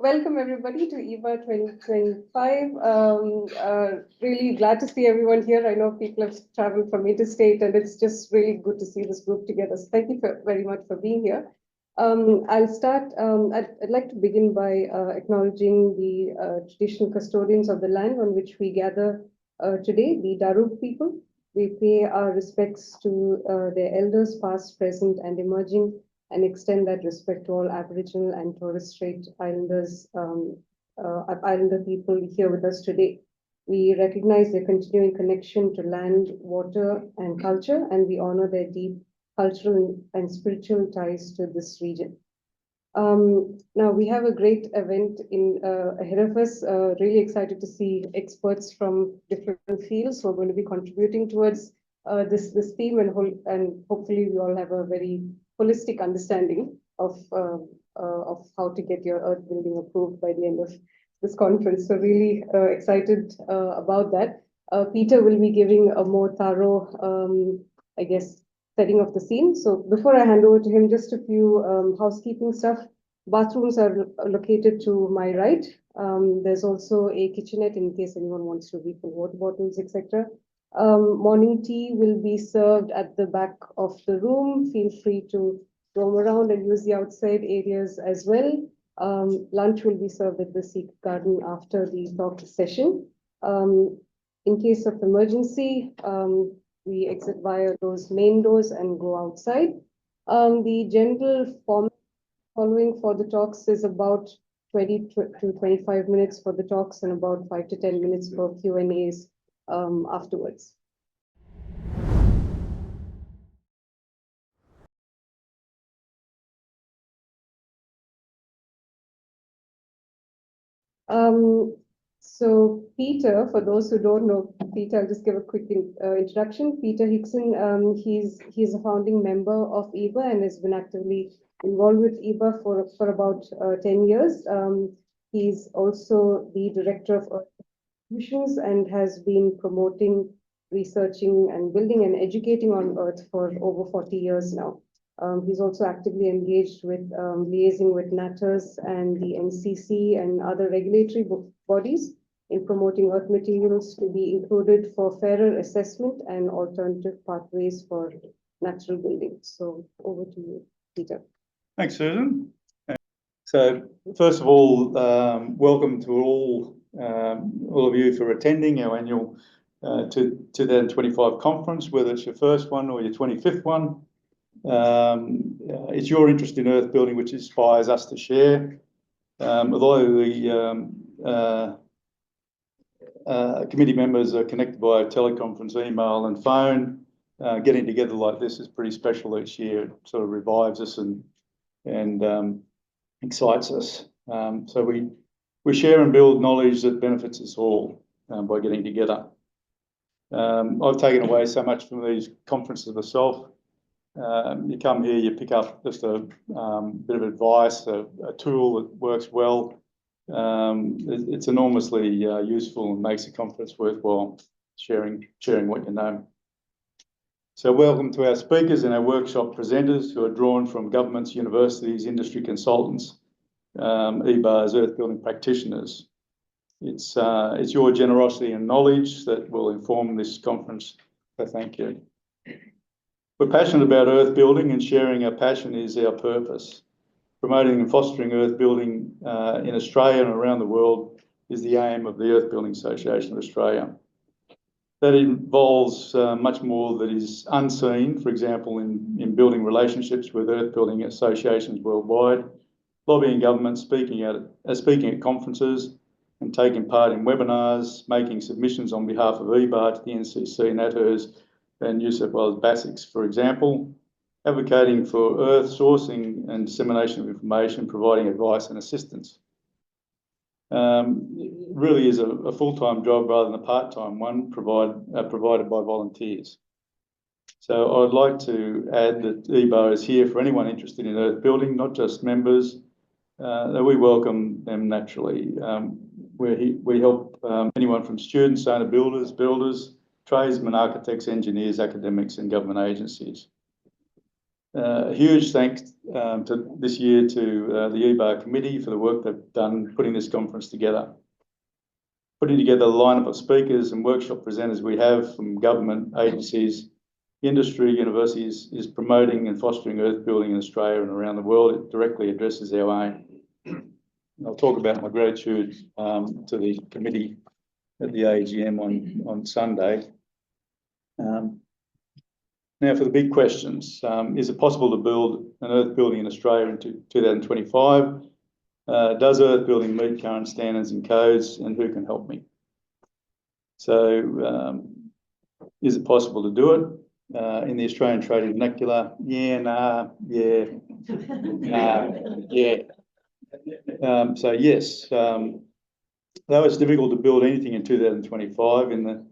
welcome everybody to EBAA 2025. Really glad to see everyone here. I know people have traveled from interstate, and it's just really good to see this group together. So thank you very much for being here. I'll start. I'd like to begin by acknowledging the traditional custodians of the land on which we gather today, the Darug people. We pay our respects to their elders, past, present, and emerging, and extend that respect to all Aboriginal and Torres Strait Islanders, Islander people here with us today. We recognize their continuing connection to land, water, and culture, and we honor their deep cultural and spiritual ties to this region. Now we have a great event ahead of us. Really excited to see experts from different fields who are going to be contributing towards this theme, and hopefully we all have a very holistic understanding of how to get your earth building approved by the end of this conference. So really excited about that. Peter will be giving a more thorough, I guess, setting of the scene. So before I hand over to him, just a few housekeeping stuff. Bathrooms are located to my right. There's also a kitchenette in case anyone wants to refill water bottles, etc. Morning tea will be served at the back of the room. Feel free to roam around and use the outside areas as well. Lunch will be served at the Sikh garden after the talk session. In case of emergency, we exit via those main doors and go outside. The general format following for the talks is about 20 to 25 minutes for the talks and about 5 to 10 minutes for Q&As afterwards. So Peter, for those who don't know Peter, I'll just give a quick introduction. Peter Hickson, he's a founding member of EBAA and has been actively involved with EBAA for about 10 years. He's also the director of Earth Solutions and has been promoting, researching, and building and educating on Earth for over 40 years now. He's also actively engaged with liaising with NATAS and the NCC and other regulatory bodies in promoting Earth materials to be included for fairer assessment and alternative pathways for natural building. So over to you, Peter. Thanks, Susan. So first of all, welcome to all of you for attending our annual 2025 conference, whether it's your first one or your 25th one. It's your interest in earth building which inspires us to share. Although the committee members are connected by teleconference, email and phone, getting together like this is pretty special each year. It sort of revives us and excites us. So we share and build knowledge that benefits us all by getting together. I've taken away so much from these conferences myself. You come here, you pick up just a bit of advice, a tool that works well. It's enormously useful and makes a conference worthwhile, sharing what you know. So welcome to our speakers and our workshop presenters who are drawn from governments, universities, industry consultants, EBAA's earth building practitioners. It's your generosity and knowledge that will inform this conference, so thank you. We're passionate about earth building, and sharing our passion is our purpose. Promoting and fostering earth building in Australia and around the world is the aim of the Earth Building Association of Australia. That involves much more that is unseen, for example, in building relationships with earth building associations worldwide, lobbying governments, speaking at conferences and taking part in webinars, making submissions on behalf of EBAA to the NCC, NATAS and New South Wales BASIX, for example, advocating for earth sourcing and dissemination of information, providing advice and assistance. It really is a full-time job rather than a part-time one provided by volunteers. So I'd like to add that EBAA is here for anyone interested in earth building, not just members. We welcome them naturally. We help anyone from students, owner builders, tradesmen, architects, engineers, academics and government agencies. A huge thanks to this year to the EBAA committee for the work they've done putting this conference together. Putting together the lineup of speakers and workshop presenters we have from government, agencies, industry, universities is promoting and fostering earth building in Australia and around the world. It directly addresses our aim. I'll talk about my gratitude to the committee at the AGM on Sunday. Now for the big questions. Is it possible to build an earth building in Australia in 2025? Does earth building meet current standards and codes, and who can help me? So is it possible to do it? In the Australian trade vernacular, yeah, nah, yeah, nah, yeah. So yes, though it's difficult to build anything in 2025, in the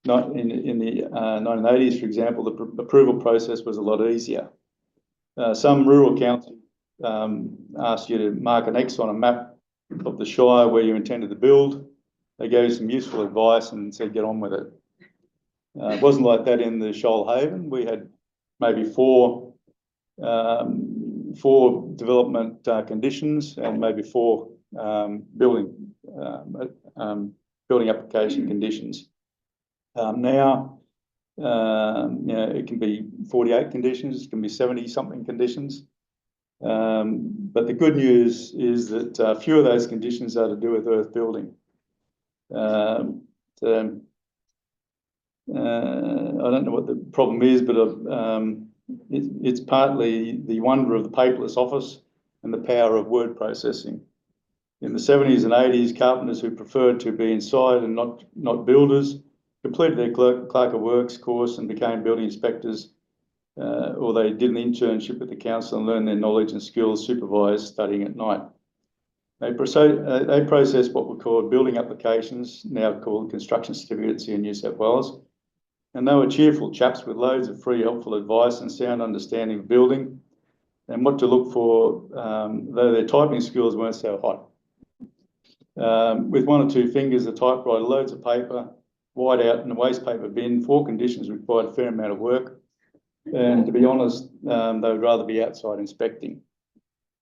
1980s, for example, the approval process was a lot easier. Some rural councils asked you to mark an X on a map of the Shire where you intended to build. They gave you some useful advice and said, get on with it. It wasn't like that in the Shoalhaven. We had maybe four development conditions and maybe four building application conditions. Now, it can be 48 conditions, it can be 70-something conditions. But the good news is that few of those conditions are to do with earth building. I don't know what the problem is, but it's partly the wonder of the paperless office and the power of word processing. In the 70s and 80s, carpenters who preferred to be inside and not builders completed their clerk of works course and became building inspectors, or they did an internship at the council and learned their knowledge and skills supervised studying at night. They processed what were called building applications, now called construction certificates here in New South Wales. And they were cheerful chaps with loads of free helpful advice and sound understanding of building and what to look for, though their typing skills weren't so hot. With one or two fingers, a typewriter, loads of paper, white out in a waste paper bin, 4 conditions required a fair amount of work. And to be honest, they would rather be outside inspecting.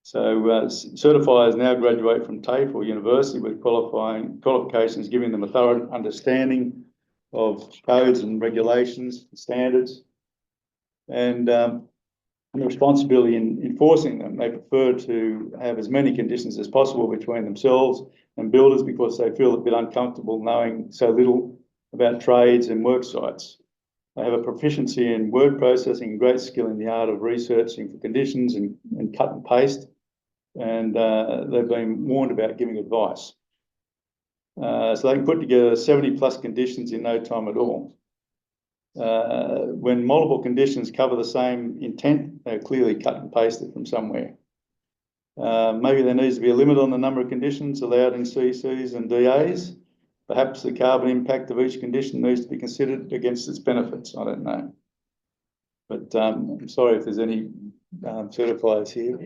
So certifiers now graduate from TAFE or university with qualifications giving them a thorough understanding of codes and regulations, standards, and the responsibility in enforcing them. They prefer to have as many conditions as possible between themselves and builders because they feel a bit uncomfortable knowing so little about trades and work sites. They have a proficiency in word processing and great skill in the art of researching for conditions and cut and paste. And they've been warned about giving advice. So they can put together 70+ conditions in no time at all. When multiple conditions cover the same intent, they're clearly cut and pasted from somewhere. Maybe there needs to be a limit on the number of conditions allowed in CCs and DAs. Perhaps the carbon impact of each condition needs to be considered against its benefits. I don't know. But I'm sorry if there's any certifiers here.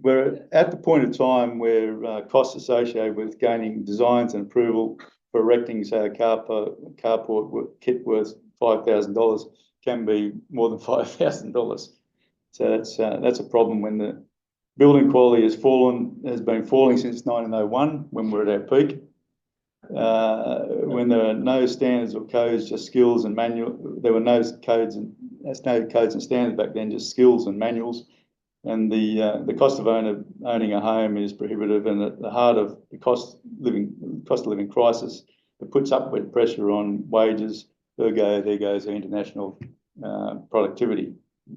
We're at the point of time where costs associated with gaining designs and approval for erecting, say, a carport kit worth $5,000 can be more than $5,000. So that's a problem when the building quality has been falling since 1901, when we're at our peak. When there are no standards or codes, just skills and manual. There were no codes and standards back then, just skills and manuals. And the cost of owning a home is prohibitive, and at the heart of the cost of living crisis, it puts upward pressure on wages. Ergo, there goes the international productivity,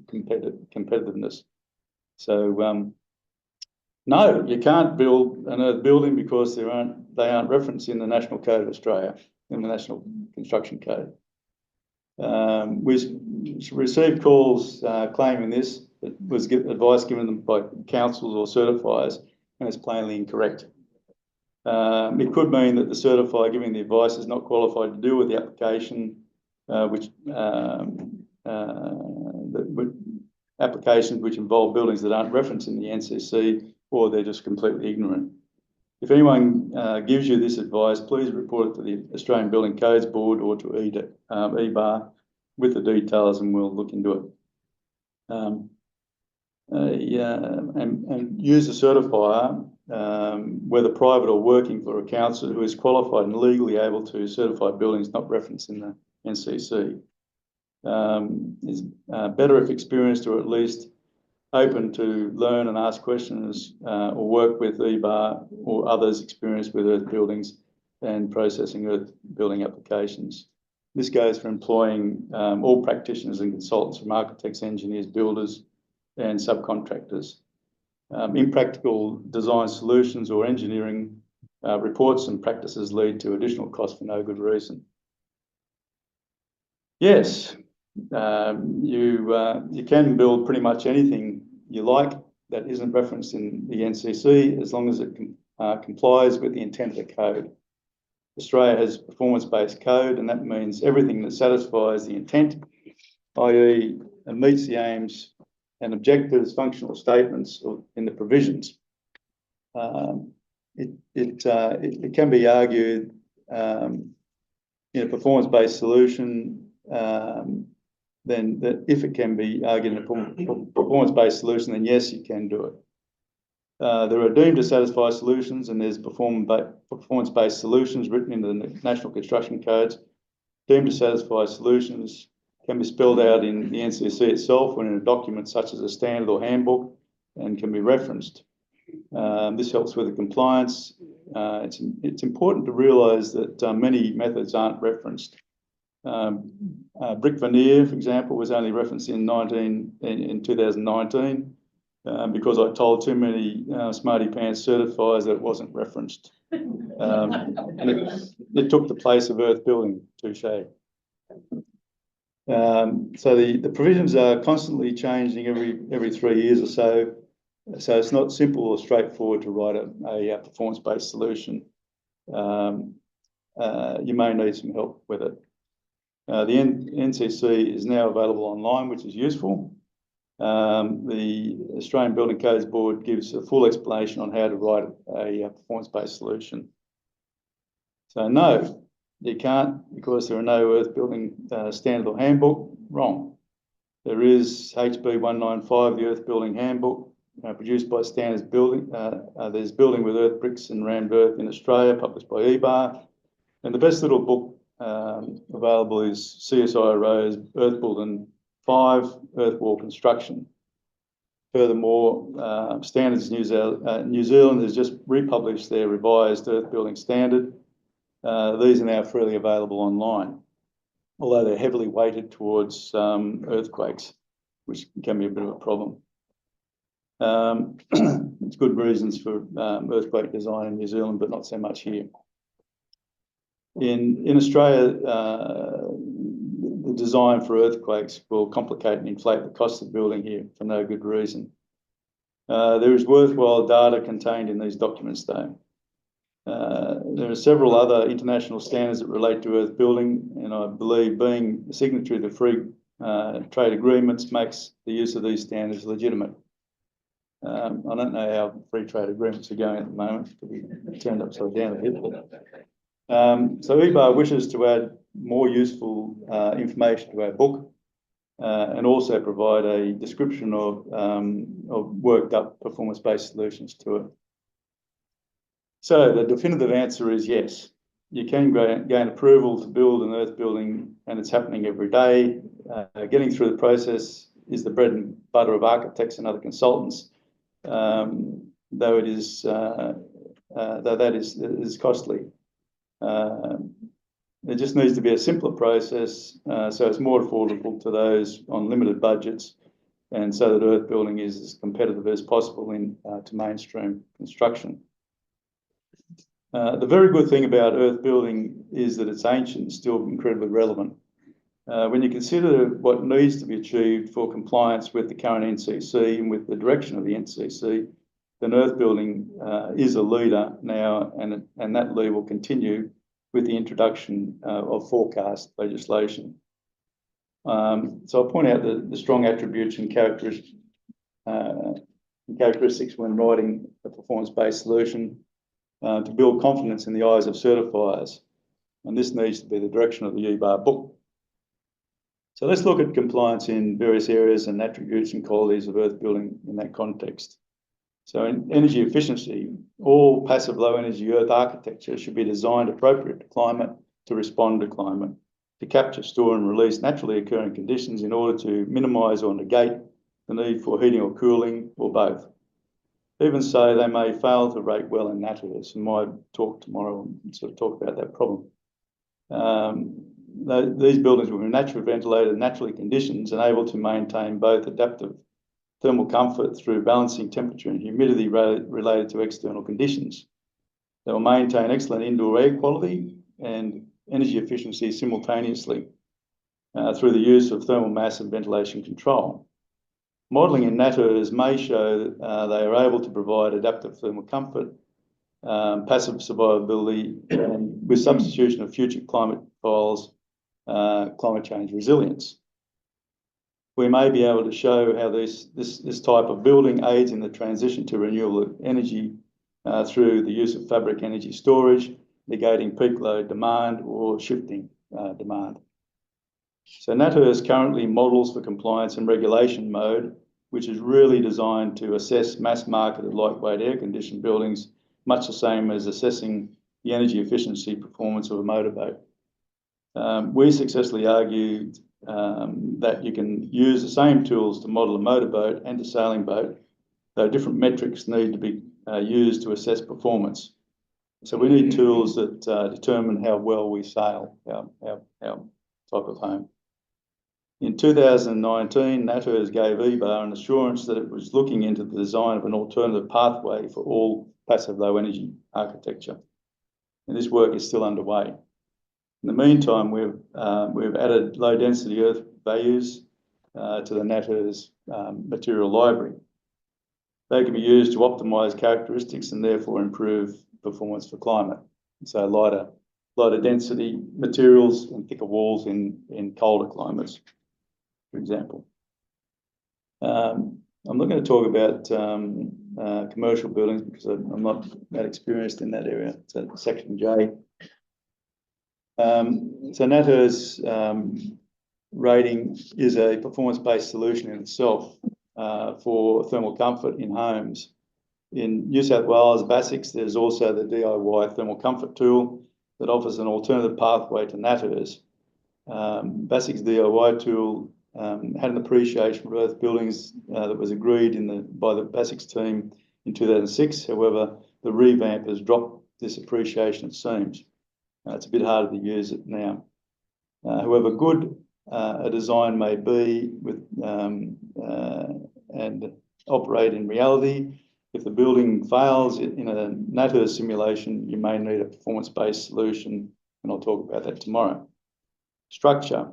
competitiveness. So no, you can't build an earth building because they aren't referenced in the National Code of Australia, in the National Construction Code. We received calls claiming this. It was advice given them by councils or certifiers, and it's plainly incorrect. It could mean that the certifier giving the advice is not qualified to deal with the application, applications which involve buildings that aren't referenced in the NCC, or they're just completely ignorant. If anyone gives you this advice, please report it to the Australian Building Codes Board or to EBAA. with the details, and we'll look into it. And use a certifier, whether private or working for a council, who is qualified and legally able to certify buildings not referenced in the NCC. Is better if experienced, or at least open to learn and ask questions, or work with EBAA or others experienced with earth buildings and processing earth building applications. This goes for employing all practitioners and consultants from architects, engineers, builders, and subcontractors. Impractical design solutions or engineering reports and practices lead to additional cost for no good reason. Yes, you can build pretty much anything you like that isn't referenced in the NCC, as long as it complies with the intent of the code. Australia has performance-based code, and that means everything that satisfies the intent, i.e. meets the aims and objectives, functional statements in the provisions. It can be argued in a performance-based solution, then that if it can be argued in a performance-based solution, then yes, you can do it. There are deemed to satisfy solutions, and there's performance-based solutions written into the National Construction Codes. Deemed to satisfy solutions can be spelled out in the NCC itself or in a document such as a standard or handbook, and can be referenced. This helps with the compliance. It's important to realise that many methods aren't referenced. Brick veneer, for example, was only referenced in 2019 because I told too many smarty pants certifiers that it wasn't referenced. And it took the place of earth building, touche. So the provisions are constantly changing every 3 years or so. So it's not simple or straightforward to write a performance-based solution. You may need some help with it. The NCC is now available online, which is useful. The Australian Building Codes Board gives a full explanation on how to write a performance-based solution. So no, you can't, because there are no earth building standard or handbook. Wrong. There is HB 195, the Earth Building Handbook, produced by Standards Building. There's Building with Earth Bricks and Rammed Earth in Australia, published by EBAA. And the best little book available is CSIRO's Earth Building 5, Earth Wall Construction. Furthermore, Standards New Zealand has just republished their revised Earth Building Standard. These are now freely available online, although they're heavily weighted towards earthquakes, which can be a bit of a problem. It's good reasons for earthquake design in New Zealand, but not so much here. In Australia, the design for earthquakes will complicate and inflate the cost of building here for no good reason. There is worthwhile data contained in these documents, though. There are several other international standards that relate to earth building, and I believe being a signatory to free trade agreements makes the use of these standards legitimate. I don't know how free trade agreements are going at the moment. We turned upside down a bit. So EBAA wishes to add more useful information to our book and also provide a description of worked up performance-based solutions to it. So the definitive answer is yes. You can gain approval to build an earth building, and it's happening every day. Getting through the process is the bread and butter of architects and other consultants, though that is costly. There just needs to be a simpler process, so it's more affordable to those on limited budgets, and so that earth building is as competitive as possible to mainstream construction. The very good thing about earth building is that it's ancient and still incredibly relevant. When you consider what needs to be achieved for compliance with the current NCC and with the direction of the NCC, then earth building is a leader now, and that lead will continue with the introduction of forecast legislation. So I'll point out the strong attributes and characteristics when writing a performance-based solution to build confidence in the eyes of certifiers. And this needs to be the direction of the EBAA book. So let's look at compliance in various areas and attributes and qualities of earth building in that context. So in energy efficiency, all passive low energy earth architecture should be designed appropriate to climate, to respond to climate, to capture, store and release naturally occurring conditions in order to minimise or negate the need for heating or cooling or both. Even so, they may fail to rate well in NatEarth. In my talk tomorrow, I'll sort of talk about that problem. These buildings will be naturally ventilated, naturally conditions, and able to maintain both adaptive thermal comfort through balancing temperature and humidity related to external conditions. They will maintain excellent indoor air quality and energy efficiency simultaneously through the use of thermal mass and ventilation control. Modelling in NatEarth may show that they are able to provide adaptive thermal comfort, passive survivability, and with substitution of future climate files, climate change resilience. We may be able to show how this type of building aids in the transition to renewable energy through the use of fabric energy storage, negating peak load demand or shifting demand. So NatEarth currently models for compliance and regulation mode, which is really designed to assess mass-marketed lightweight air-conditioned buildings, much the same as assessing the energy efficiency performance of a motorboat. We successfully argued that you can use the same tools to model a motorboat and a sailing boat, though different metrics need to be used to assess performance. So we need tools that determine how well we sail our type of home. In 2019, NatEarth gave EBAA an assurance that it was looking into the design of an alternative pathway for all passive low energy architecture. And this work is still underway. In the meantime, we've added low density earth values to the NatEarth material library. They can be used to optimise characteristics and therefore improve performance for climate. So lighter density materials and thicker walls in colder climates, for example. I'm not going to talk about commercial buildings because I'm not that experienced in that area. So section J. So NatEarth's rating is a performance-based solution in itself for thermal comfort in homes. In New South Wales, BASIX, there's also the DIY thermal comfort tool that offers an alternative pathway to NatEarth. BASIX DIY tool had an appreciation for earth buildings that was agreed by the BASIX team in 2006. However, the revamp has dropped this appreciation, it seems. It's a bit harder to use it now. However good a design may be and operate in reality, if the building fails in a NatEarth simulation, you may need a performance-based solution, and I'll talk about that tomorrow. Structure.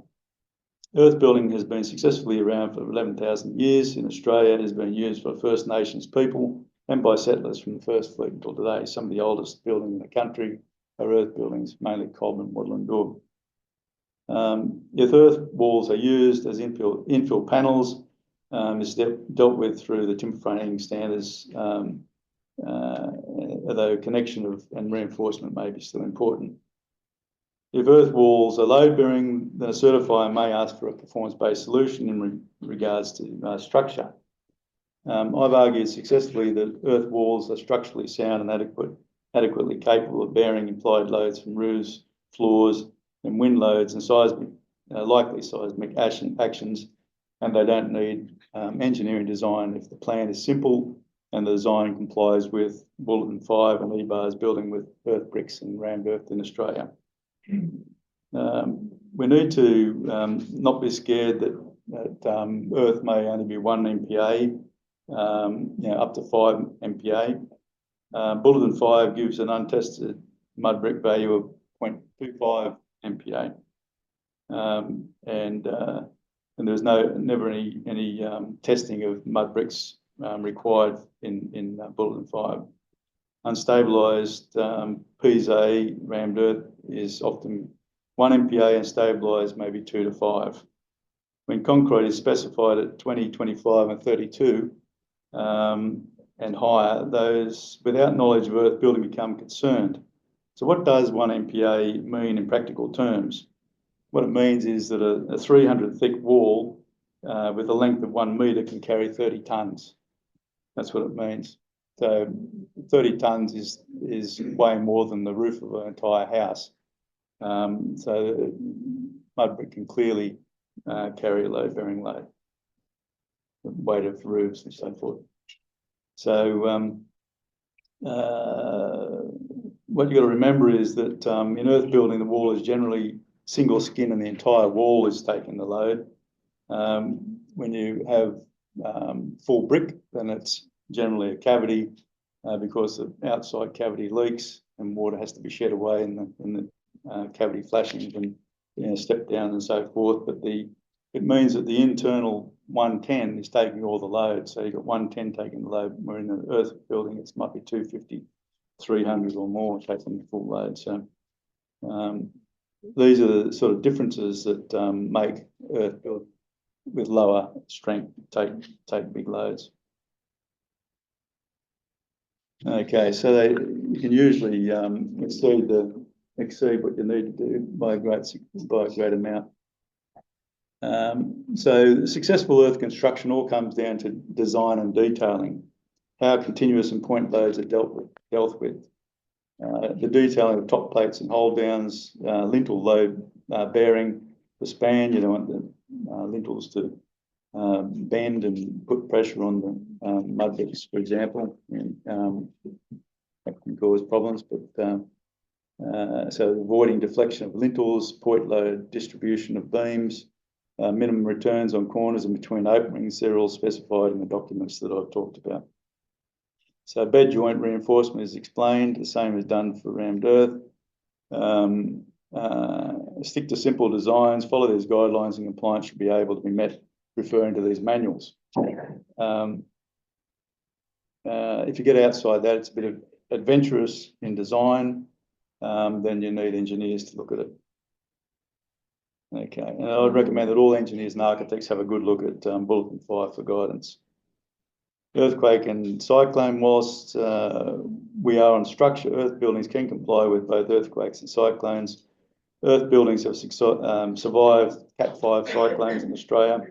Earth building has been successfully around for 11,000 years. In Australia, it has been used by First Nations people and by settlers from the First Fleet until today. Some of the oldest buildings in the country are earth buildings, mainly Coleman, Wattle and Dore. If earth walls are used as infill panels, is dealt with through the timber framing standards, although connection and reinforcement may be still important. If earth walls are load-bearing, then a certifier may ask for a performance-based solution in regards to structure. I've argued successfully that earth walls are structurally sound and adequately capable of bearing implied loads from roofs, floors, and wind loads and likely seismic actions, and they don't need engineering design if the plan is simple and the design complies with Bulletin 5 and EBAA's building with earth bricks and rammed earth in Australia. We need to not be scared that earth may only be 1 MPa, up to 5 MPa. Bulletin 5 gives an untested mud brick value of 0.25 MPa, and there's never any testing of mud bricks required in Bulletin 5. Unstabilised PSA rammed earth is often 1 MPa and stabilised maybe 2 to 5. When concrete is specified at 20, 25 and 32 and higher, those without knowledge of earth building become concerned. So what does 1 MPa mean in practical terms? What it means is that a 300 thick wall with a length of 1 metre can carry 30 tonnes. That's what it means. So 30 tonnes is way more than the roof of an entire house. So mud brick can clearly carry a load-bearing load, the weight of roofs and so forth. So what you've got to remember is that in earth building, the wall is generally single skin and the entire wall is taking the load. When you have full brick, then it's generally a cavity because the outside cavity leaks and water has to be shed away in the cavity flashings and step down and so forth. But it means that the internal 110 is taking all the load. So you've got 110 taking the load. Where in the earth building, it might be 250, 300 or more taking the full load. So these are the sort of differences that make earth build with lower strength take big loads. Okay, so you can usually exceed what you need to do by a great amount. So successful earth construction all comes down to design and detailing, how continuous and point loads are dealt with. The detailing of top plates and hold downs, lintel load bearing, the span, you don't want the lintels to bend and put pressure on the mud bricks, for example, and that can cause problems. But so avoiding deflection of lintels, point load, distribution of beams, minimum returns on corners and between openings, they're all specified in the documents that I've talked about. So bed joint reinforcement is explained, the same is done for rammed earth. Stick to simple designs, follow these guidelines, and compliance should be able to be met referring to these manuals. If you get outside that, it's a bit adventurous in design, then you need engineers to look at it. Okay, and I would recommend that all engineers and architects have a good look at Bulletin 5 for guidance. Earthquake and cyclone, whilst we are on structure, earth buildings can comply with both earthquakes and cyclones. Earth buildings have survived Cat 5 cyclones in Australia.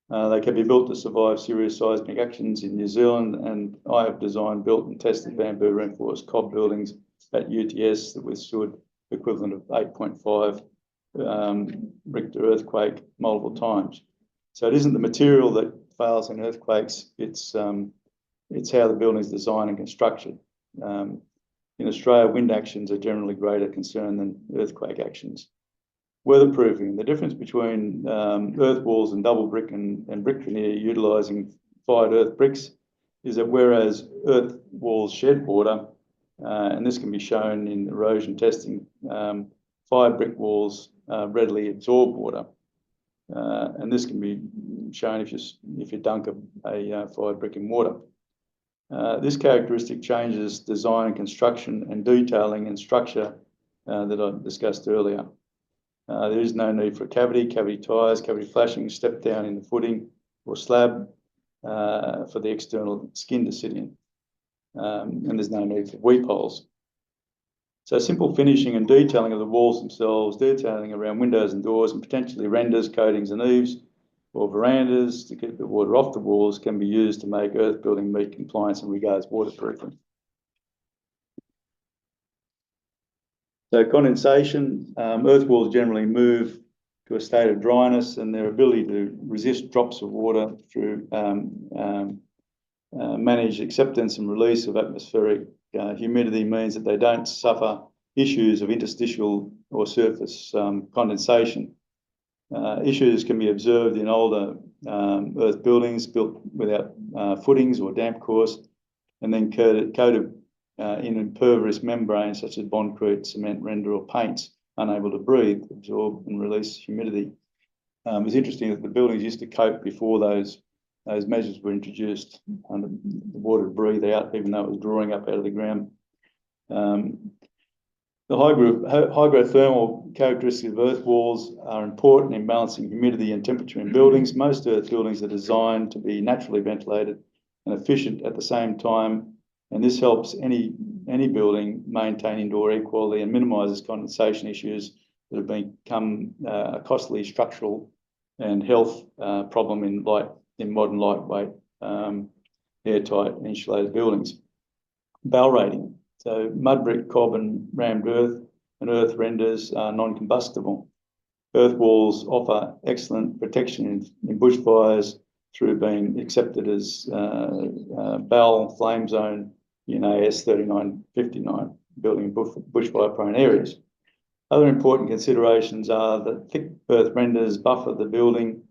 They can be built to survive serious seismic actions in New Zealand, and I have designed, built and tested bamboo reinforced cob buildings at UTS that withstood the equivalent of 8.5 Richter earthquake multiple times. So it isn't the material that fails in earthquakes, it's how the building is designed and constructed. In Australia, wind actions are generally greater concern than earthquake actions. Weatherproofing, the difference between earth walls and double brick and brick veneer utilising fired earth bricks is that whereas earth walls shed water, and this can be shown in erosion testing, fired brick walls readily absorb water. And this can be shown if you dunk a fired brick in water. This characteristic changes design and construction and detailing and structure that I discussed earlier. There is no need for cavity ties, cavity flashing, step down in the footing or slab for the external skin to sit in. And there's no need for weep holes. So simple finishing and detailing of the walls themselves, detailing around windows and doors and potentially renders, coatings and eaves or verandas to keep the water off the walls can be used to make earth building meet compliance in regards waterproofing. So condensation, earth walls generally move to a state of dryness, and their ability to resist drops of water through managed acceptance and release of atmospheric humidity means that they don't suffer issues of interstitial or surface condensation. Issues can be observed in older earth buildings built without footings or damp cores, and then coated in impervious membranes such as bondcrete, cement, render or paints, unable to breathe, absorb and release humidity. It's interesting that the buildings used to coat before those measures were introduced, and the water to breathe out, even though it was drawing up out of the ground. The hygrothermal characteristics of earth walls are important in balancing humidity and temperature in buildings. Most earth buildings are designed to be naturally ventilated and efficient at the same time, and this helps any building maintain indoor air quality and minimises condensation issues that have become a costly structural and health problem in modern lightweight, airtight insulated buildings. BAL rating. So mud brick, cob and rammed earth and earth renders are non-combustible. Earth walls offer excellent protection in bushfires through being accepted as BAL flame zone in AS 3959, building bushfire prone areas. Other important considerations are that thick earth renders buffer the building,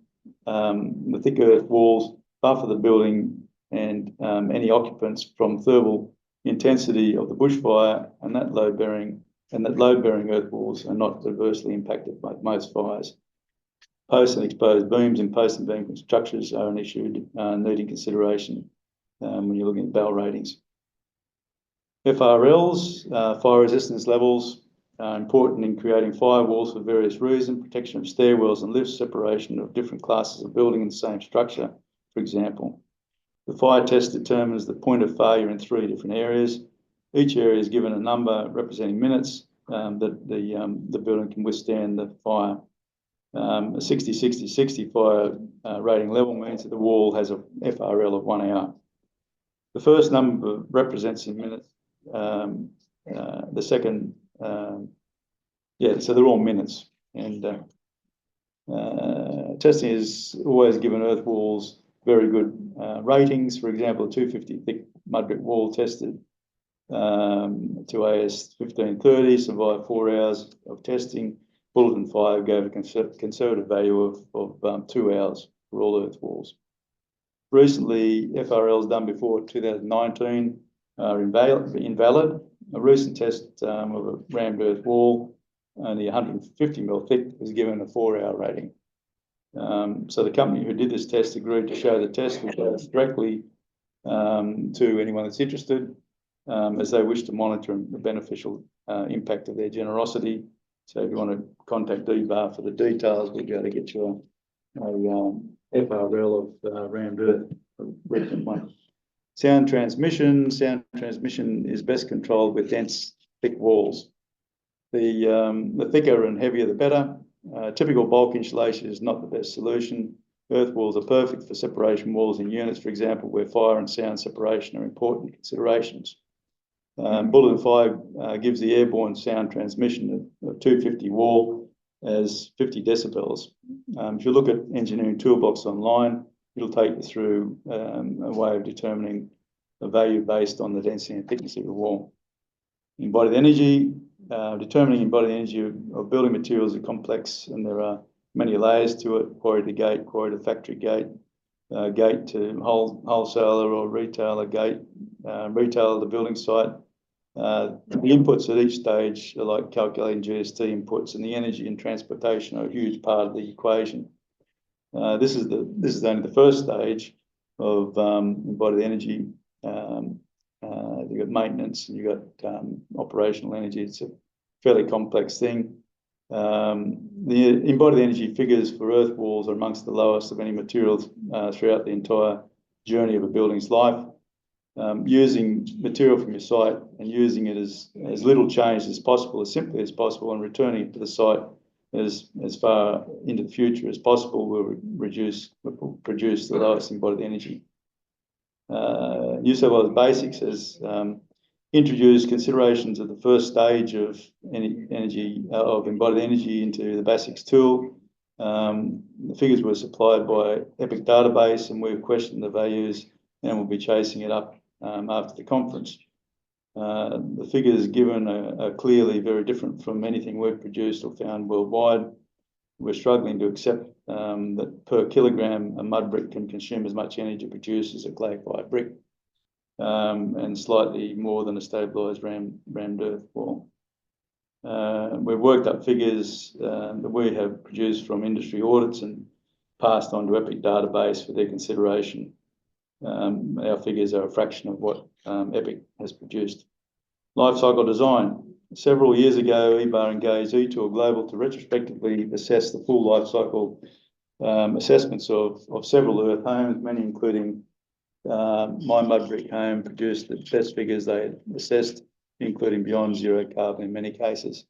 the thick earth walls buffer the building and any occupants from thermal intensity of the bushfire, and that load-bearing earth walls are not adversely impacted by most fires. Post and exposed beams in post and beam structures are an issue needing consideration when you're looking at BAL ratings. FRLs, fire resistance levels, are important in creating firewalls for various reasons: protection of stairwells and lifts, separation of different classes of building in the same structure, for example. The fire test determines the point of failure in 3 different areas. Each area is given a number representing minutes that the building can withstand the fire. A 60-60-60 fire rating level means that the wall has a FRL of 1 hour. The first number represents in minutes. The second, so they're all minutes. And testing is always given earth walls very good ratings. For example, a 250 thick mud brick wall tested to AS 1530 survived 4 hours of testing. Bulletin 5 gave a conservative value of 2 hours for all earth walls. Recently, FRLs done before 2019 are invalid. A recent test of a rammed earth wall, only 150 mil thick, was given a 4-hour rating. So the company who did this test agreed to show the test, which goes directly to anyone that's interested, as they wish to monitor the beneficial impact of their generosity. So if you want to contact EBAA for the details, we'll be able to get you a FRL of rammed earth, a recent one. Sound transmission is best controlled with dense, thick walls. The thicker and heavier, the better. Typical bulk insulation is not the best solution. Earth walls are perfect for separation walls in units, for example, where fire and sound separation are important considerations. Bulletin 5 gives the airborne sound transmission of 250 wall as 50 decibels. If you look at Engineering Toolbox online, it'll take you through a way of determining a value based on the density and thickness of the wall. Embodied energy, determining embodied energy of building materials are complex, and there are many layers to it: quarry to gate, quarry to factory gate, gate to wholesaler or retailer gate, retailer to building site. The inputs at each stage are like calculating GST inputs, and the energy and transportation are a huge part of the equation. This is only the first stage of embodied energy. You've got maintenance and you've got operational energy. It's a fairly complex thing. The embodied energy figures for earth walls are amongst the lowest of any materials throughout the entire journey of a building's life. Using material from your site and using it as little changed as possible, as simply as possible, and returning it to the site as far into the future as possible will produce the lowest embodied energy. New South Wales BASIX has introduced considerations of the first stage of embodied energy into the BASIX tool. The figures were supplied by EPIC database, and we've questioned the values and we'll be chasing it up after the conference. The figures given are clearly very different from anything we've produced or found worldwide. We're struggling to accept that per kilogram a mud brick can consume as much energy to produce as a clay fired brick, and slightly more than a stabilised rammed earth wall. We've worked up figures that we have produced from industry audits and passed on to EPIC database for their consideration. Our figures are a fraction of what EPIC has produced. Life cycle design. Several years ago, EBAA engaged eTool Global to retrospectively assess the full life cycle assessments of several earth homes, many including my mud brick home produced the best figures they had assessed, including beyond zero carbon in many cases.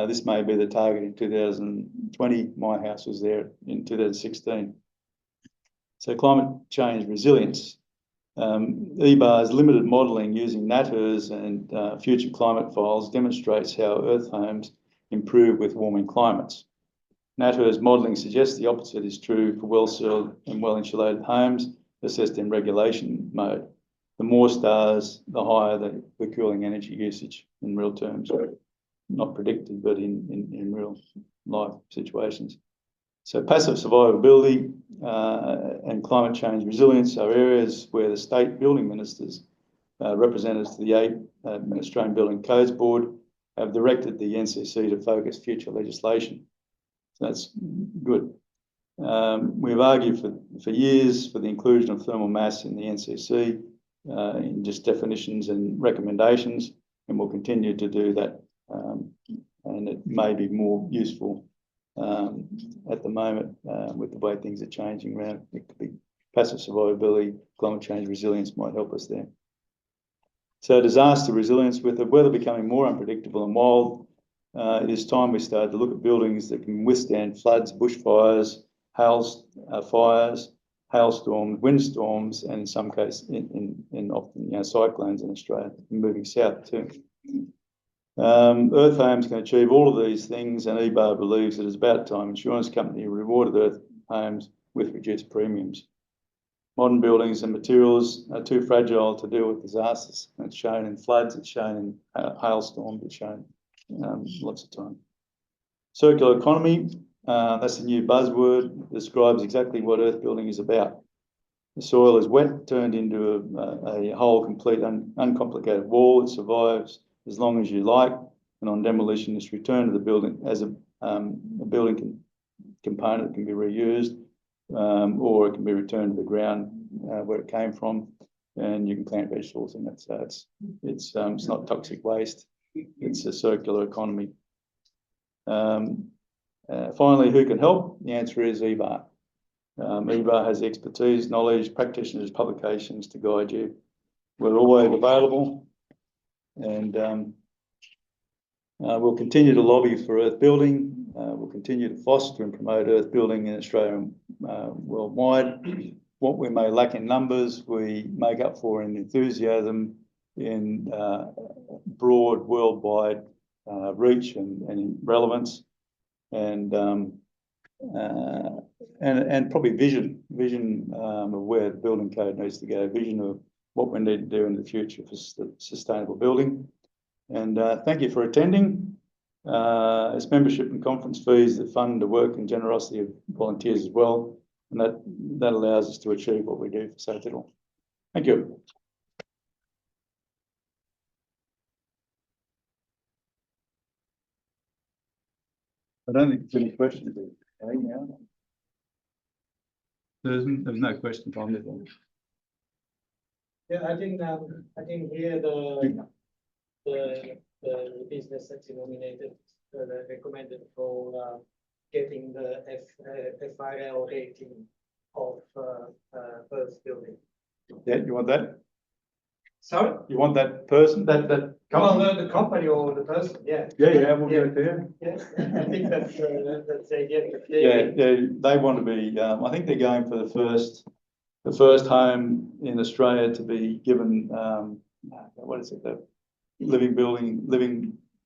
This may be the target in 2020. My house was there in 2016. So climate change resilience. EBAA's limited modelling using NatHERS and future climate files demonstrates how earth homes improve with warming climates. NatHERS modelling suggests the opposite is true for well-sealed and well-insulated homes assessed in regulation mode. The more stars, the higher the cooling energy usage in real terms. Not predicted, but in real life situations. So passive survivability and climate change resilience are areas where the state building ministers, representatives to the Australian Building Codes Board, have directed the NCC to focus future legislation. So that's good. We've argued for years for the inclusion of thermal mass in the NCC in just definitions and recommendations, and we'll continue to do that. And it may be more useful at the moment with the way things are changing around. It could be passive survivability, climate change resilience might help us there. So disaster resilience, with the weather becoming more unpredictable and wild, it is time we started to look at buildings that can withstand floods, bushfires, fires, hailstorms, windstorms, and in some cases, in often cyclones in Australia, moving south too. Earth homes can achieve all of these things, and EBAA believes that it's about time insurance company rewarded earth homes with reduced premiums. Modern buildings and materials are too fragile to deal with disasters. It's shown in floods, it's shown in hailstorms, it's shown lots of time. Circular economy, that's a new buzzword, it describes exactly what earth building is about. The soil is wet, turned into a whole, complete, uncomplicated wall. It survives as long as you like, and on demolition, it's returned to the building as a building component that can be reused, or it can be returned to the ground where it came from, and you can plant vegetables in it. So it's not toxic waste; it's a circular economy. Finally, who can help? The answer is EBAA. EBAA has expertise, knowledge, practitioners, publications to guide you. We're always available. And we'll continue to lobby for earth building. We'll continue to foster and promote earth building in Australia and worldwide. What we may lack in numbers, we make up for in enthusiasm, in broad worldwide reach and in relevance, and probably vision of where the building code needs to go, vision of what we need to do in the future for sustainable building. And thank you for attending. It's membership and conference fees that fund the work and generosity of volunteers as well. And that allows us to achieve what we do for so little. Thank you. I don't think there's any questions. There's no questions on this one. Yeah, I think here the business that you nominated recommended for getting the FRL rating of Earth building. Yeah, you want that? Sorry? You want that person, that company? Well, the company or the person, yeah. Yeah, we'll get it there. Yeah, I think that's the idea. Yeah, they want to be. I think they're going for the first home in Australia to be given. What is it? The living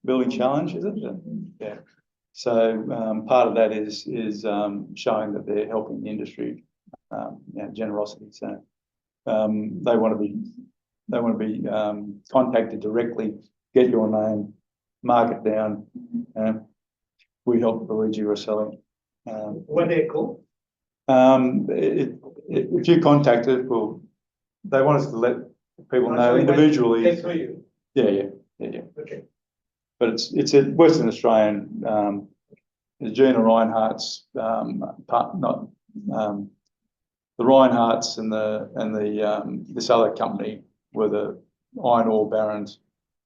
building challenge, is it? Yeah. So part of that is showing that they're helping the industry, generosity. So they want to be contacted directly, get your name, mark it down. We help Luigi, Rosselli. What they call? If you contact it, they want us to let people know individually. That's for you. Yeah. Okay. But it's a Western Australian. Gina Reinhardt's not the Reinhardts and this other company were the iron ore barons.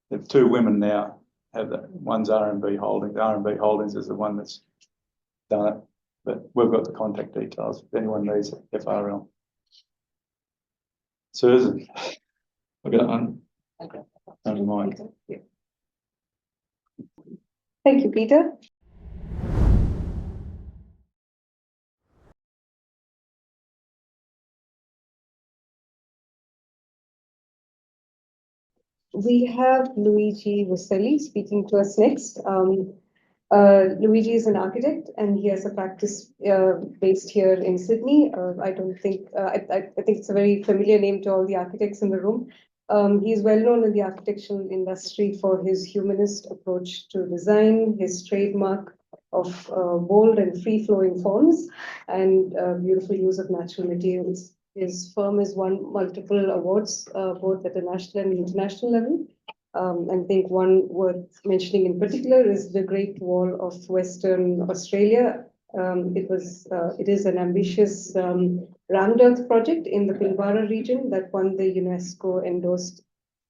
There are two women now. Have that. One's R&B Holdings. R&B Holdings is the one that's done it. But we've got the contact details if anyone needs FRL. Susan, I've got it on. Okay. Only mine. Yeah. Thank you, Peter. We have Luigi Rosselli speaking to us next. Luigi is an architect and he has a practice based here in Sydney. I don't think, I think it's a very familiar name to all the architects in the room. He's well known in the architectural industry for his humanist approach to design, his trademark of bold and free-flowing forms, and beautiful use of natural materials. His firm has won multiple awards, both at a national and international level. I think one worth mentioning in particular is the Great Wall of Western Australia. It is an ambitious rammed earth project in the Pilbara region that won the UNESCO endorsed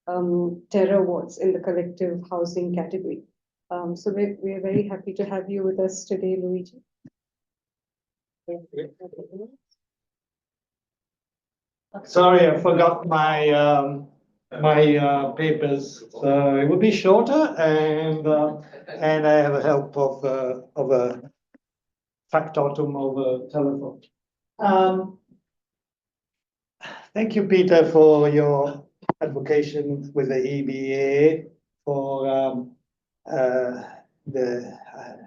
Terra Awards in the collective housing category. So we're very happy to have you with us today, Luigi. Sorry, I forgot my papers. So it would be shorter, and I have a help of a factotum over telephone. Thank you, Peter, for your advocation with the EBAA for the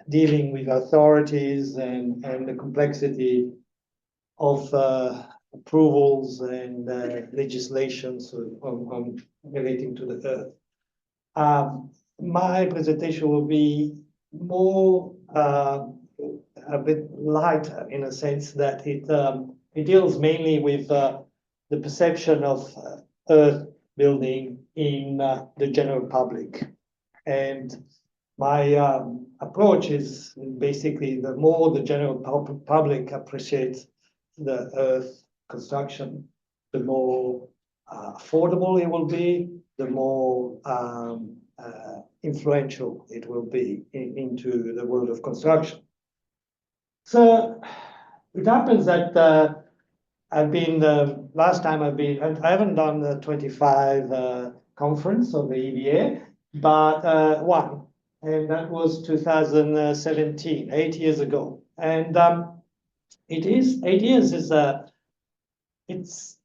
dealing with authorities and the complexity of approvals and legislations on relating to the earth. My presentation will be more a bit lighter in a sense that it deals mainly with the perception of earth building in the general public. And my approach is basically the more the general public appreciates the earth construction, the more affordable it will be, the more influential it will be into the world of construction. So it happens that I've been, last time I haven't done the 25 conference of the EBA, but one, and that was 2017, 8 years ago. And it is 8 years is it's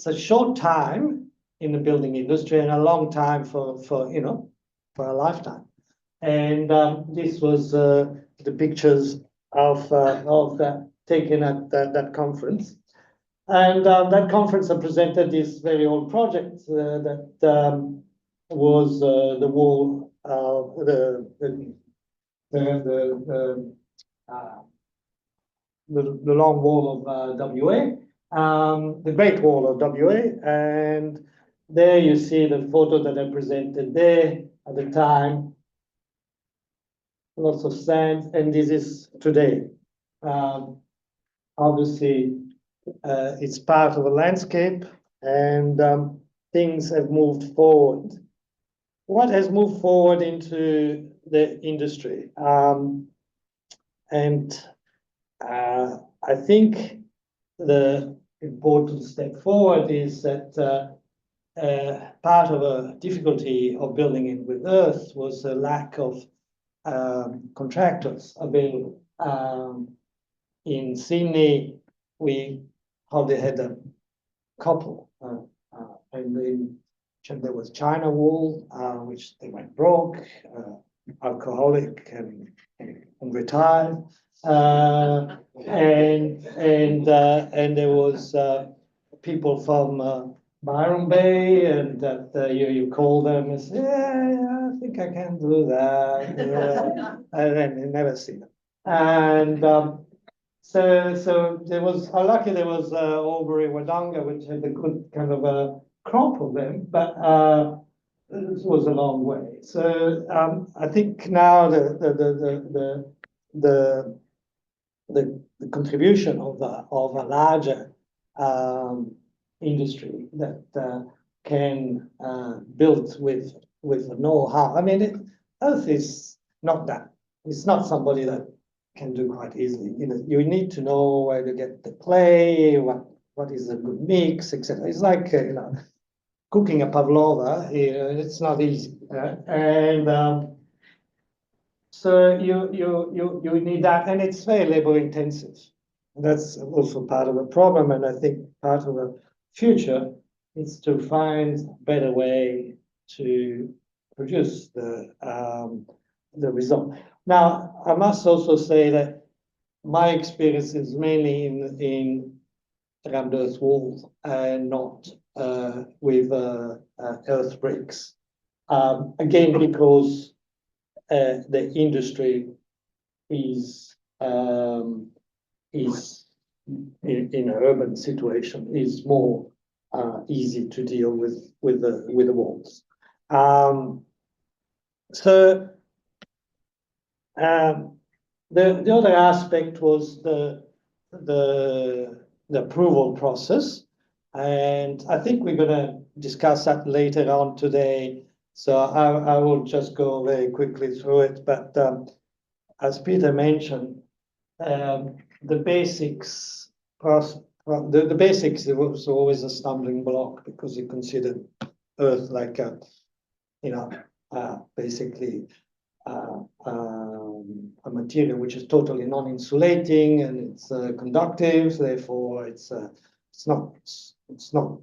a short time in the building industry and a long time for a lifetime. And this was the pictures of that taken at that conference. And that conference I presented this very old project that was the wall, the long wall of WA, the Great Wall of WA, and there you see the photo that I presented there at the time. Lots of sand, and this is today. Obviously, it's part of a landscape, and things have moved forward. What has moved forward into the industry? I think the important step forward is that part of a difficulty of building it with earth was a lack of contractors available. In Sydney, we hardly had a couple, and then there was China Wall, which they went broke, alcoholic and retired, and there was people from Byron Bay, and that you call them and say, yeah, I think I can do that, and then you never see them. And so there was, lucky there was Albury Wodonga, which had a good kind of a crop of them, but it was a long way. So I think now the contribution of a larger industry that can build with know-how. I mean, Earth is not that. It's not somebody that can do quite easily. You need to know where to get the clay, what is a good mix, etc. It's like cooking a pavlova. It's not easy, and So you need that, and it's very labor intensive. That's also part of the problem, and I think part of the future is to find a better way to produce the result. Now, I must also say that my experience is mainly in rammed earth walls and not with earth bricks. Again, because the industry is in an urban situation is more easy to deal with the walls. So the other aspect was the approval process, and I think we're going to discuss that later on today. So I will just go very quickly through it. But as Peter mentioned, the basics the basics was always a stumbling block because you considered Earth like a, basically a material which is totally non-insulating and it's conductive. Therefore, it's not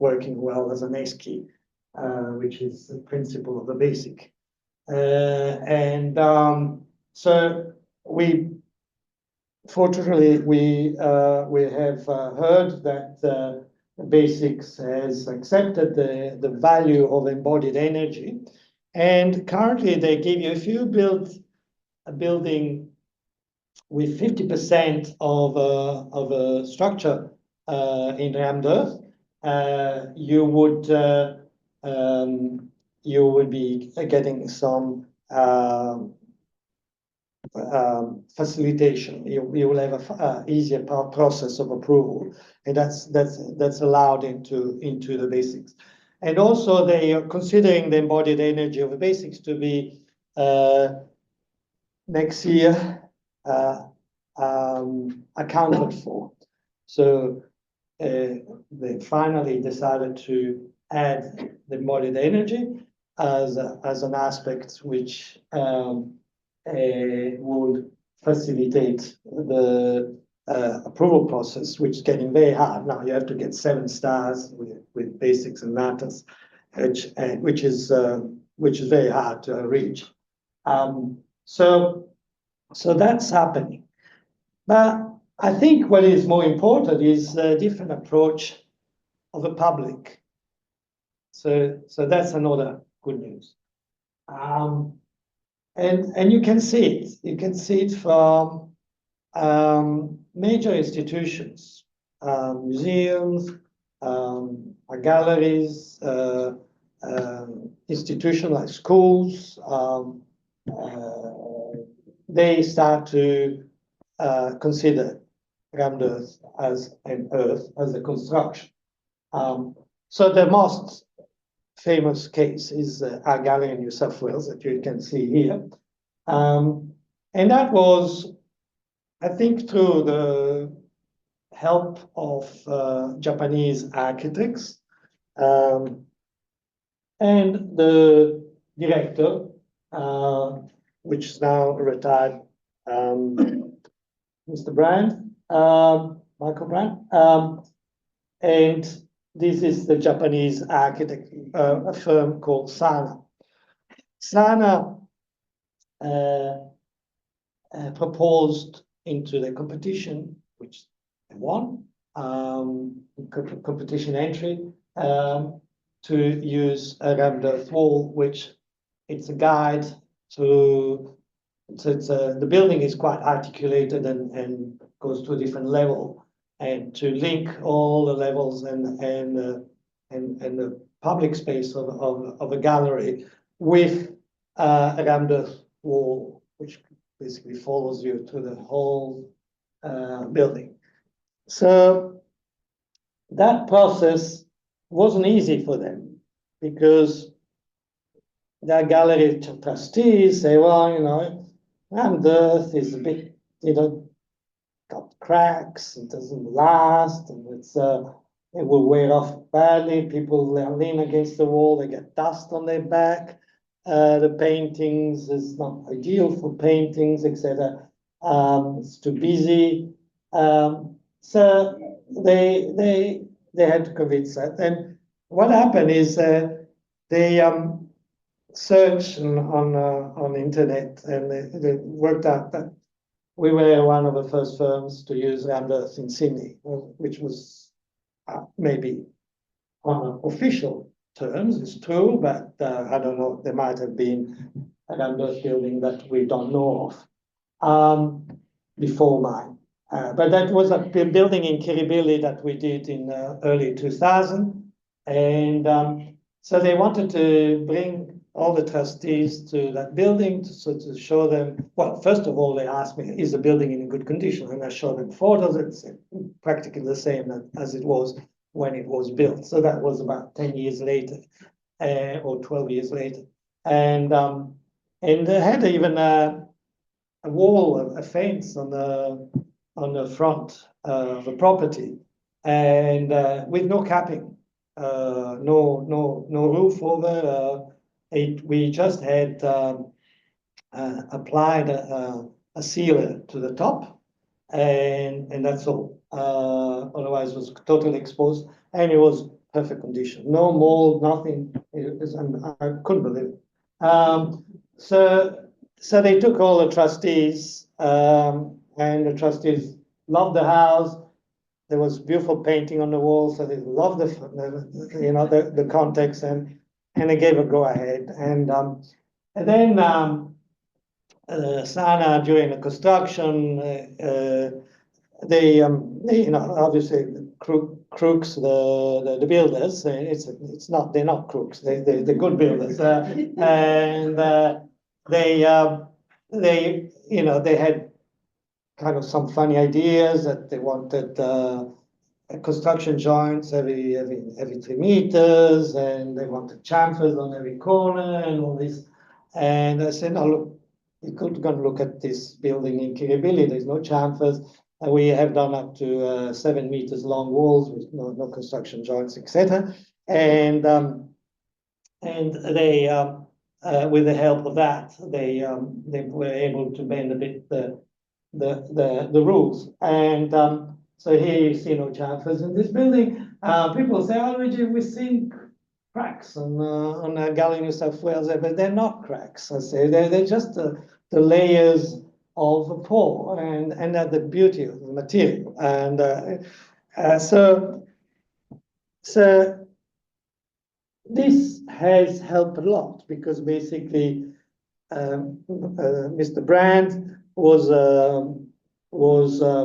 working well as an S key, which is the principle of the basic. So fortunately, we have heard that BASIX has accepted the value of embodied energy, and currently they give you, if you build a building with 50% of a structure in rammed earth, you would be getting some facilitation. You will have a easier process of approval, and that's allowed into the basics. And also they are considering the embodied energy of the basics to be next year accounted for. So they finally decided to add the embodied energy as an aspect which would facilitate the approval process, which is getting very hard. Now you have to get 7 stars with basics and matters, which is very hard to reach. So that's happening. But I think what is more important is a different approach of the public. So that's another good news. And you can see it. You can see it from major institutions, museums, galleries, institutions like schools. They start to consider rammed earth as a construction. So the most famous case is our gallery in New South Wales that you can see here. And that was, I think, through the help of Japanese architects and the director, which is now retired, Mr. Brand, Michael Brand. And this is the Japanese architect, a firm called Sana. Sana proposed into the competition, which they won, competition entry, to use a rammed earth wall, which it's a guide to, the building is quite articulated and goes to a different level. And to link all the levels and the public space of a gallery with a rammed earth wall, which basically follows you to the whole building. So that process wasn't easy for them because the gallery trustees say, well, rammed earth is a bit, got cracks, it doesn't last, and it will wear off badly. People lean against the wall, they get dust on their back. The paintings is not ideal for paintings, etc. It's too busy. So they had to convince that. And what happened is they searched on internet, and they worked out that we were one of the first firms to use round earth in Sydney, which was maybe on official terms, it's true, but I don't know, there might have been a round earth building that we don't know of before mine. But that was a building in Kirribilli that we did in early 2000. And so they wanted to bring all the trustees to that building to show them, well, first of all, they asked me, is the building in good condition? And I showed them photos. It's practically the same as it was when it was built. So that was about 10 years later, or 12 years later. And they had even a wall, a fence on the front of the property, and with no capping, no roof over. We just had applied a sealer to the top, and that's all. Otherwise, it was totally exposed, and it was perfect condition. No mold, nothing. I couldn't believe it. So they took all the trustees, and the trustees loved the house. There was beautiful painting on the wall, so they loved the context, and they gave a go ahead. And then Sana, during the construction, they obviously crooks the builders. It's not, they're not crooks. They're good builders, and they had kind of some funny ideas that they wanted construction joints every 3 meters, and they wanted chamfers on every corner and all this. And I said, no, look, you could go and look at this building in Kirribilli. There's no chamfers. We have done up to 7 meters long walls with no construction joints, etc. And they, with the help of that, they were able to bend a bit the rules. And so here you see no chamfers in this building. People say, oh, Luigi, we've seen cracks on Galley, New South Wales, but they're not cracks. I say they're just the layers of the pore, and the beauty of the material. And so this has helped a lot, because basically Mr. Brand was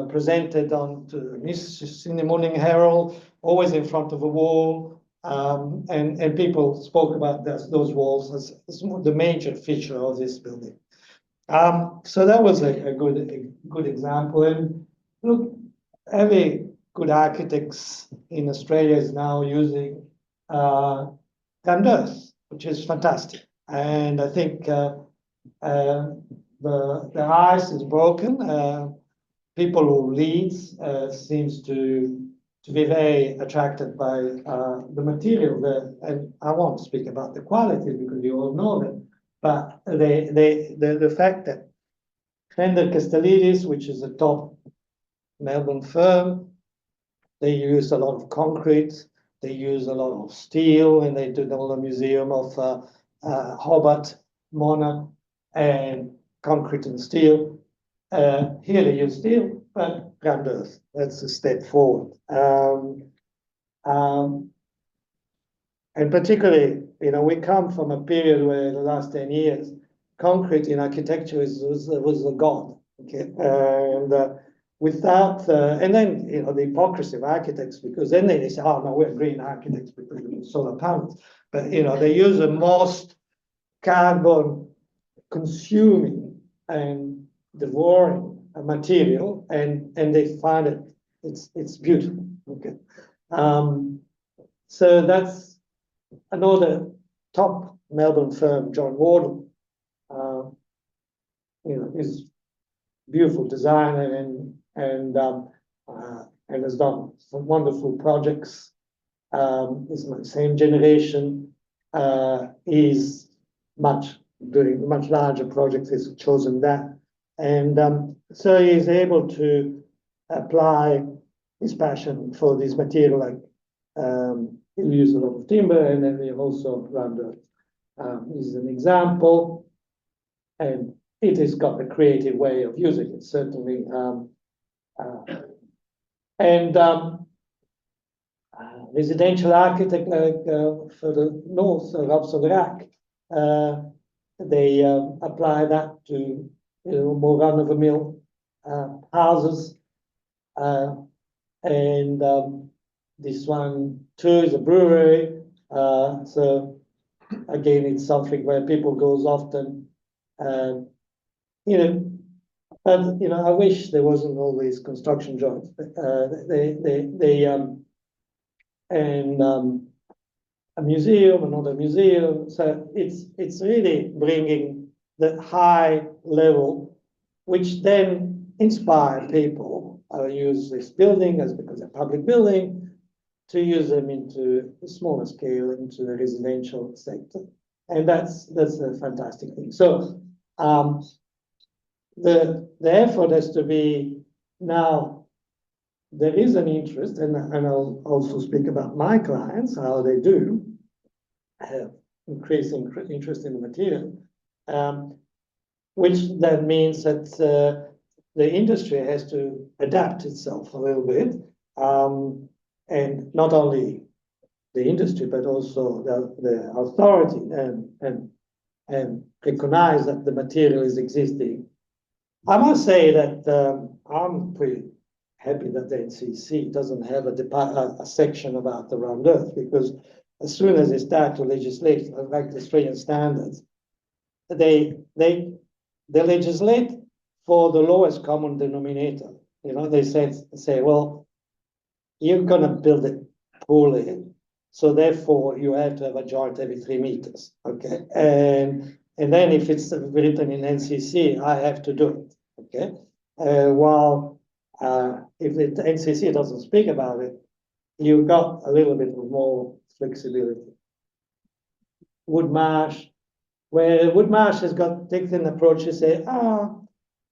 presented on to in the Morning Herald, always in front of a wall, and people spoke about those walls as the major feature of this building. So that was a good example. And look, every good architects in Australia is now using round earth, which is fantastic. And I think the ice is broken. People who lead seems to be very attracted by the material there. And I won't speak about the quality because you all know them. But the fact that Fender Castellidis, which is a top Melbourne firm, they use a lot of concrete, they use a lot of steel, and they do the whole museum of Hobart, Mona, and concrete and steel. Here they use steel, but round earth. That's a step forward. And particularly, we come from a period where the last 10 years, concrete in architecture was a god. Okay, and without, and then the hypocrisy of architects, because then they say, oh no, we're green architects because of solar panels, but they use the most carbon consuming and devouring material, and they find it's beautiful. Okay, so that's another top Melbourne firm, John Wardle, is beautiful designer and has done some wonderful projects. Is my same generation. He's doing much larger projects, has chosen that. And so he's able to apply his passion for this material, like he uses a lot of timber, and then we also run the, this is an example, and it has got a creative way of using it, certainly. Residential architect for the north of Rosselli, they apply that to more run-of-the-mill houses, and this one too is a brewery. So again, it's something where people goes often, you know. But you know, I wish there wasn't all these construction jobs. A museum, another museum. So it's really bringing the high level, which then inspire people use this building as because a public building, to use them into a smaller scale into the residential sector, and that's a fantastic thing. So the effort has to be now. There is an interest, and I'll also speak about my clients, how they do have increasing interest in the material, which then means that the industry has to adapt itself a little bit, and not only the industry, but also the authority and recognize that the material is existing. I must say that I'm pretty happy that the NCC doesn't have a section about the round earth, because as soon as they start to legislate, like the Australian standards, they legislate for the lowest common denominator. You know, they say, well, you're gonna build it poorly, so therefore you have to have a joint every 3 meters. Okay, and then if it's written in NCC, I have to do it. Okay, while if the NCC doesn't speak about it, you've got a little bit more flexibility. Woodmarsh, where Woodmarsh has got taken an approach to say,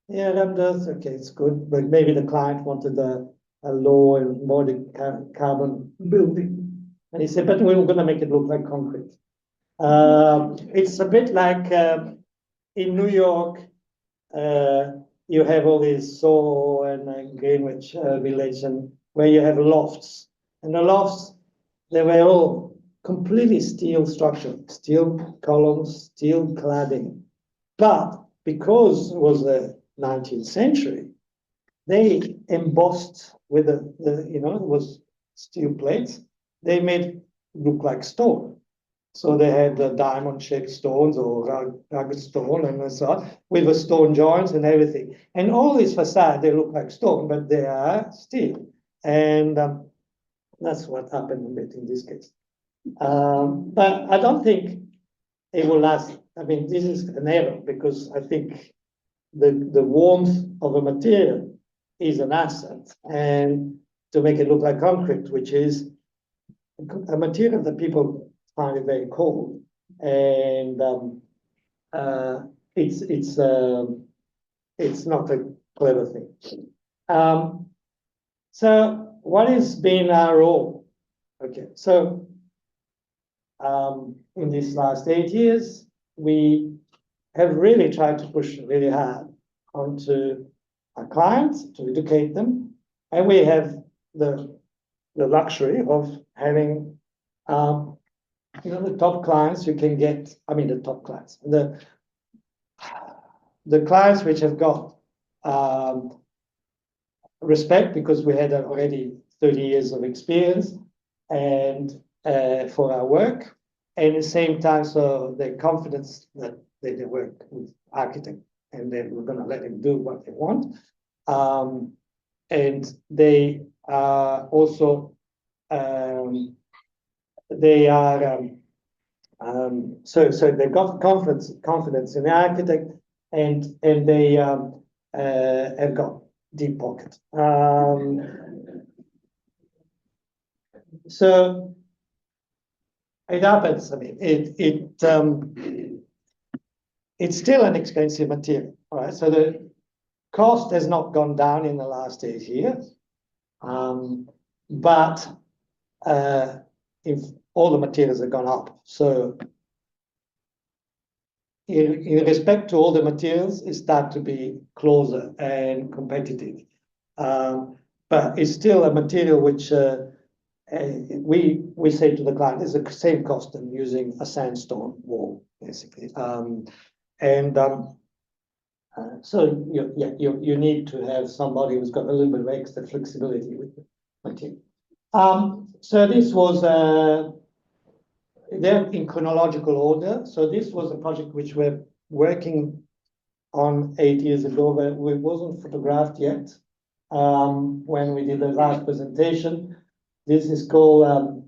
yeah, round earth, okay, it's good, but maybe the client wanted a low and more carbon building, and he said, but we're going to make it look like concrete. It's a bit like in New York. You have all these Soho and Greenwich Village, and where you have lofts, and the lofts, they were all completely steel structure, steel columns, steel cladding. But because it was the 19th century, they embossed with the it was steel plates. They made it look like stone. So they had the diamond-shaped stones or rugged stone and so on, with the stone joints and everything. And all these facades, they look like stone, but they are steel. And that's what happened a bit in this case. But I don't think it will last. I mean, this is an error, because I think the warmth of a material is an asset. And to make it look like concrete, which is a material that people find it very cold, and it's not a clever thing. So what has been our role? Okay, so in these last 8 years, we have really tried to push really hard onto our clients to educate them, and we have the luxury of having the top clients you can get. I mean, the top clients, the clients which have got respect, because we had already 30 years of experience and for our work, and at the same time, so the confidence that they work with architect, and then we're going to let them do what they want, and they are also they are so they've got confidence in the architect, and they have got deep pocket. So it happens. I mean, it's still an expensive material, right? So the cost has not gone down in the last 8 years. But if all the materials have gone up, so in respect to all the materials, it starts to be closer and competitive. But it's still a material which we say to the client is the same cost than using a sandstone wall, basically. So you need to have somebody who's got a little bit of extra flexibility with the material. So this was they're in chronological order. So this was a project which we're working on 8 years ago, but it wasn't photographed yet when we did the last presentation. This is called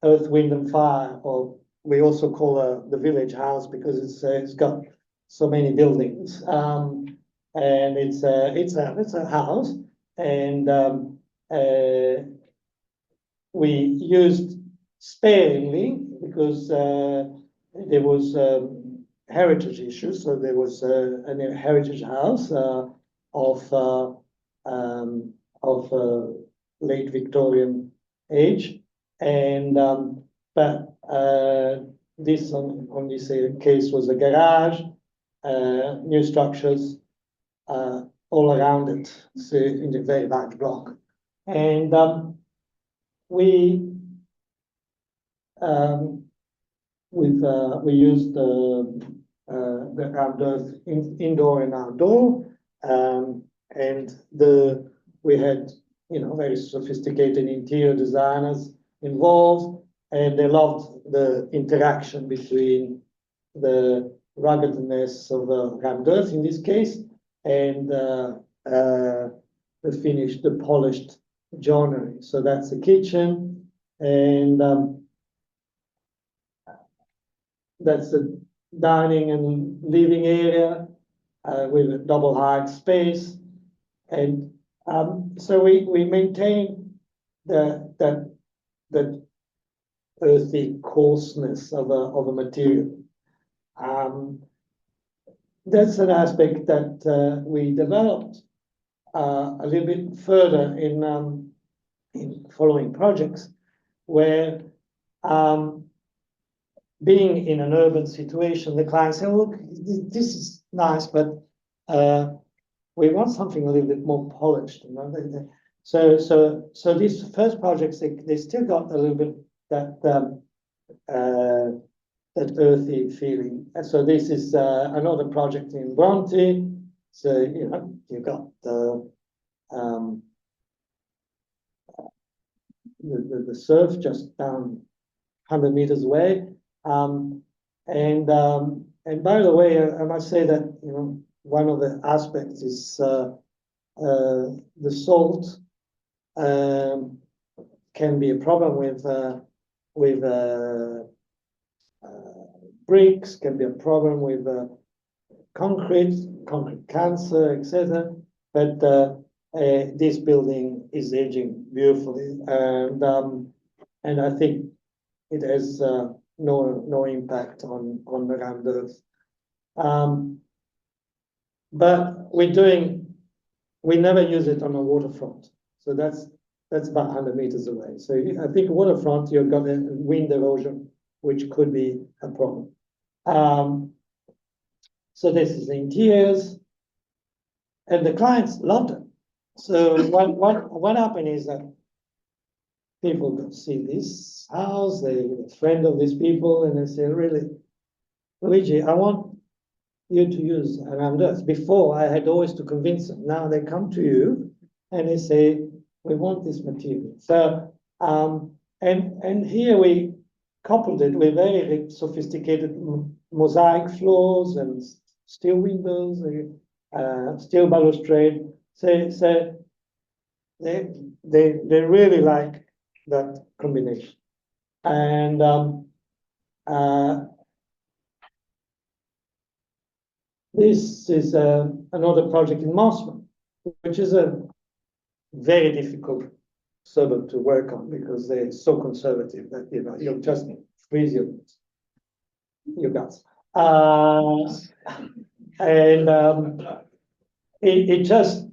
Earth, Wind and Fire, or we also call the village house because it's got so many buildings. And it's a house, and we used sparingly because there was heritage issues. So there was a heritage house of late Victorian age, and but this on this case was a garage, new structures all around it, so in the very large block, and we used the outdoors, indoor and outdoor, and we had very sophisticated interior designers involved, and they loved the interaction between the ruggedness of rammed earth in this case and the finished, the polished joinery. So that's the kitchen, and that's the dining and living area with a double height space, and so we maintain that earthy coarseness of a material. That's an aspect that we developed a little bit further in following projects, where being in an urban situation, the client said, "Look, this is nice, but we want something a little bit more polished." So these first projects, they still got a little bit that earthy feeling. And so this is another project in Bronte. So you got the surf just down 100 meters away. And by the way, I must say that one of the aspects is the salt can be a problem with bricks, can be a problem with concrete cancer, etc. But this building is aging beautifully, and I think it has no impact on the rammed earth. But we never use it on a waterfront. So that's about 100 meters away. So I think waterfront, you've got a wind erosion, which could be a problem. So this is the interiors, and the clients loved it. So what happened is that people go see this house, they're a friend of these people, and they say, "Really, Luigi, I want you to use rammed earth." Before, I had always to convince them. Now they come to you and they say, "We want this material." So and here we coupled it with very sophisticated mosaic floors and steel windows, steel balustrade. So they really like that combination. And this is another project in Mossman, which is a very difficult suburb to work on because they're so conservative that you'll just freeze your guts. And it just,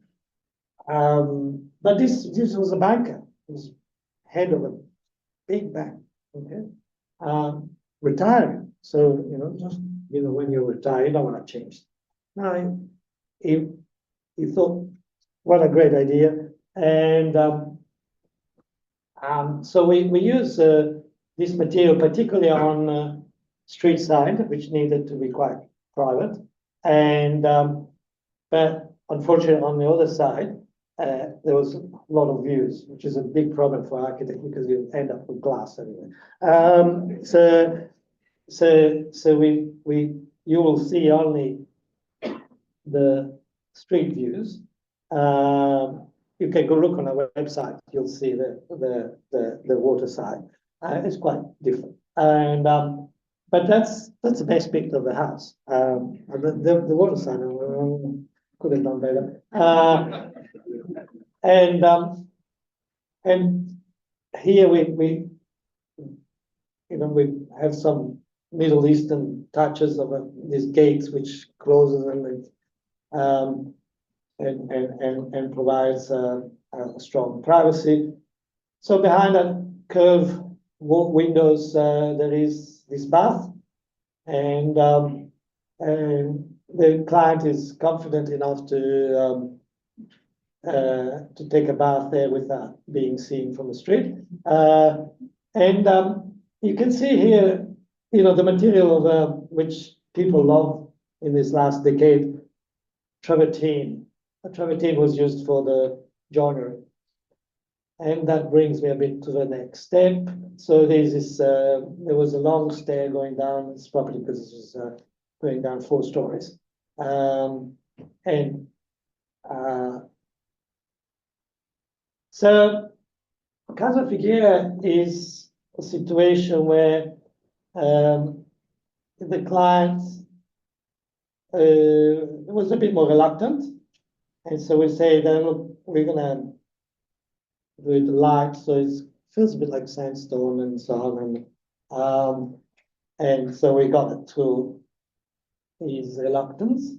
but this was a banker, he was head of a big bank, okay, retiring. So, just, when you retire, you don't want to change. No, he thought, what a great idea. And so we use this material, particularly on street side, which needed to be quite private. And but unfortunately, on the other side, there was a lot of views, which is a big problem for architects because you end up with glass anyway. So you will see only the street views. You can go look on our website. You'll see the water side. It's quite different, and but that's the best bit of the house. The water side could have done better. And here we have some Middle Eastern touches of these gates which closes and provides a strong privacy. So behind that curved windows, there is this bath, and the client is confident enough to take a bath there without being seen from the street. And you can see here, the material of which people love in this last decade, travertine. Travertine was used for the joinery. And that brings me a bit to the next step. So there's this, there was a long stair going down this property because it was going down 4 stories. So Casa Figueira is a situation where the client was a bit more reluctant. And so we say that, look, we're going to do it light, so it feels a bit like sandstone and so on. And so we got it through his reluctance.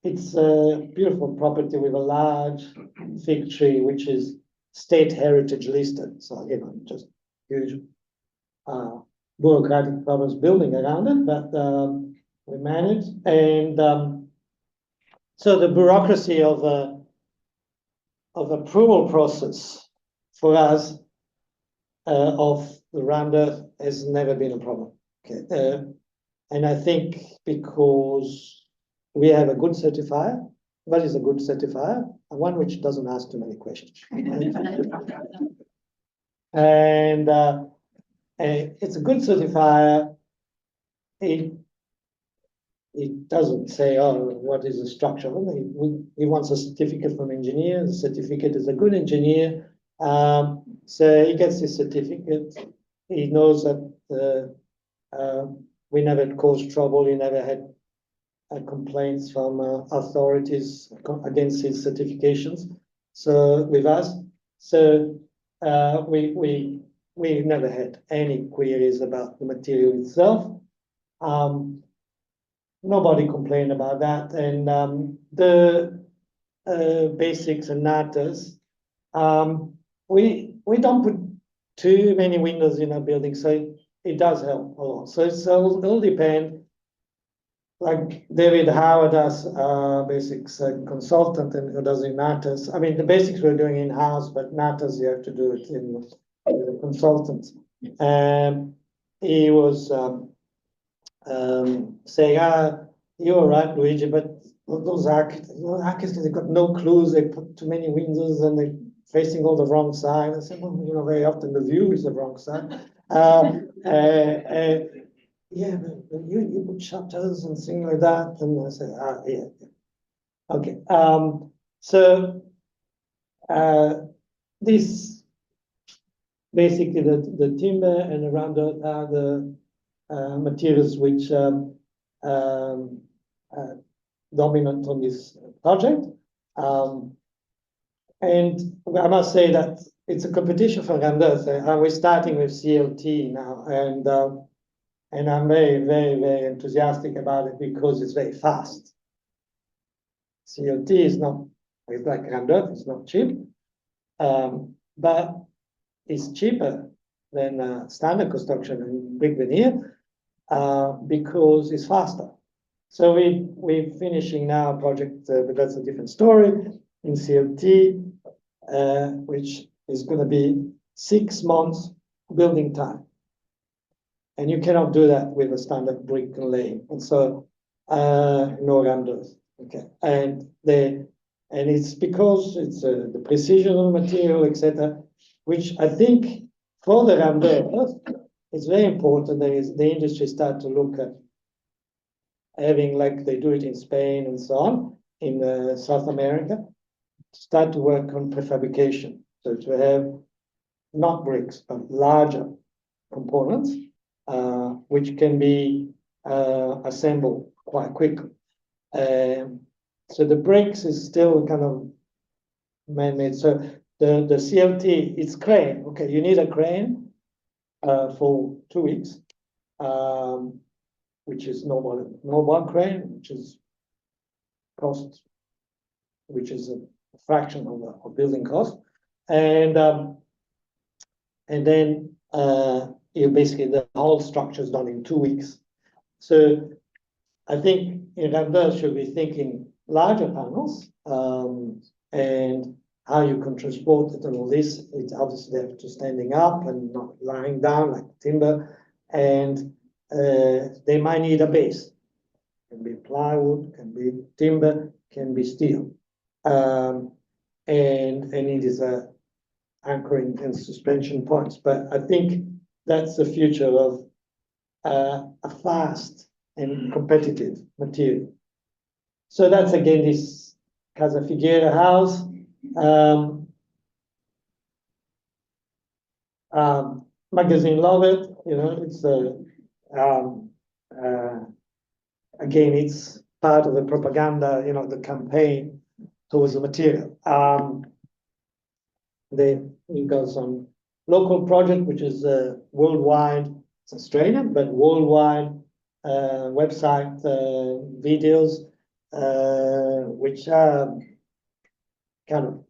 It's a beautiful property with a large fig tree, which is state heritage listed. So, just huge bureaucratic problems building around it, but we managed. And so the bureaucracy of approval process for us of the round earth has never been a problem. Okay, and I think because we have a good certifier. What is a good certifier? One which doesn't ask too many questions. And it's a good certifier. It doesn't say, oh, what is the structure? He wants a certificate from engineer. The certificate is a good engineer. So he gets his certificate. He knows that we never caused trouble. He never had complaints from authorities against his certifications. So with us, so we never had any queries about the material itself. Nobody complained about that, and the BASIX and NATAs. We don't put too many windows in our building, so it does help a lot. So it all depends. Like David Howard does BASIX consultant and who does in NATAs. I mean, the BASIX we're doing in-house, but NATAs you have to do it in the consultants. He was saying, you're right, Luigi, but those architects, they've got no clues. They put too many windows and they're facing all the wrong side. I said, well, very often the view is the wrong side. Yeah, but you put shutters and things like that. And I said, yeah. Okay. So this basically the timber and around it are the materials which dominant on this project. And I must say that it's a competition for renders. We're starting with CLT now, and I'm very, very, very enthusiastic about it because it's very fast. CLT is not, it's like render, it's not cheap, but it's cheaper than standard construction and brick veneer because it's faster. So we're finishing now a project, but that's a different story, in CLT, which is going to be 6 months building time. And you cannot do that with a standard brick and lay. And so no renders. Okay. And it's because it's the precision of the material, etc., which I think for the renders, it's very important that the industry start to look at having, like they do it in Spain and so on, in South America, start to work on prefabrication. So to have not bricks, but larger components, which can be assembled quite quickly. So the bricks is still kind of man-made. So the CLT, it's crane. Okay, you need a crane for 2 weeks, which is mobile crane, which is cost, which is a fraction of building cost, and then you basically the whole structure is done in 2 weeks. So I think in render should be thinking larger panels and how you can transport it and all this. It's obviously they have to standing up and not lying down like timber, and they might need a base. Can be plywood, can be timber, can be steel, and it is a anchoring and suspension points. But I think that's the future of a fast and competitive material. So that's again this Casa Figueira house. Magazine love it. You know, it's again, it's part of the propaganda. You know, the campaign towards the material. It goes on local project, which is worldwide. It's Australian, but worldwide website videos, which are kind of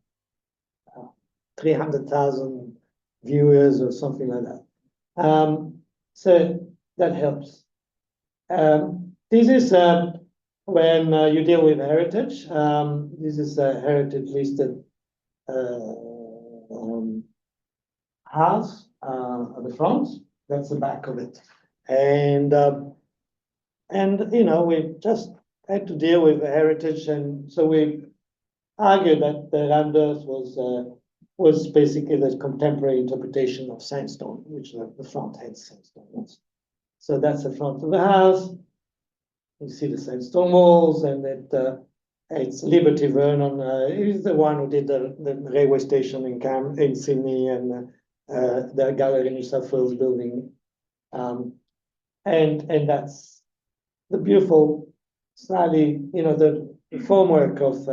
300,000 viewers or something like that. So that helps. This is when you deal with heritage. This is a heritage listed house at the front. That's the back of it, and you know, we just had to deal with the heritage, and so we argued that the renders was basically the contemporary interpretation of sandstone, which the front had sandstone. So that's the front of the house. You see the sandstone walls, and it's Liberty Vernon. He's the one who did the railway station in Sydney, and the gallery in New South Wales building, and that's the beautiful, slightly, you know, the formwork of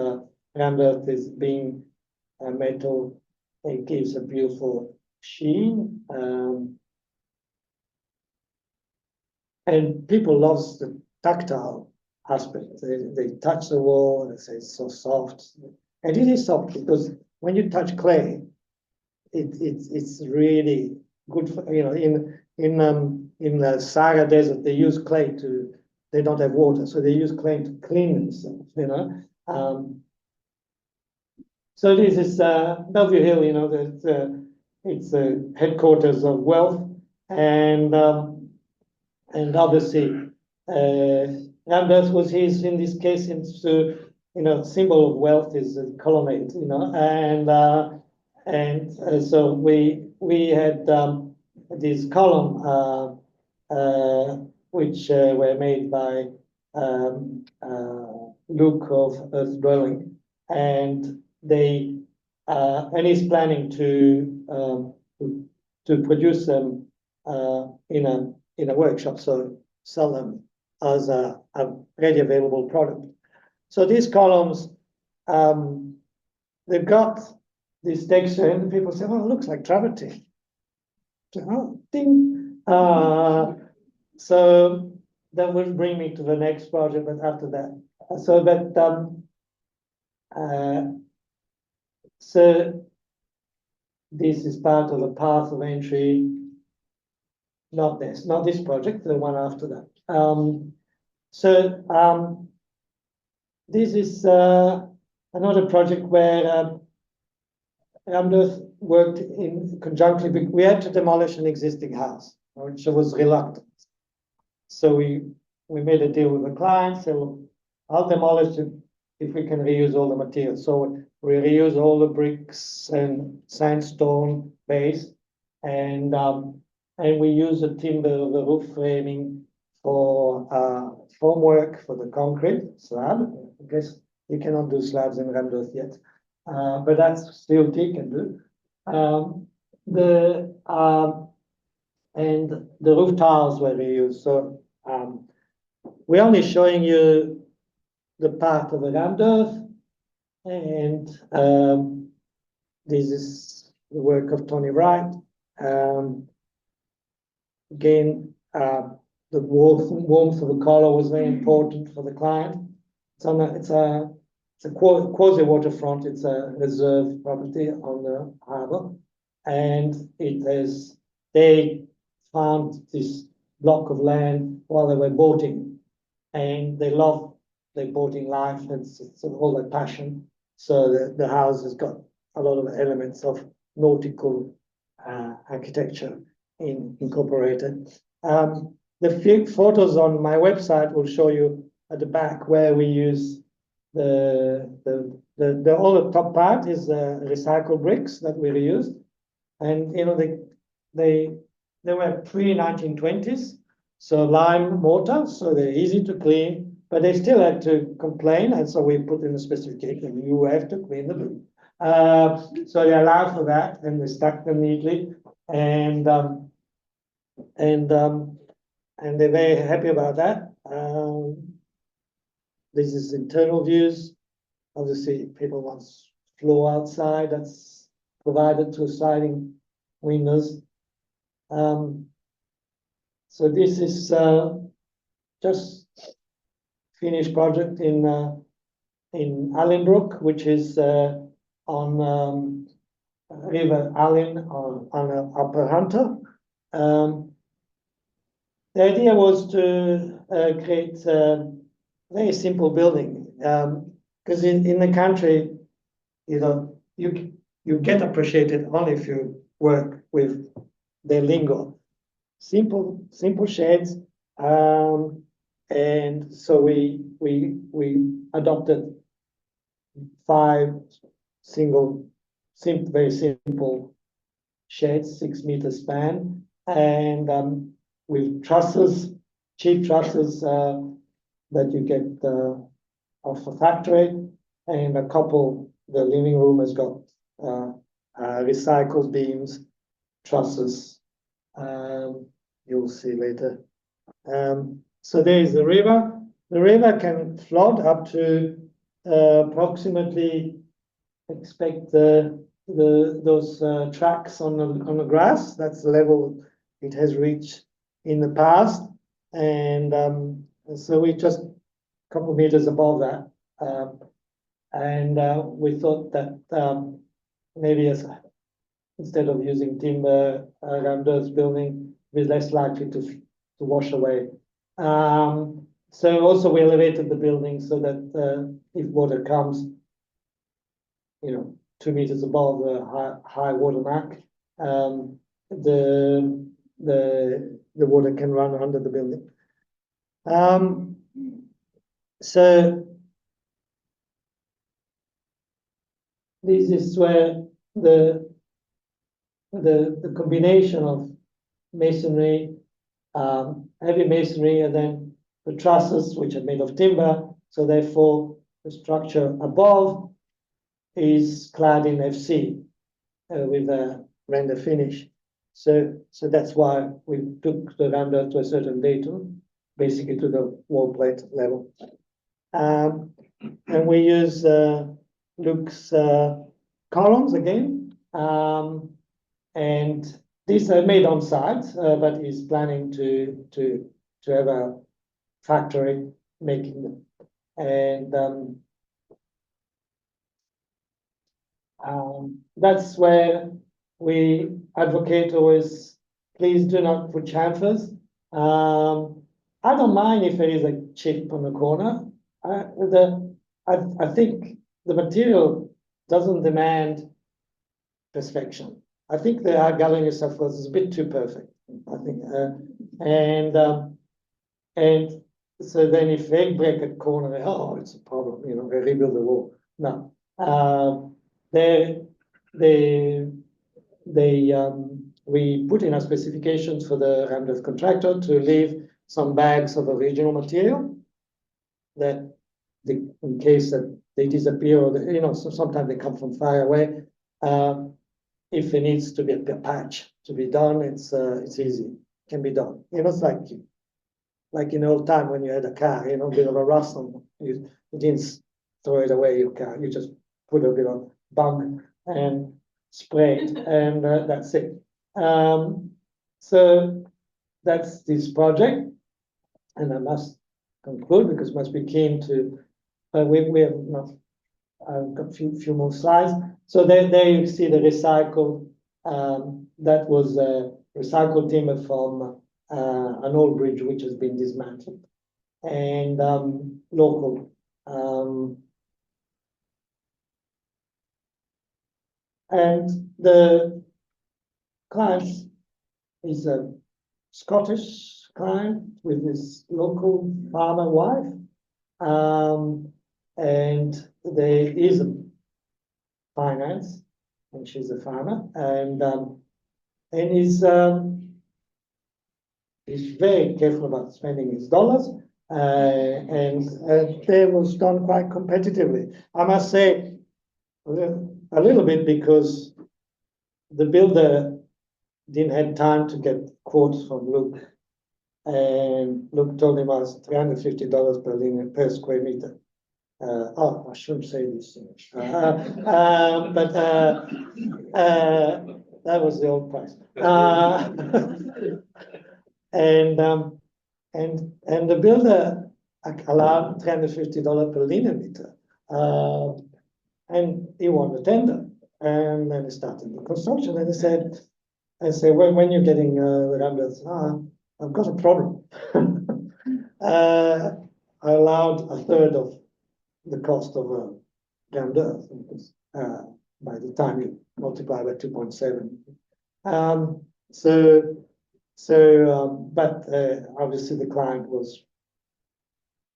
Rambert is being metal. It gives a beautiful sheen, and people love the tactile aspect. They touch the wall and they say it's so soft, and it is soft because when you touch clay, it's really good for, you know, in the Sahara Desert they use clay to, they don't have water, so they use clay to clean themselves, you know. So this is Bellevue Hill, you know, that it's the headquarters of wealth, and obviously Rambert was his, in this case, into, you know, symbol of wealth is a colonnade, you know, and so we had this column which were made by Luke of Earth Dwelling, and they and he's planning to produce them in a workshop, so sell them as a ready available product. So these columns, they've got this texture, and people say, "Oh, it looks like travertine." Oh, ding. So that will bring me to the next project, but after that, so this is part of the path of entry. Not this project, the one after that. This is another project where Ramdos worked in conjunctly. We had to demolish an existing house, which was reluctant. So we made a deal with the client. So I'll demolish it if we can reuse all the materials. So we reuse all the bricks and sandstone base, and we use the timber of the roof framing for formwork for the concrete slab. I guess you cannot do slabs in Ramdos yet, but that's still you can do. And the roof tiles were reused. So we're only showing you the part of the Ramdos, and this is the work of Tony Wright. Again, the warmth of the color was very important for the client. It's a quasi waterfront. It's a reserve property on the harbor, and they found this block of land while they were boating, and they love their boating life. It's all their passion. So the house has got a lot of elements of nautical architecture incorporated. The few photos on my website will show you at the back where we use all the top part is recycled bricks that we reused, and they were pre-1920s, so lime mortar, so they're easy to clean, but they still had to complain, and so we put in a specification: you have to clean the brick. So they allow for that, and we stack them neatly, and they're very happy about that. This is internal views. Obviously, people want floor outside. That's provided through sliding windows. So this is just finished project in Allenbrook, which is on River Allen on Upper Hunter. The idea was to create a very simple building, because in the country, you get appreciated only if you work with the lingo. Simple shades, and so we adopted 5 very simple shades, 6 meter span, and with trusses, cheap trusses that you get off a factory, and a couple. The living room has got recycled beams, trusses. You'll see later. So there is the river. The river can flood up to approximately, expect those tracks on the grass. That's the level it has reached in the past, and so we just a couple of meters above that, and we thought that maybe instead of using timber, Ramdos building is less likely to wash away. So also we elevated the building so that if water comes, 2 meters above the high water mark, the water can run under the building. So this is where the combination of masonry, heavy masonry, and then the trusses, which are made of timber. So therefore, the structure above is clad in FC with a render finish. So that's why we took the render to a certain datum, basically to the wall plate level. And we use Luke's columns again. And these are made on site, but he's planning to have a factory making them. And that's where we advocate always, please do not put chamfers. I don't mind if there is a chip on the corner. I think the material doesn't demand perfection. I think the galvanized stuff was a bit too perfect. I think, and so then if they break a corner, oh, it's a problem. You know, they rebuild the wall. No, we put in our specifications for the Ramdev contractor to leave some bags of original material that in case that they disappear or you know, so sometimes they come from far away. If it needs to be a patch to be done, it's easy, can be done. You know, it's like in old time when you had a car, you know, a bit of a rust on you didn't throw it away your car, you just put a bit of bug and spray it, and that's it. So that's this project, and I must conclude because must be keen to. We have not. I've got few more slides. So there you see the recycled. That was recycled timber from an old bridge which has been dismantled, and local. And the client is a Scottish client with his local farmer wife, and there is a finance, and she's a farmer, and he's very careful about spending his dollars, and they was done quite competitively. I must say a little bit because the builder didn't have time to get quotes from Luke, and Luke told him it was $350 per square meter. I shouldn't say this, but that was the old price. And the builder allowed $350 per linear meter, and he won the tender. And then he started the construction, and he said, when you're getting the numbers, I've got a problem. I allowed a third of the cost of a jammed earth, because by the time you multiply by 2.7. But obviously the client was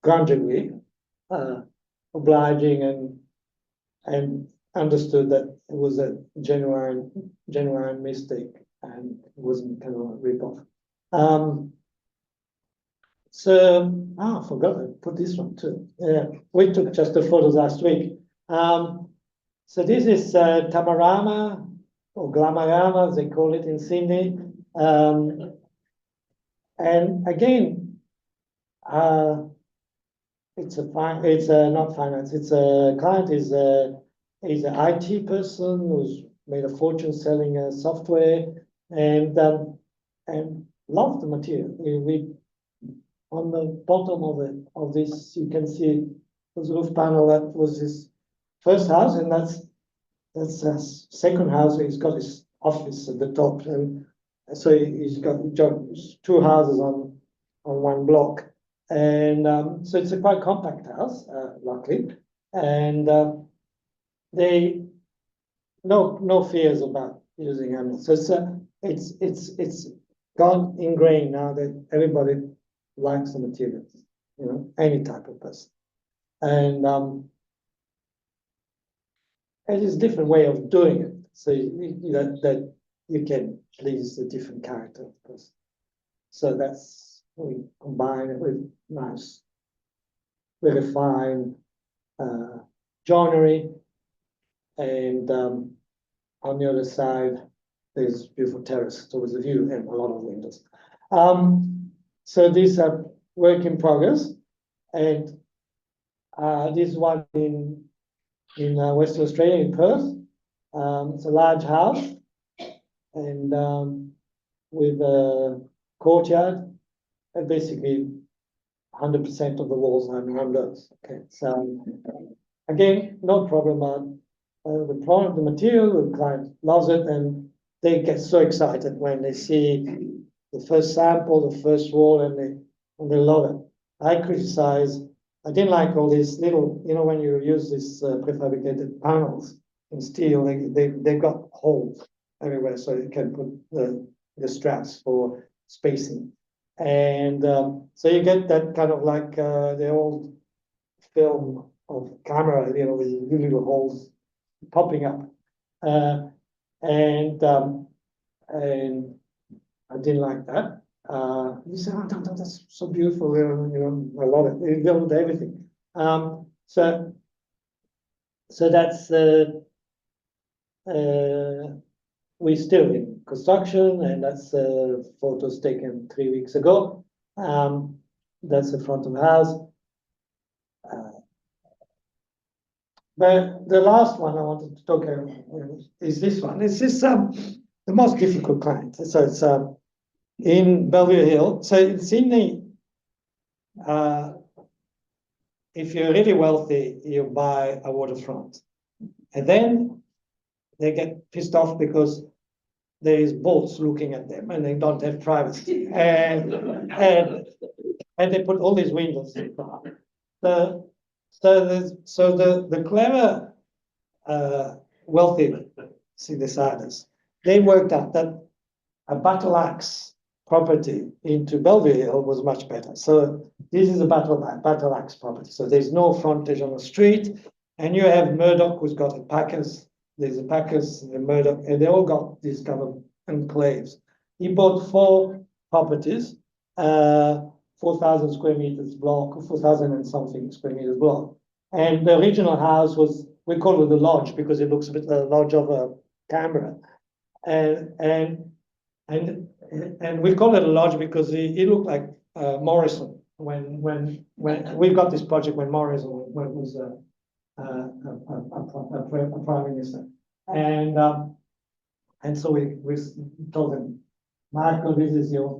grudgingly obliging and understood that it was a genuine mistake and it wasn't kind of a rip-off. I forgot to put this one too. We took just the photos last week. So this is Tamarama or Glamarama, as they call it in Sydney. And again, it's not finance. It's a client is an IT person who's made a fortune selling software and loved the material. We on the bottom of this, you can see this roof panel. That was his first house, and that's his second house. He's got his office at the top, and so he's got two houses on one block, and so it's a quite compact house, luckily, and they no fears about using animals. So it's gone ingrained now that everybody likes the materials, you know, any type of person, and it's a different way of doing it. So that you can please the different character of the person. So that's we combine it with nice, very fine joinery, and on the other side there's beautiful terrace towards the view and a lot of windows. So these are work in progress, and this one in Western Australia, in Perth. It's a large house and with a courtyard, and basically 100% of the walls are windows. Okay, so again, no problem. The material, the client loves it, and they get so excited when they see the first sample, the first wall, and they love it. I didn't like all these little, when you use these prefabricated panels in steel, they've got holes everywhere, so you can put the straps for spacing. And so you get that kind of like the old film of camera, with little holes popping up. And I didn't like that. You said, oh, that's so beautiful, I love it. They build everything. So that's we're still in construction, and that's photos taken 3 weeks ago. That's the front of the house. But the last one I wanted to talk about is this one. It's this the most difficult client. So it's in Bellevue Hill. So in Sydney, if you're really wealthy, you buy a waterfront, and then they get pissed off because there is boats looking at them, and they don't have privacy, and they put all these windows in the So the clever, wealthy deciders, they worked out that a battle axe property into Bellevue Hill was much better. So this is a battle axe property. So there's no frontage on the street, and you have Murdoch, who's got a Packers. There's a Packers and a Murdoch, and they all got these kind of enclaves. He bought 4 properties. 4,000 square meters block, 4,000 and something square meters block. And the original house was, we call it the lodge because it looks a bit like a lodge of a Canberra. And we call it a lodge because it looked like Morrison when we got this project when Morrison was a prime minister. And so we told him, Marco, this is your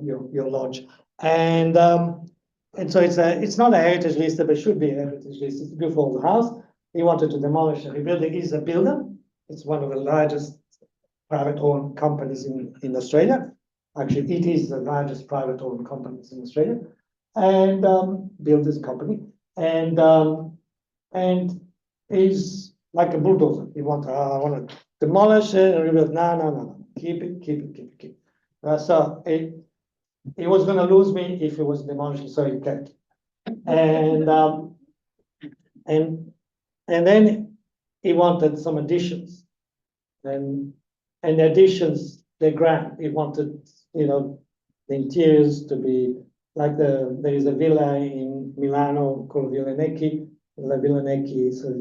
lodge. And so it's not a heritage list, but it should be a heritage list. It's a beautiful old house. He wanted to demolish it. He built it. He's a builder. It's one of the largest private-owned companies in Australia. Actually, it is the largest private-owned companies in Australia, and built this company. And he's like a bulldozer. I want to demolish it and rebuild. No. Keep it. So he was going to lose me if he was demolished, so he kept. And then he wanted some additions, and the additions they grant. He wanted, the interiors to be like there is a villa in Milano called Villa Necchi. La Villa Necchi, so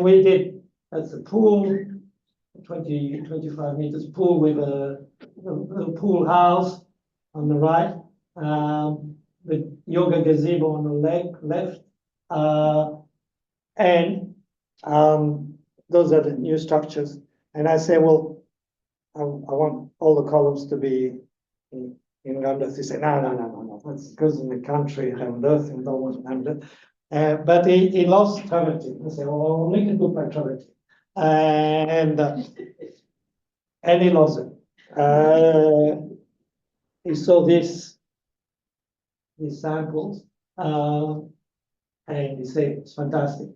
we did. That's a pool. 25 meters pool with a pool house on the right, the yoga gazebo on the left, and those are the new structures. And I say, well, I want all the columns to be in Ramdas. He said, no, that's because in the country have earth and don't want Ramdas. But he lost travertine. I said, well, make it look like travertine. And he lost it. He saw these samples, and he said it's fantastic.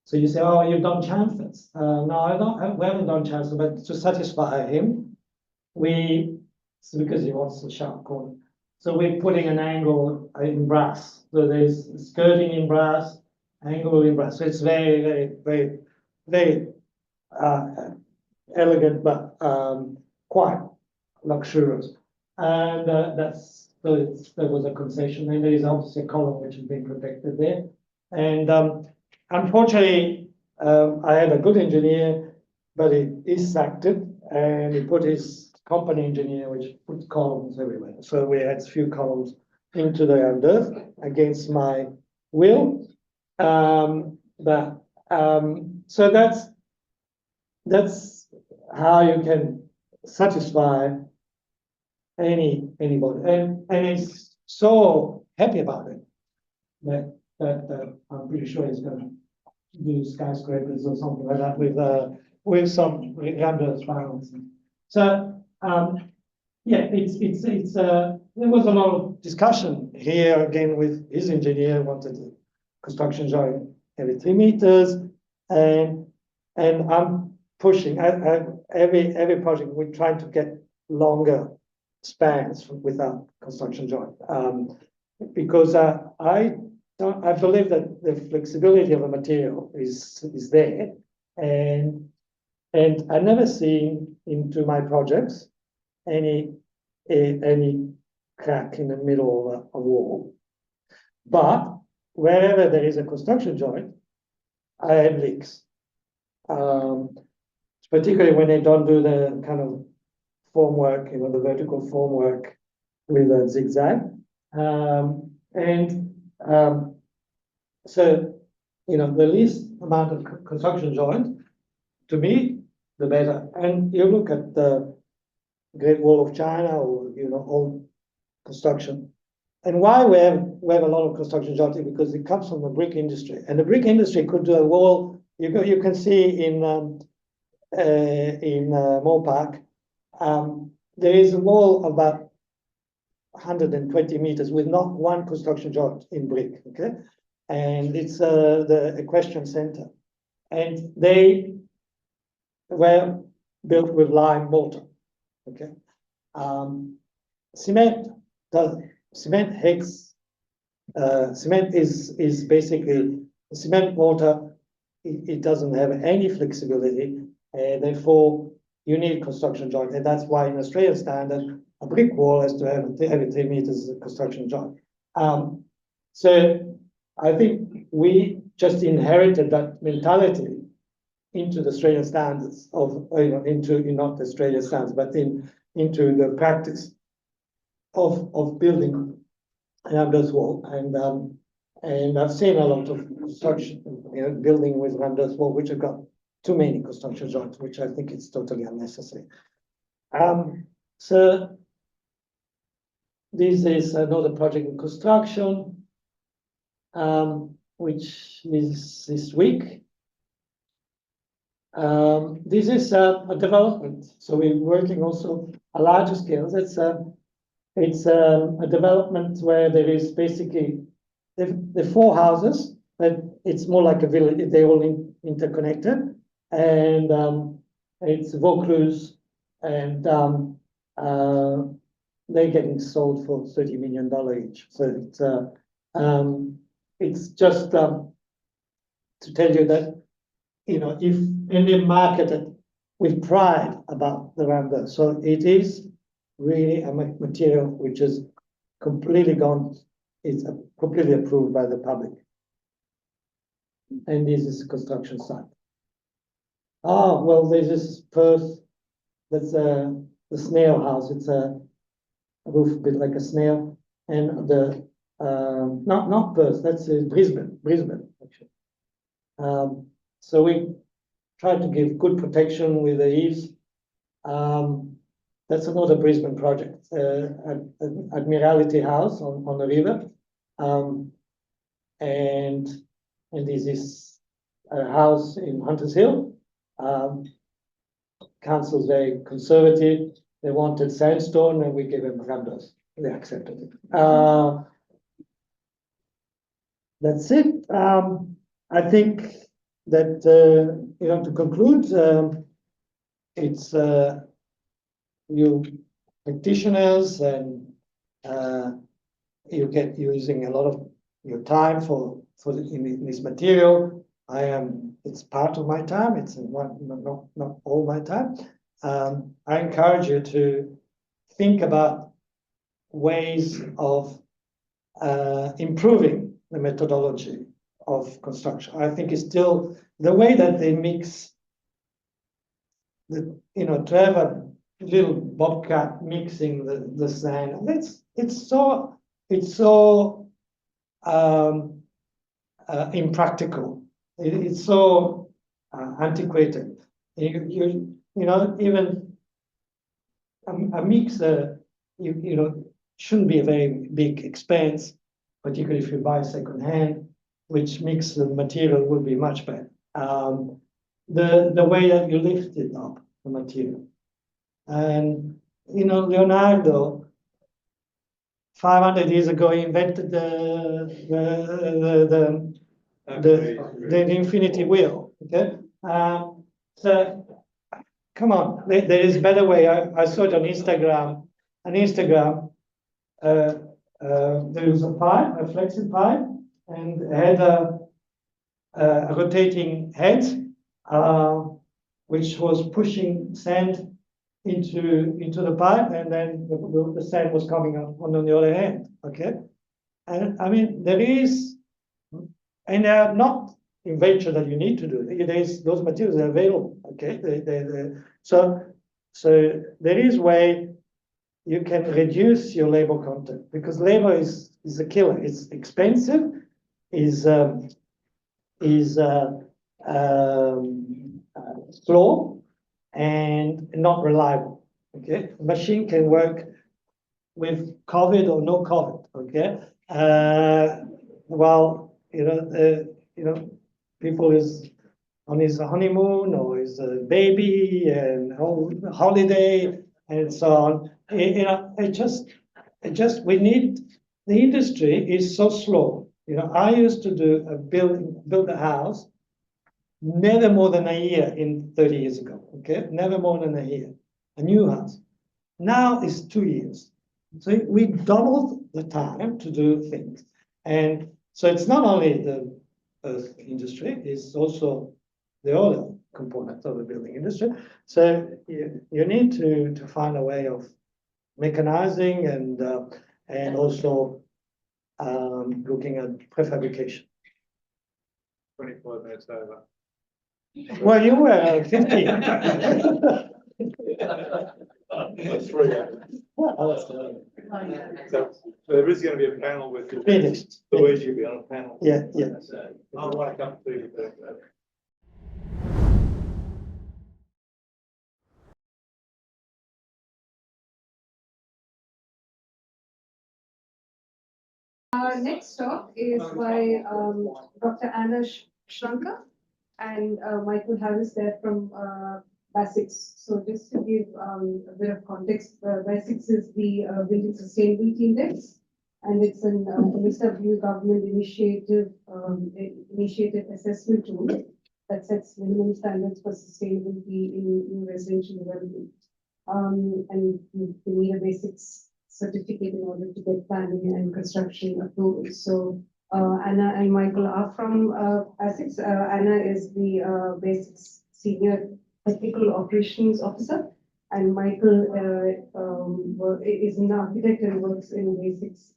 So you say, oh, you've done chamfers. No, I don't. We haven't done chamfers, but to satisfy him, it's because he wants the sharp corner. So we're putting an angle in brass. So there's skirting in brass, angle in brass. So it's very, very, very, very elegant, but quite luxurious. And there was a concession, and there is obviously a column which has been protected there. And unfortunately, I had a good engineer, but he sacked it, and he put his company engineer, which put columns everywhere. So we had a few columns into the earth against my will. But So that's how you can satisfy anybody, and he's so happy about it that I'm pretty sure he's going to do skyscrapers or something like that with some Ramdas files. So yeah, there was a lot of discussion here again with his engineer wanted the construction joint every 3 meters, and I'm pushing. Every project we're trying to get longer spans without construction joint, because I believe that the flexibility of a material is there, and I never seen into my projects any crack in the middle of a wall, but wherever there is a construction joint, I had leaks. Particularly when they don't do the kind of formwork, the vertical formwork with a zigzag. So, the least amount of construction joint, to me, the better. And you look at the Great Wall of China or, old construction. And why we have a lot of construction joint is because it comes from the brick industry. And the brick industry could do a wall. You can see in Moore Park, there is a wall about 120 meters with not one construction joint in brick, okay? And it's the Equestrian Center. And they were built with lime mortar, okay? Cement is basically cement mortar. It doesn't have any flexibility, therefore you need construction joint, and that's why in Australian standard a brick wall has to have every 3 meters of construction joint. So I think we just inherited that mentality into the Australian standards into not Australian standards, but into the practice of building Ramdas wall, and I've seen a lot of construction, building with Ramdas wall, which have got too many construction joints, which I think is totally unnecessary. So this is another project in construction, which is this week. This is a development, so we're working also a larger scale. It's a development where there is basically the 4 houses, but it's more like a village. They're all interconnected, and it's Vaucluse, and they're getting sold for $30 million each. So it's just to tell you that if they market it with pride about the Ramdas, so it is really a material which is completely gone. It's completely approved by the public. And this is construction site. Oh, well, this is Perth. That's the snail house. It's a roof a bit like a snail. And the not Perth, that's Brisbane actually. So we try to give good protection with the eaves. That's another Brisbane project, Admiralty House on the river. And this is a house in Hunters Hill. Council's very conservative. They wanted sandstone, and we gave them Ramdas. They accepted it. That's it. I think that to conclude, it's you practitioners, and you get using a lot of your time in this material. It's part of my time. It's not all my time. I encourage you to think about ways of improving the methodology of construction. I think it's still the way that they mix to have a little bobcat mixing the sand. It's so impractical. it's so antiquated. You know, even a mixer, you know, shouldn't be a very big expense, particularly if you buy secondhand, which makes the material would be much better. The way that you lift it up, the material. And, you know, Leonardo, 500 years ago, invented the infinity wheel, okay? So, come on, there is a better way. I saw it on Instagram. There was a pipe, a flexi pipe, and it had a rotating head, which was pushing sand into the pipe, and then the sand was coming up on the other hand. Okay, and I mean there is, and they are not invention that you need to do. There is those materials are available. Okay, so there is way you can reduce your labor content, because labor is a killer. It's expensive, is slow and not reliable. Okay, a machine can work with COVID or no COVID. Okay, while you know people is on his honeymoon or his baby and holiday and so on. You know, it just we need, the industry is so slow. You know, I used to do build a house, never more than a year in 30 years ago. Okay, never more than a year, a new house. Now it's 2 years. So we doubled the time to do things, and so it's not only the earth industry; it's also the other components of the building industry. So you need to find a way of mechanizing and also looking at prefabrication. 25 minutes over. Well, you were 15. That's 3 hours. So there is going to be a panel with Finished. Luigi will be on a panel. Yeah. So I'll wake up to you. Our next talk is by Dr. Anna Schlunke and Michael Harris there from BASIX. So just to give a bit of context, BASIX is the Building Sustainability Index, and it's an NSW government initiated assessment tool that sets minimum standards for sustainability in residential development. And you need a BASIX certificate in order to get planning and construction approval. So Anna and Michael are from BASIX. Anna is the BASIX Senior Technical Operations Officer, and Michael is an architect and works in BASIX.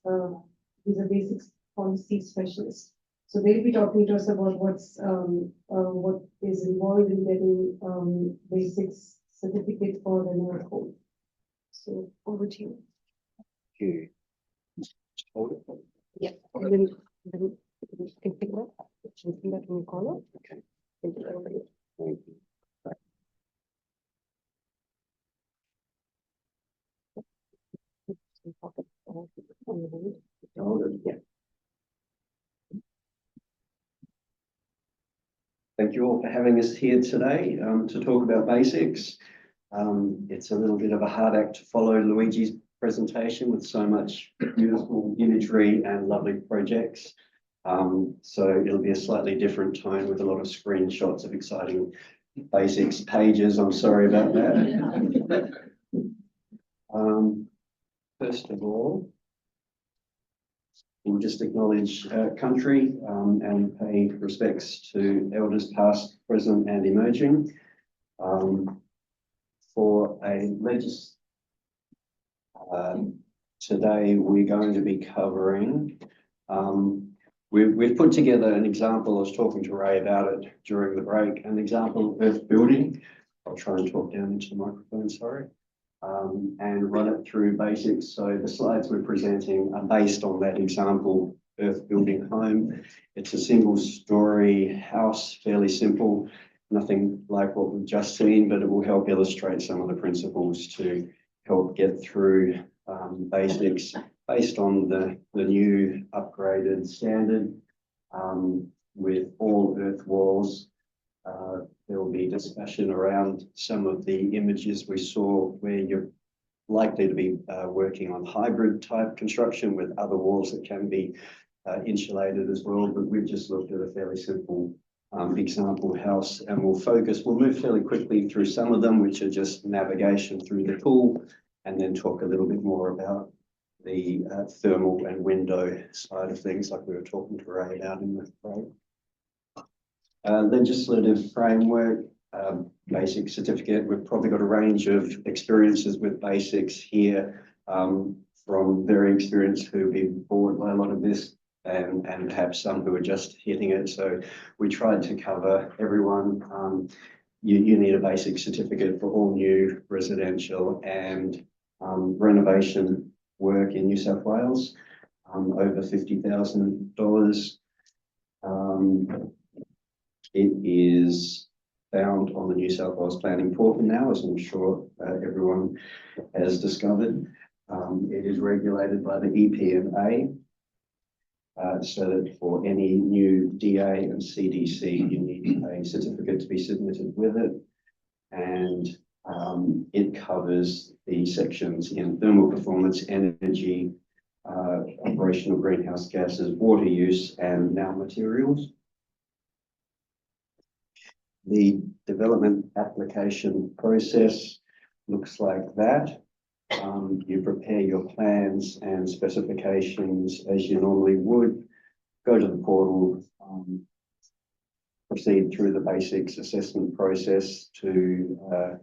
He's a BASIX policy specialist. So they'll be talking to us about what is involved in getting BASIX certificate for the North Code. So over to you. Okay. Yeah, and then you can pick that, something that in the corner. Okay. Thank you. Thank you. Yeah. Thank you all for having us here today to talk about BASIX. It's a little bit of a hard act to follow Luigi's presentation with so much beautiful imagery and lovely projects. So it'll be a slightly different tone with a lot of screenshots of exciting BASIX pages. I'm sorry about that. First of all, we'll just acknowledge country and pay respects to elders past, present and emerging. For a today we're going to be covering, we've put together an example. I was talking to Ray about it during the break, an example of earth building. I'll try and talk down into the microphone, sorry. And run it through BASIX. So the slides we're presenting are based on that example earth building home. It's a single story house, fairly simple, nothing like what we've just seen, but it will help illustrate some of the principles to help get through basics based on the new upgraded standard with all earth walls. There will be discussion around some of the images we saw where you're likely to be working on hybrid type construction with other walls that can be insulated as well, but we've just looked at a fairly simple example house, and we'll move fairly quickly through some of them, which are just navigation through the tool, and then talk a little bit more about the thermal and window side of things, like we were talking to Ray about in the break. Legislative framework, basic certificate. We've probably got a range of experiences with basics here, from very experienced who've been bored by a lot of this, and perhaps some who are just hitting it. So we tried to cover everyone. You need a basic certificate for all new residential and renovation work in New South Wales, over $50,000. It is found on the New South Wales Planning Portal now, as I'm sure everyone has discovered. It is regulated by the EBAA, so that for any new DA and CDC, you need a certificate to be submitted with it. And it covers the sections in thermal performance, energy, operational greenhouse gases, water use, and now materials. The development application process looks like that. You prepare your plans and specifications as you normally would, go to the portal, proceed through the basics assessment process to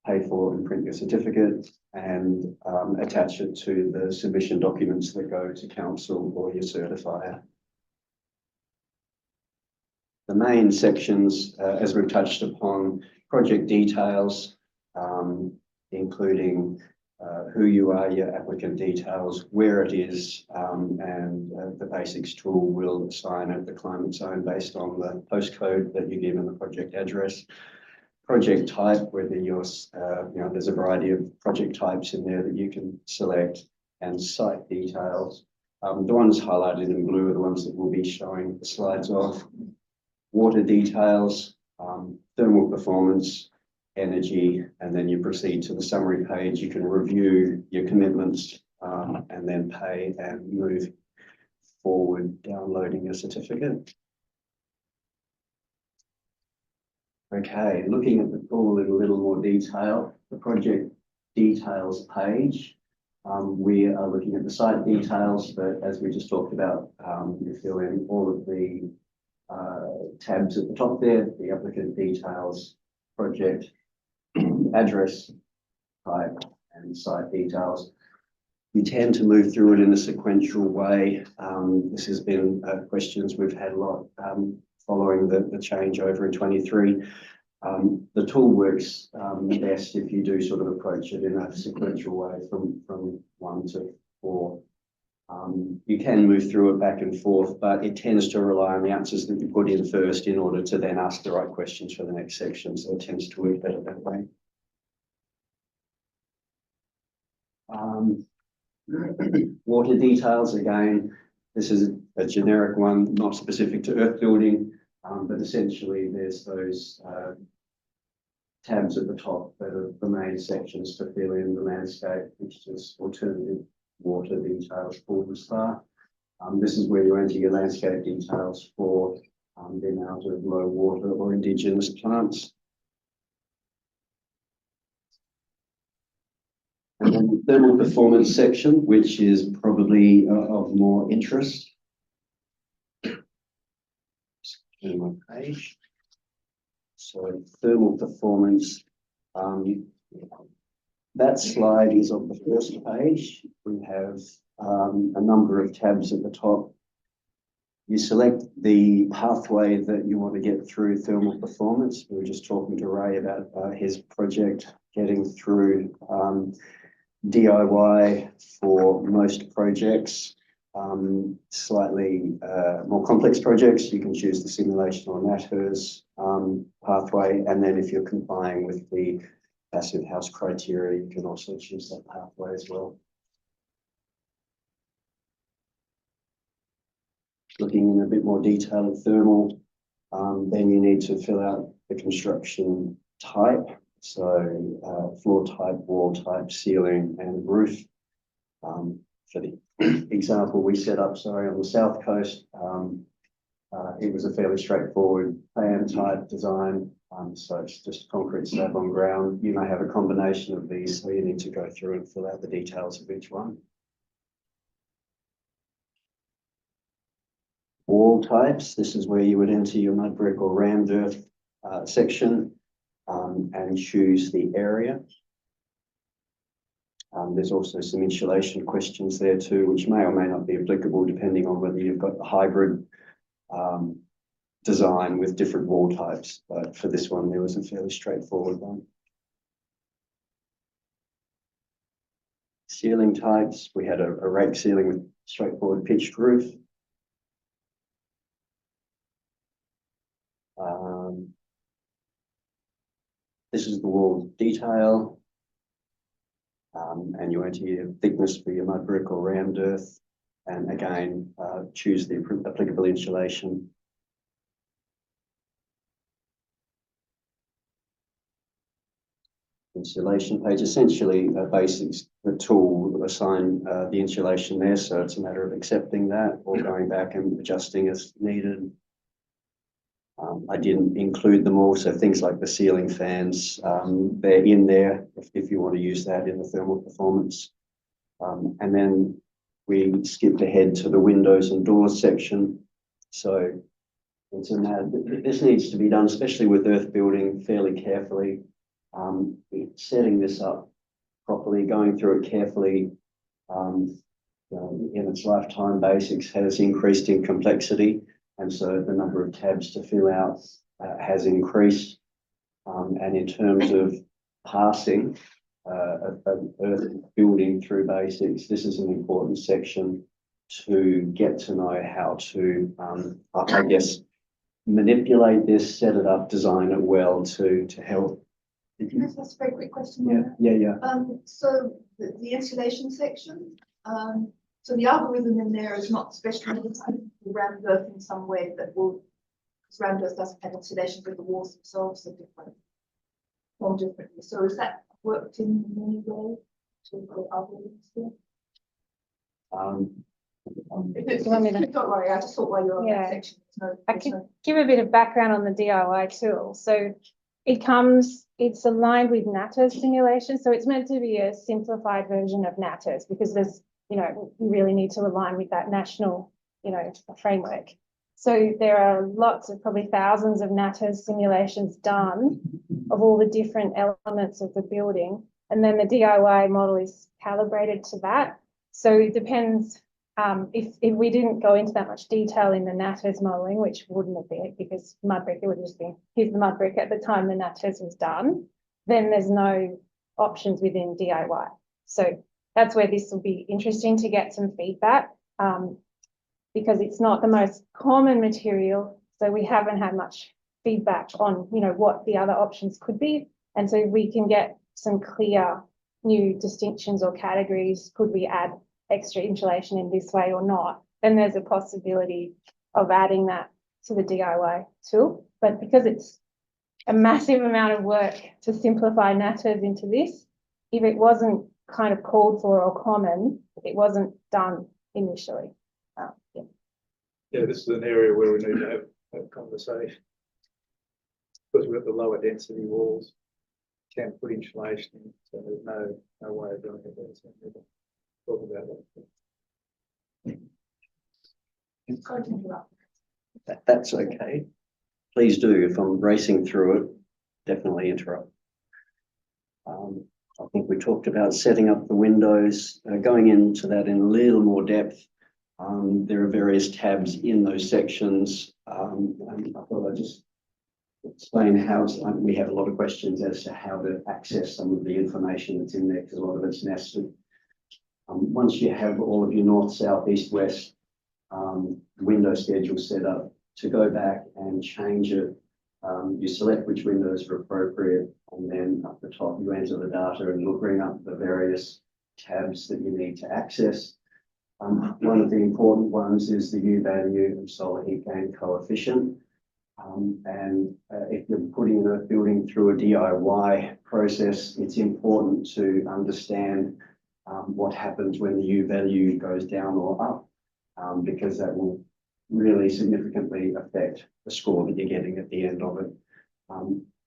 pay for and print your certificate, and attach it to the submission documents that go to council or your certifier. The main sections, as we've touched upon, project details, including who you are, your applicant details, where it is, and the basics tool will assign it the climate zone based on the postcode that you give in the project address. Project type, whether you're, there's a variety of project types in there that you can select, and site details. The ones highlighted in blue are the ones that we'll be showing the slides of. Water details, thermal performance, energy, and then you proceed to the summary page. You can review your commitments and then pay and move forward, downloading your certificate. Okay, looking at the tool in a little more detail, the project details page. We are looking at the site details, but as we just talked about, you fill in all of the tabs at the top there, the applicant details, project address, type, and site details. You tend to move through it in a sequential way. This has been questions we've had a lot following the changeover in 23. The tool works best if you do sort of approach it in a sequential way from 1 to 4. You can move through it back and forth, but it tends to rely on the answers that you put in first in order to then ask the right questions for the next section. So it tends to work better that way. Water details, again, this is a generic one, not specific to earth building, but essentially there's those tabs at the top that are the main sections to fill in the landscape, which is alternative water details for the start. This is where you enter your landscape details for the amount of low water or indigenous plants. And then the thermal performance section, which is probably of more interest. Turn my page. So thermal performance. That slide is on the first page. We have a number of tabs at the top. You select the pathway that you want to get through thermal performance. We were just talking to Ray about his project getting through DIY for most projects. Slightly more complex projects, you can choose the simulation or NatHERS pathway. And then if you're complying with the passive house criteria, you can also choose that pathway as well. Looking in a bit more detail at thermal, then you need to fill out the construction type. So floor type, wall type, ceiling and roof. For the example we set up, on the south coast, it was a fairly straightforward plan type design. So it's just concrete slab on ground. You may have a combination of these, so you need to go through and fill out the details of each one. Wall types, this is where you would enter your mud brick or rammed earth section and choose the area. There's also some insulation questions there too, which may or may not be applicable depending on whether you've got the hybrid design with different wall types. But for this one, there was a fairly straightforward one. Ceiling types, we had a rake ceiling with straightforward pitched roof. This is the wall detail. And you enter your thickness for your mud brick or rammed earth. And again, choose the applicable insulation. Insulation page, essentially BASIX, the tool will assign the insulation there. So it's a matter of accepting that or going back and adjusting as needed. I didn't include them all, so things like the ceiling fans, they're in there if you want to use that in the thermal performance. And then we skipped ahead to the windows and doors section. So it's a matter, this needs to be done, especially with earth building, fairly carefully. Setting this up properly, going through it carefully. In its lifetime, BASIX has increased in complexity. And so the number of tabs to fill out has increased. And in terms of passing an earth building through BASIX, this is an important section to get to know how to, I guess, manipulate this, set it up, design it well to help. Can I ask a very quick question? Yeah. So the insulation section, so the algorithm in there is not specially designed for rammed earth in some way that will, because rammed earth doesn't have insulation, but the walls themselves are different, more differently. So is that worked in any way to the algorithms here? Don't worry, I just thought while you're on that section, I can give a bit of background on the DIY tool. So it's aligned with NatHERS simulation. So it's meant to be a simplified version of NatHERS because there's, you really need to align with that national, framework. So there are lots of, probably thousands of NatHERS simulations done of all the different elements of the building. And then the DIY model is calibrated to that. So it depends, if we didn't go into that much detail in the NatHERS modeling, which wouldn't have been, because mud brick, it would have just been, here's the mud brick at the time the NatHERS was done, then there's no options within DIY. So that's where this will be interesting to get some feedback, because it's not the most common material. So we haven't had much feedback on, what the other options could be. And so we can get some clear new distinctions or categories. Could we add extra insulation in this way or not? Then there's a possibility of adding that to the DIY tool. But because it's a massive amount of work to simplify NatHERS into this, if it wasn't kind of called for or common, it wasn't done initially. Yeah, this is an area where we need to have a conversation because we've got the lower density walls, can put insulation in, so there's no way of doing it. So we can talk about that. That's okay. Please do. If I'm racing through it, definitely interrupt. I think we talked about setting up the windows, going into that in a little more depth. There are various tabs in those sections. And I thought I'd just explain how we have a lot of questions as to how to access some of the information that's in there because a lot of it's nested. Once you have all of your north, south, east, west window schedule set up, to go back and change it, you select which windows are appropriate, and then up the top you enter the data and you'll bring up the various tabs that you need to access. One of the important ones is the U value of solar heat gain coefficient. If you're putting an earth building through a DIY process, it's important to understand what happens when the U value goes down or up, because that will really significantly affect the score that you're getting at the end of it.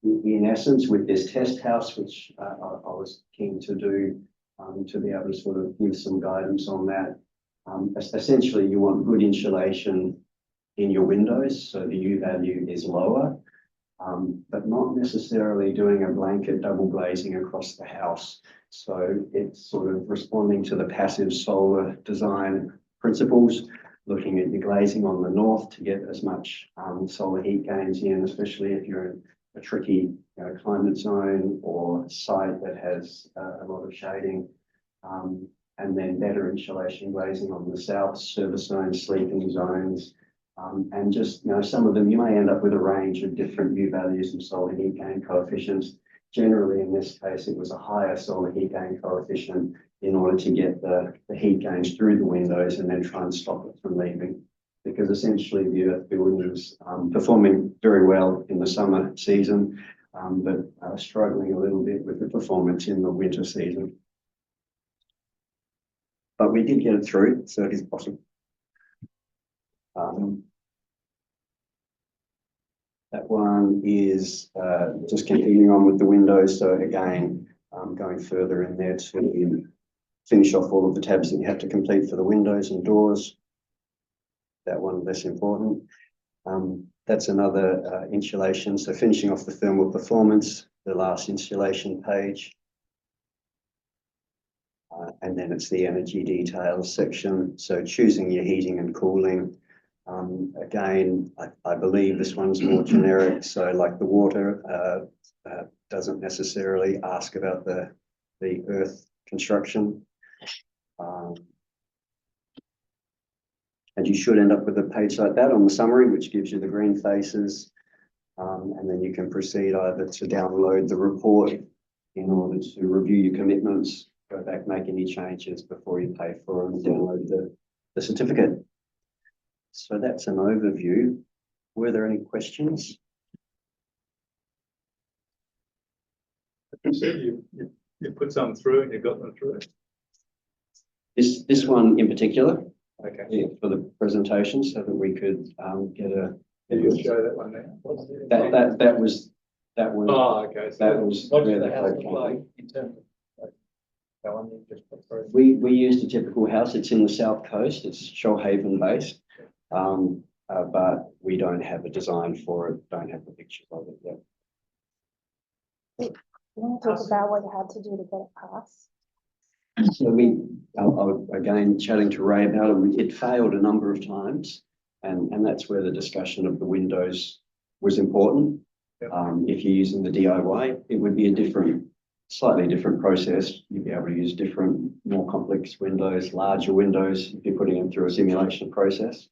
In essence, with this test house, which I was keen to do, to be able to sort of give some guidance on that, essentially you want good insulation in your windows, so the U value is lower, but not necessarily doing a blanket double glazing across the house. So it's sort of responding to the passive solar design principles, looking at your glazing on the north to get as much solar heat gains in, especially if you're in a tricky climate zone or site that has a lot of shading, and then better insulation glazing on the south, service zones, sleeping zones, and just, some of them you may end up with a range of different U values of solar heat gain coefficients. Generally, in this case, it was a higher solar heat gain coefficient in order to get the heat gains through the windows and then try and stop it from leaving. Because essentially the earth building is performing very well in the summer season, but struggling a little bit with the performance in the winter season. But we did get it through, so it is possible. That one is just continuing on with the windows. So again, going further in there to finish off all of the tabs that you have to complete for the windows and doors. That one less important. That's another insulation. So finishing off the thermal performance, the last insulation page. And then it's the energy details section. So choosing your heating and cooling. Again, I believe this one's more generic. So like the water doesn't necessarily ask about the earth construction. And you should end up with a page like that on the summary, which gives you the green faces. And then you can proceed either to download the report in order to review your commitments, go back, make any changes before you pay for them, and download the certificate. So that's an overview. Were there any questions? You said you put some through and you got them through. This one in particular, Okay. for the presentation, so that we could get a. Can you show that one now? That was. Oh, okay. So That was What where does the the house code look came like from. in terms of that one you just put through? We used a typical house. It's in the south coast. It's Shoalhaven based, but we don't have a design for it. Don't have the pictures of it yet. You want to talk about what you had to do to get it passed? So again, chatting to Ray about it, it failed a number of times, and that's where the discussion of the windows was important. Yep. If you're using the DIY, it would be a slightly different process. You'd be able to use different, more complex windows, larger windows, if you're putting them through a simulation process.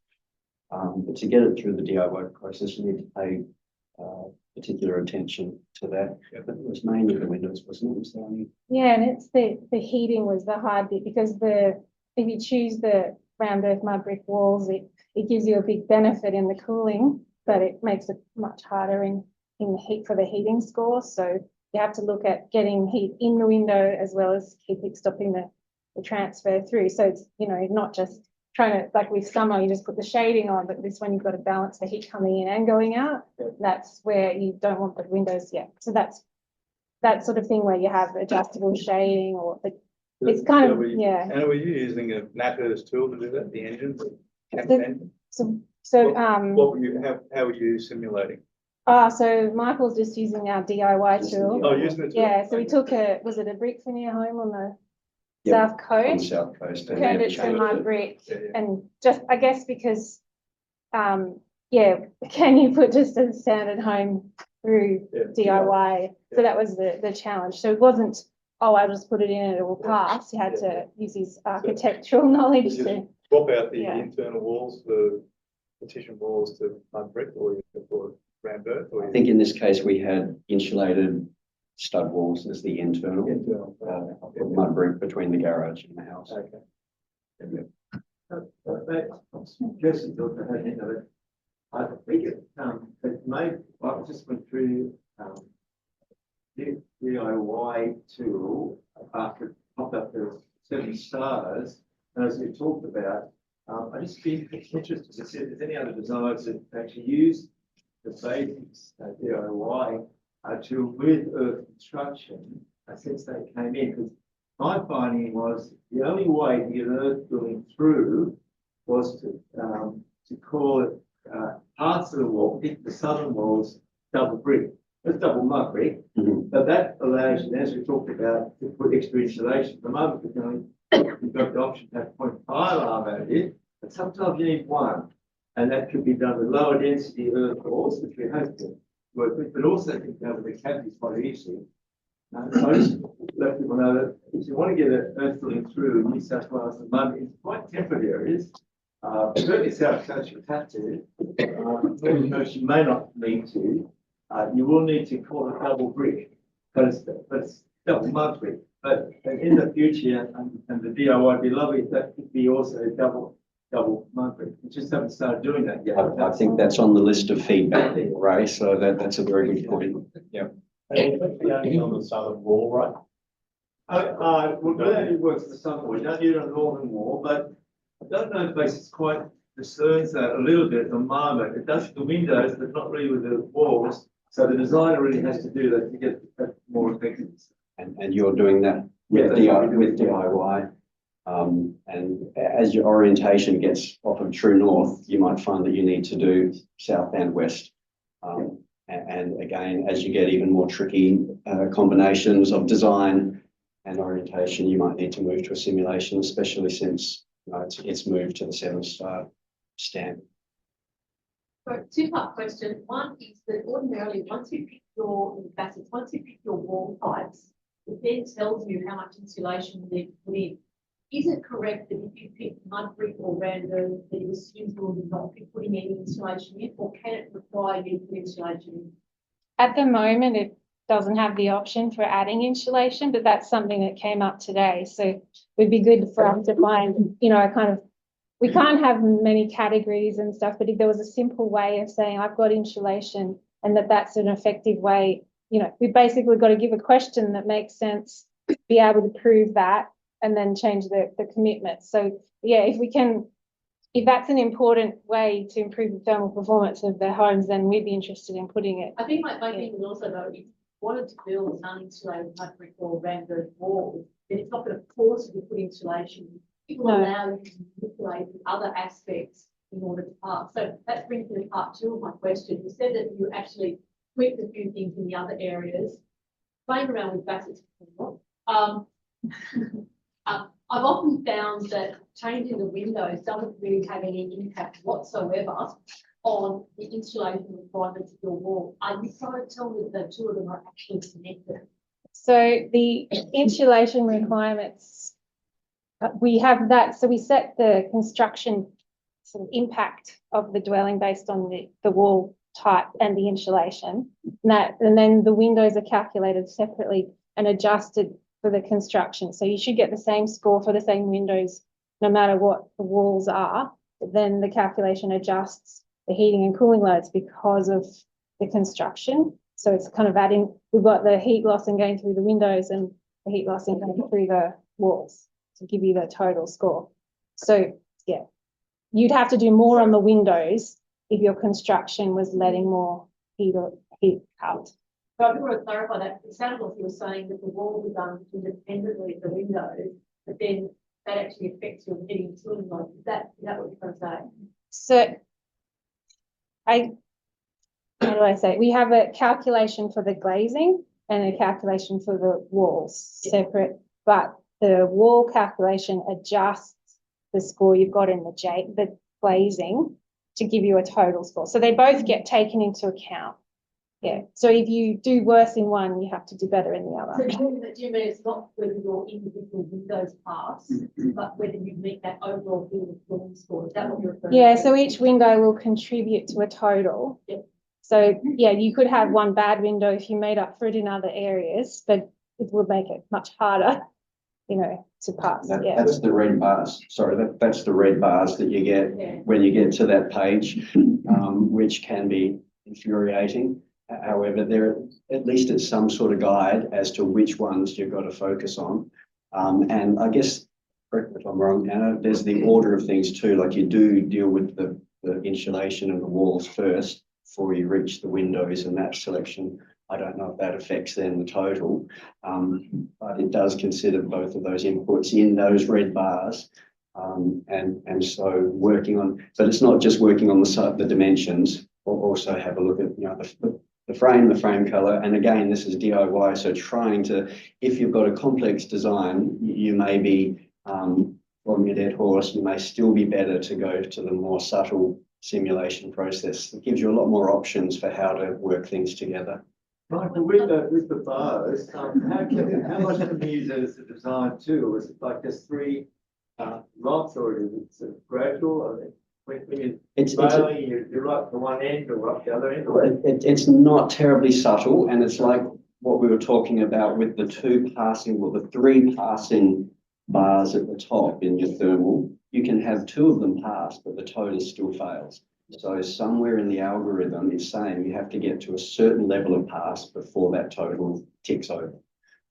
But to get it through the DIY process, you need to pay particular attention to that. Yep. But it was mainly the windows, wasn't it? Was there any? Yeah, and it's the heating was the hard bit, because if you choose the round earth mud brick walls, it gives you a big benefit in the cooling, but it makes it much harder in the heat for the heating score. So you have to look at getting heat in the window as well as stopping the transfer through. So it's, not just trying to, like with summer, you just put the shading on, but this one you've got to balance the heat coming in and going out. That's where you don't want the windows yet. So that's that sort of thing where you have adjustable shading, or it's kind of, yeah. And were you using a Nathurst tool to do that, the engine? So What were you, how were you simulating? so Michael's just using our DIY tool. Oh, using the tool? Yeah, so we took was it a brick veneer home on the Yep, south on the coast, south coast. And turned then it to changed mud it. brick, Yeah. and just, I guess, because, can you put just a standard home through Yeah. DIY? So that was the challenge. So it wasn't oh, I'll just put it in and it will pass. He had to use his architectural knowledge Just to, swap out the Yeah. internal walls, the partition walls to mud brick or round earth or. I think in this case, we had insulated stud walls as the internal, Internal. mud brick between the garage and the house. Okay. Just thought I had of it. I think it may, I just went through, the DIY tool after it popped up the 7 stars. And as we talked about, I just be interested to see if there's any other designers that actually use the BASIX DIY tool with earth construction since they came in. Because my finding was the only way to get earth drilling through was to call it parts of the wall, the southern walls, double brick. That's double mud brick, but that allows you, as we talked about, to put extra insulation. At the moment, you've got the option to have 0.5 arm out it, but sometimes you need 1. And that could be done with lower density earth walls, which we hope to work with, but also can be done with the cavities quite easily. So I just let people know that if you want to get an earth drilling through New South Wales at the moment, it's quite temperate areas. Certainly South Coast you have to, Northern Coast you may not need to. You will need to call it double brick, but it's double mud brick. But in the future, and the DIY would be lovely if that could be also double mud brick. We just haven't started doing that yet. I think that's on the list of feedback there, Ray, so that's a very good point. Yeah. Only on the southern wall, right? Well, that only works the southern wall. You don't need it on the northern wall, but I don't know if BASIX quite discerns that a little bit at the moment. It does the windows, but not really with the walls. So the designer really has to do that to get that more effective. And you're doing that with DIY. And as your orientation gets off of true north, you might find that you need to do south and west. And again, as you get even more tricky combinations of design and orientation, you might need to move to a simulation, especially since it's moved to the 7-star stamp. So 2-part question. One is that ordinarily, once you pick your wall types, it then tells you how much insulation you need to put in. Is it correct that if you pick mud brick or random, that you assume you will not be putting any insulation in, or can it require you to put insulation in? at the moment, it doesn't have the option for adding insulation, but that's something that came up today. So it would be good for us to find, we can't have many categories and stuff, but if there was a simple way of saying, I've got insulation, and that's an effective way, we basically got to give a question that makes sense, be able to prove that, and then change the commitment. So yeah, if that's an important way to improve the thermal performance of their homes, then we'd be interested in putting it. I think my thing was also though, if you wanted to build an uninsulated mud brick or random wall, then it's not going to force you to put insulation. It will allow you to manipulate the other aspects in order to pass. So that brings me to part 2 of my question. You said that you actually tweaked a few things in the other areas. Playing around with BASIX, I've often found that changing the windows doesn't really have any impact whatsoever on the insulation requirements of your wall. Are you trying to tell me that the 2 of them are actually connected? So the insulation requirements, we have that. So we set the construction sort of impact of the dwelling based on the wall type and the insulation. And then the windows are calculated separately and adjusted for the construction. So you should get the same score for the same windows, no matter what the walls are. But then the calculation adjusts the heating and cooling loads because of the construction. So it's kind of adding, we've got the heat loss and going through the windows and the heat loss and going through the walls to give you the total score. So yeah, you'd have to do more on the windows if your construction was letting more heat out. So I just want to clarify that. It sounded like you were saying that the wall was done independently of the windows, but then that actually affects your heating and cooling load. Is that what you're trying to say? So how do I say? We have a calculation for the glazing and a calculation for the walls separate, but the wall calculation adjusts the score you've got in the glazing to give you a total score. So they both get taken into account. Yeah, so if you do worse in one, you have to do better in the So other. do you mean it's not whether your individual windows pass, but whether you meet that overall building performance score? Is that what you're referring to? Yeah, so each window will contribute to a total. Yep. So yeah, you could have one bad window if you made up for it in other areas, but it would make it much harder, you know, to pass. Yeah. That's the red bars. Sorry, that's the red bars that you get Yeah. when you get to that page, which can be infuriating. However, there at least it's some sort of guide as to which ones you've got to focus on. And I guess, correct me if I'm wrong, Anna, there's the order of things too. Like you do deal with the insulation and the walls first before you reach the windows and that selection. I don't know if that affects then the total, but it does consider both of those inputs in those red bars. And so working on, but it's not just working on the dimensions, or also have a look at, you know, the frame color. And again, this is DIY. So trying to, if you've got a complex design, you may be, from your dead horse, you may still be better to go to the more subtle simulation process. It gives you a lot more options for how to work things together. Michael, with the bars, how much can we use it as a design tool? Is it like just three lots, or is it sort of gradual? I mean, when you're railing, you're up to one end or up the other end? It's not terribly subtle, and it's like what we were talking about with the the three passing bars at the top in your thermal. You can have two of them pass, but the total still fails. So somewhere in the algorithm it's saying you have to get to a certain level of pass before that total ticks over.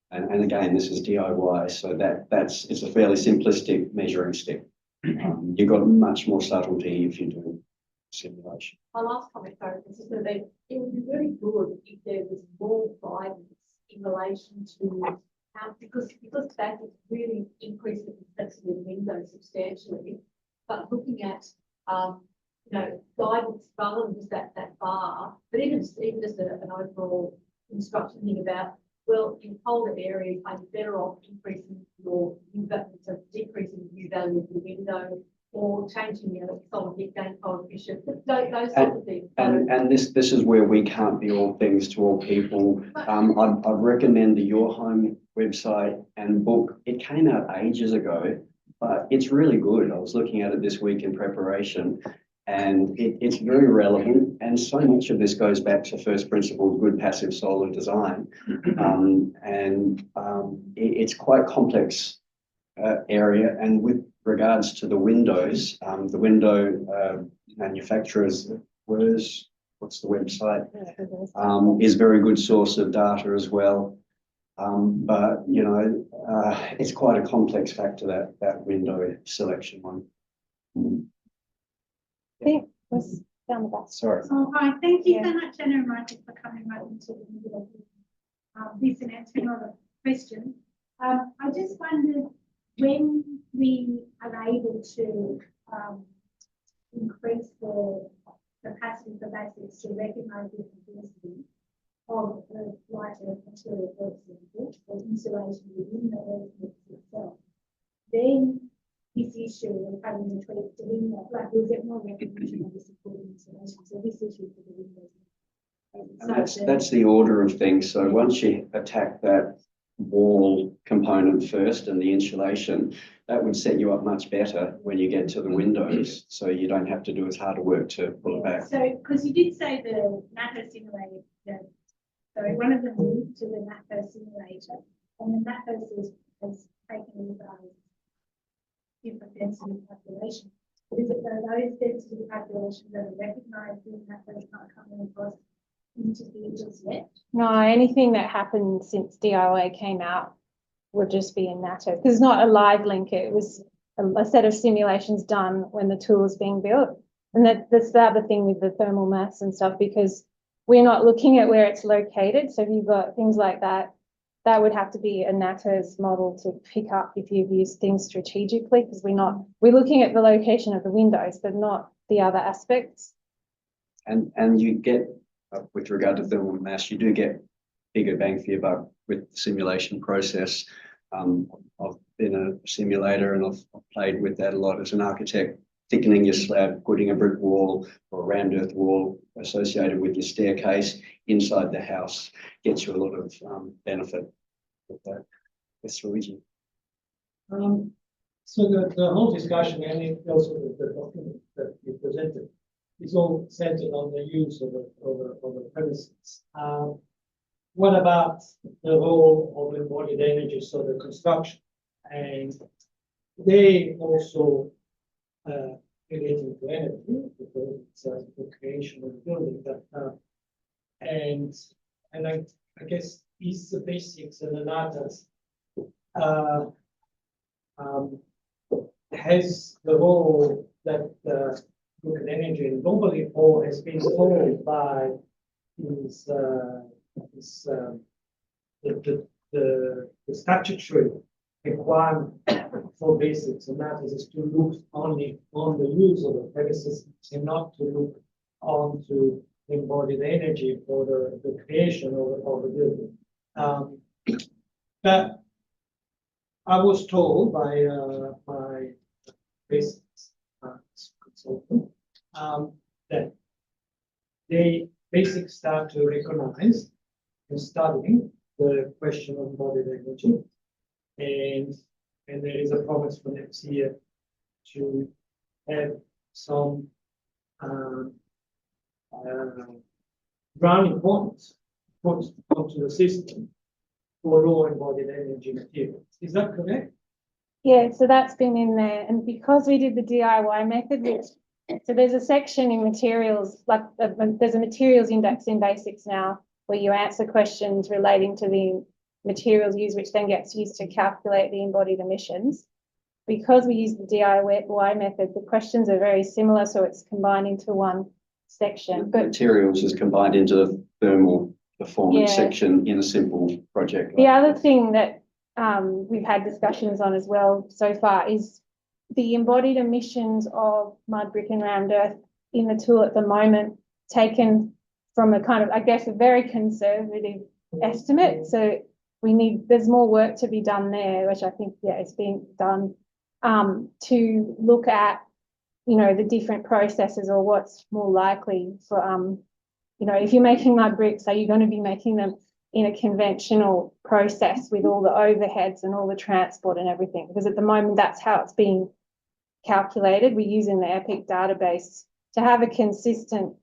And again, this is DIY, so it's a fairly simplistic measuring stick. You've got much more subtlety if you do simulation. My last comment, though, is that it would be really good if there was more guidance in relation to how, because that would really increase the complexity of windows substantially. But looking at, you know, guidance rather than just that bar, but even just an overall instruction thing about, well, in colder areas, are you better off increasing your U value, so decreasing the U value of the window, or changing your solid heat gain coefficient, those sorts of things. And this is where we can't be all things to all people. I'd recommend the Your Home website and book. It came out ages ago, but it's really good. I was looking at it this week in preparation, and it's very relevant. And so much of this goes back to first principles, good passive solar design. It's quite complex area. And with regards to the windows, the window manufacturers, what's the website, is a very good source of data as well. But you know, it's quite a complex factor, that window selection one. I think it was down the back. Sorry. Oh, hi, thank you so much, Anna and Michael, for coming right into the middle of this and answering all the questions. I just wondered when we are able to increase the capacity for BASIX to recognise the complexity of the lighter material, for example, or insulation within the earth itself, then this issue of having to tweak the window, like we'll get more recognition of the supporting insulation. So this issue for the windows. And that's the order of things. So once you attack that wall component first and the insulation, that would set you up much better when you get to the windows. So you don't have to do as hard a work to pull it back. So, because you did say the NATO simulator, so one of them moved to the NATO simulator, and the NATO has taken all those different density calculation. Is it those density calculations that are recognised in NATO is not coming across into the just yet? No, anything that happened since DIY came out would just be in NATO, because it's not a live link. It was a set of simulations done when the tool was being built. And that's the other thing with the thermal mass and stuff, because we're not looking at where it's located. So if you've got things like that, that would have to be a NATO's model to pick up if you've used things strategically, because we're looking at the location of the windows, but not the other aspects. And you get, with regard to thermal mass, you do get bigger bang for your buck with the simulation process. I've been a simulator and I've played with that a lot as an architect. thickening your slab, putting a brick wall or a round earth wall associated with your staircase inside the house gets you a lot of benefit with that. Yes, Luigi. So the whole discussion and also the document that you presented is all centered on the use of the premises. What about the role of embodied energy, so the construction? And they also relating to energy, because it's the creation of the building. And I guess is the basics and the NATAs has the role that look at energy and globally or has been solved by is the statutory requirement for basics, and that is to look only on the use of the premises and not to look onto embodied energy for the creation of the building. That I was told by my basics consultant that they basically start to recognize and studying the question of embodied energy, and there is a promise for next year to have some grounding points put onto the system for low embodied energy materials. Is that correct? Yeah, so that's been in there, and because we did the DIY method, so there's a section in materials, like there's a materials index in BASIX now, where you answer questions relating to the materials used, which then gets used to calculate the embodied emissions. Because we use the DIY method, the questions are very similar, so it's combined into one section. But Materials is combined into the thermal performance Yeah. section in a simple project. the other thing that we've had discussions on as well so far is the embodied emissions of mud, brick and round earth in the tool at the moment, taken from a kind of, I guess, a very conservative estimate. So there's more work to be done there, which I think, yeah, it's been done, to look at, the different processes or what's more likely for, if you're making mud bricks, are you going to be making them in a conventional process with all the overheads and all the transport and everything? Because at the moment, that's how it's being calculated. We're using the EPIC database to have a consistent,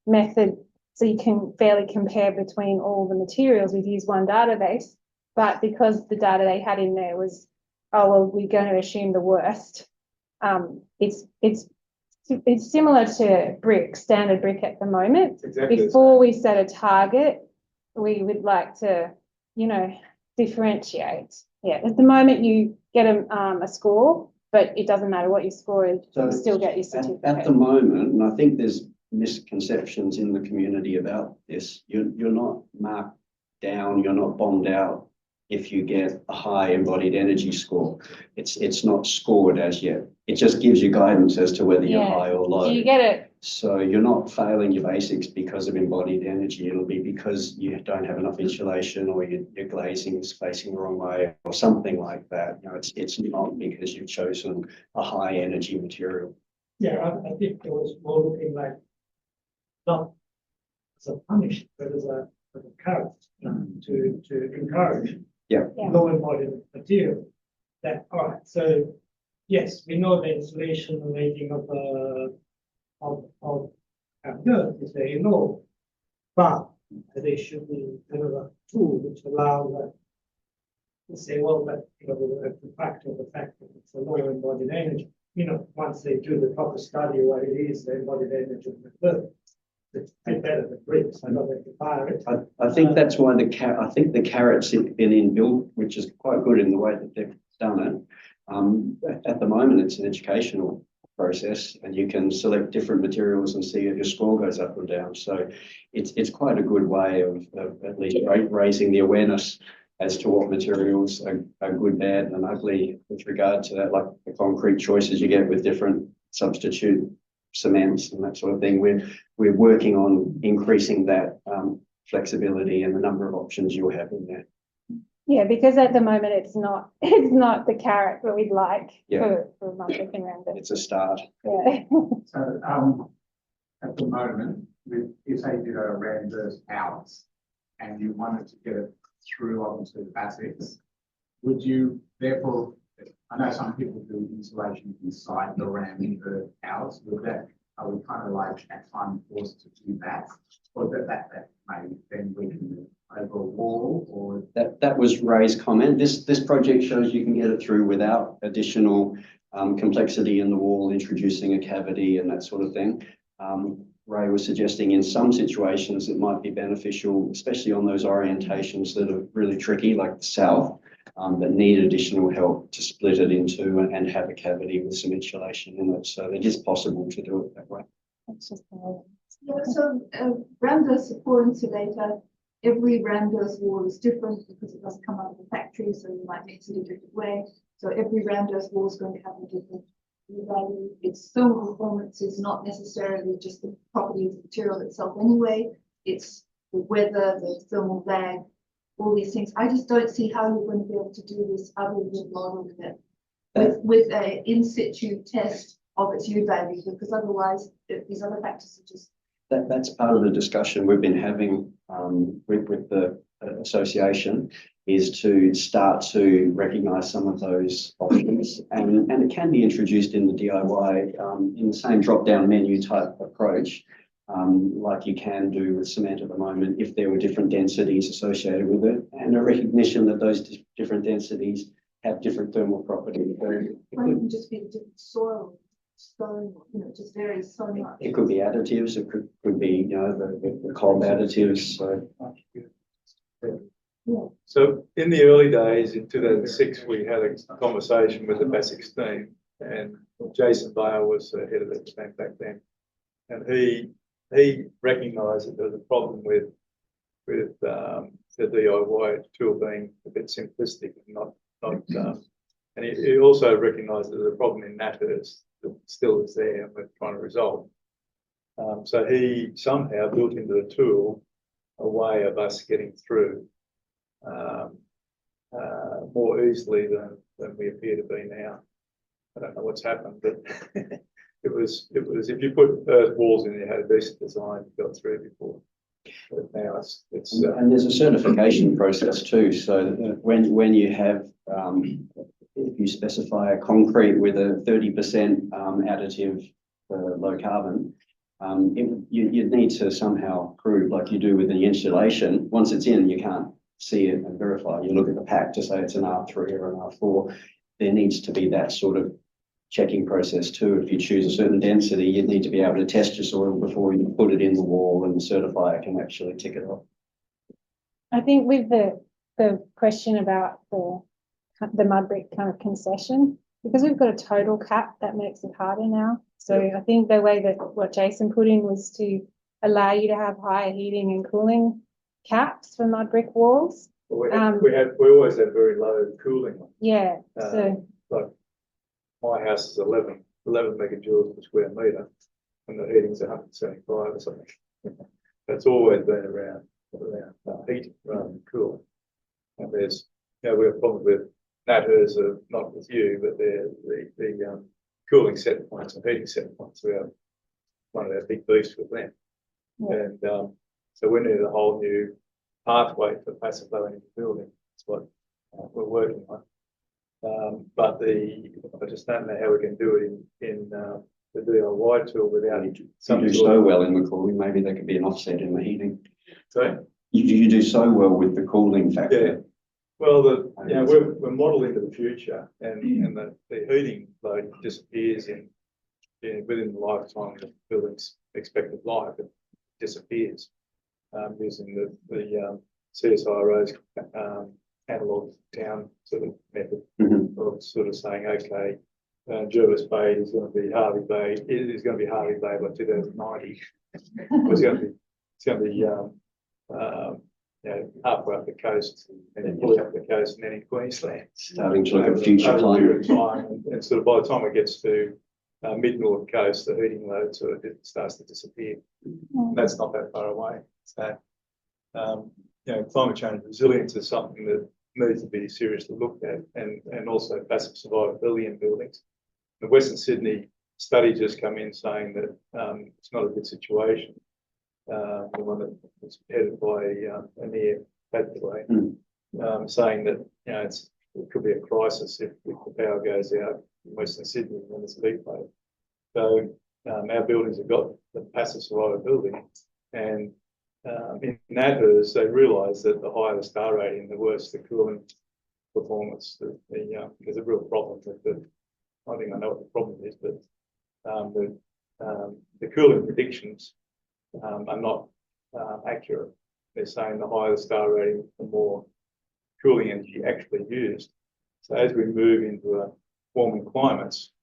method so you can fairly compare between all the materials. We've used one database, but because the data they had in there was, oh, well, we're going to assume the worst. It's similar to brick, standard brick at the moment. Exactly. Before we set a target, we would like to, differentiate. Yeah, at the moment you get a score, but it doesn't matter what your score is, So you still get your At certificate. the moment, and I think there's misconceptions in the community about this, you're not marked down, you're not bombed out if you get a high embodied energy score. It's not scored as yet. It just gives you guidance as to whether you're Yeah. high or low. So you get it. So you're not failing your basics because of embodied energy. It'll be because you don't have enough insulation or your glazing is facing the wrong way or something like that. It's not because you've chosen a high energy material. Yeah, I think it was more looking like not as a punishment, but as a carrot to encourage Yeah. low embodied material. That all right. So yes, we know the insulation rating of dirt is very low, but there should be another tool which allows that to say, well, but the fact that it's a low embodied energy. Once they do the proper study of what it is, the embodied energy of the dirt, it's better than bricks. I know they can fire it. I think that's why the carrots have been inbuilt, which is quite good in the way that they've done it. At the moment, it's an educational process, and you can select different materials and see if your score goes up or down. So it's quite a good way of at least raising the awareness as to what materials are good, bad, and ugly with regard to that, like the concrete choices you get with different substitute cements and that sort of thing. We're working on increasing that flexibility and the number of options you'll have in there. Yeah, because at the moment it's not the carrot that we'd like Yeah. for Mudbrick and Randall. It's a start. Yeah. So, at the moment, if they did a Randall's house and you wanted to get it through onto the BASIX, would you therefore, I know some people do insulation inside the ram in the house, are we kind of like at time forced to do that? Or that may then we can do over a wall or? That was Ray's comment. This project shows you can get it through without additional complexity in the wall, introducing a cavity and that sort of thing. Ray was suggesting in some situations it might be beneficial, especially on those orientations that are really tricky, like the south, that need additional help to split it into and have a cavity with some insulation in it. So it is possible to do it that way. It's just Yeah, so Randall's support insulator, every Randall's wall is different because it doesn't come out of the factory, so you might mix it a different way. So every Randall's wall is going to have a different value. Its thermal performance is not necessarily just the property of the material itself anyway. It's the weather, the thermal lag, all these things. I just don't see how you're going to be able to do this other than modeling it with a in situ test of its U value, because otherwise these other factors are just. That's part of the discussion we've been having with the association, is to start to recognise some of those options, and it can be introduced in the DIY in the same drop-down menu type approach, like you can do with cement at the moment, if there were different densities associated with it, and a recognition that those different densities have different thermal properties. It can just be different soil, stone, just varies so much. It could be additives, it could be, the cob additives. So. Yeah. So in the early days, in 2006, we had a conversation with the BASIX team, and Jason Bale was the head of the team back then. And he recognised that there was a problem with the DIY tool being a bit simplistic and not and he also recognised that there was a problem in natters that still is there and we're trying to resolve. So he somehow built into the tool a way of us getting through more easily than we appear to be now. I don't know what's happened, but it was if you put earth walls in, you had a decent design, you got through before. But now it's and there's a certification process too. So when you have if you specify a concrete with a 30% additive low carbon, you need to somehow prove, like you do with the insulation, once it's in, you can't see it and verify. You look at the pack to say it's an R3 or an R4. There needs to be that sort of checking process too. If you choose a certain density, you need to be able to test your soil before you put it in the wall, and the certifier can actually tick it off. I think with the question about the mud brick kind of concession, because we've got a total cap, that makes it harder now. So I think the way that what Jason put in was to allow you to have higher heating and cooling caps for mud brick walls. we always had very low cooling. Yeah. So like my house is 11 megajoules per square metre, and the heating's 175 or something. That's always been around heat rather than cooling. And there's, we have problems with natters, not with you, but the cooling set points and heating set points. We have one of our big beasts with them. Yeah. And so we need a whole new pathway for passive low energy building. That's what we're working on. But I just don't know how we can do it in the DIY tool without you do so well in the cooling. Maybe there could be an offset in the heating. Sorry? You do so well with the cooling factor. Yeah. Well, we're modelled into the future, and the heating load disappears within the lifetime of the building's expected life. It disappears using the CSIRO's analog town sort of method of sort of saying, okay, Jervis Bay is going to be Harvey Bay. It is going to be Harvey Bay by 2090. It's going to be halfway up the coast and fully up the coast, and then in Queensland. Starting to look at future climate. And sort of by the time it gets to mid-north coast, the heating load sort of starts to disappear. That's not that far away. So, climate change resilience is something that needs to be seriously looked at, and also passive survivability in buildings. The Western Sydney study just come in saying that it's not a good situation. The one that was headed by Amir Padway, saying that it could be a crisis if the power goes out in Western Sydney when it's a heat wave. So our buildings have got the passive survivability, and in NATHERS they realise that the higher the star rating, the worse the cooling performance. There's a real problem with the. I think I know what the problem is, but the cooling predictions are not accurate. They're saying the higher the star rating, the more cooling energy actually used. So as we move into warming climates,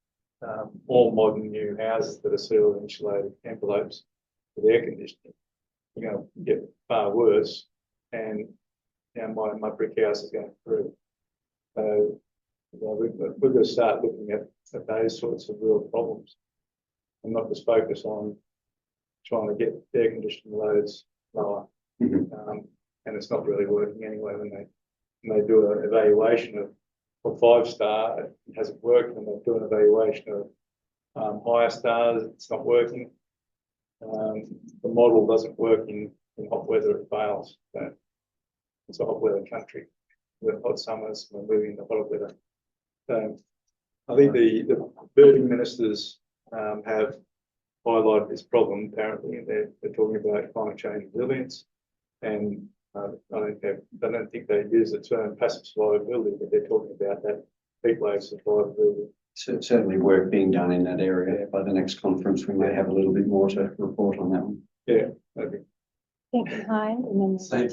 all modern new houses that are sealed and insulated envelopes with air conditioning, you're going to get far worse, and my brick house is going to improve. So we've got to start looking at those sorts of real problems, and not just focus on trying to get air conditioning loads lower. And it's not really working anyway. When they do an evaluation of 5-star, it hasn't worked. When they do an evaluation of higher stars, it's not working. The model doesn't work in hot weather, it fails. So it's a hot weather country with hot summers, and we're moving to hotter weather. So I think the building ministers have highlighted this problem apparently, and they're talking about climate change resilience, and I don't think they use the term passive survivability, but they're talking about that heat wave survivability. Certainly work being done in that area. By the next conference, we may have a little bit more to report on that one. Yeah, maybe. Think behind and then. Just a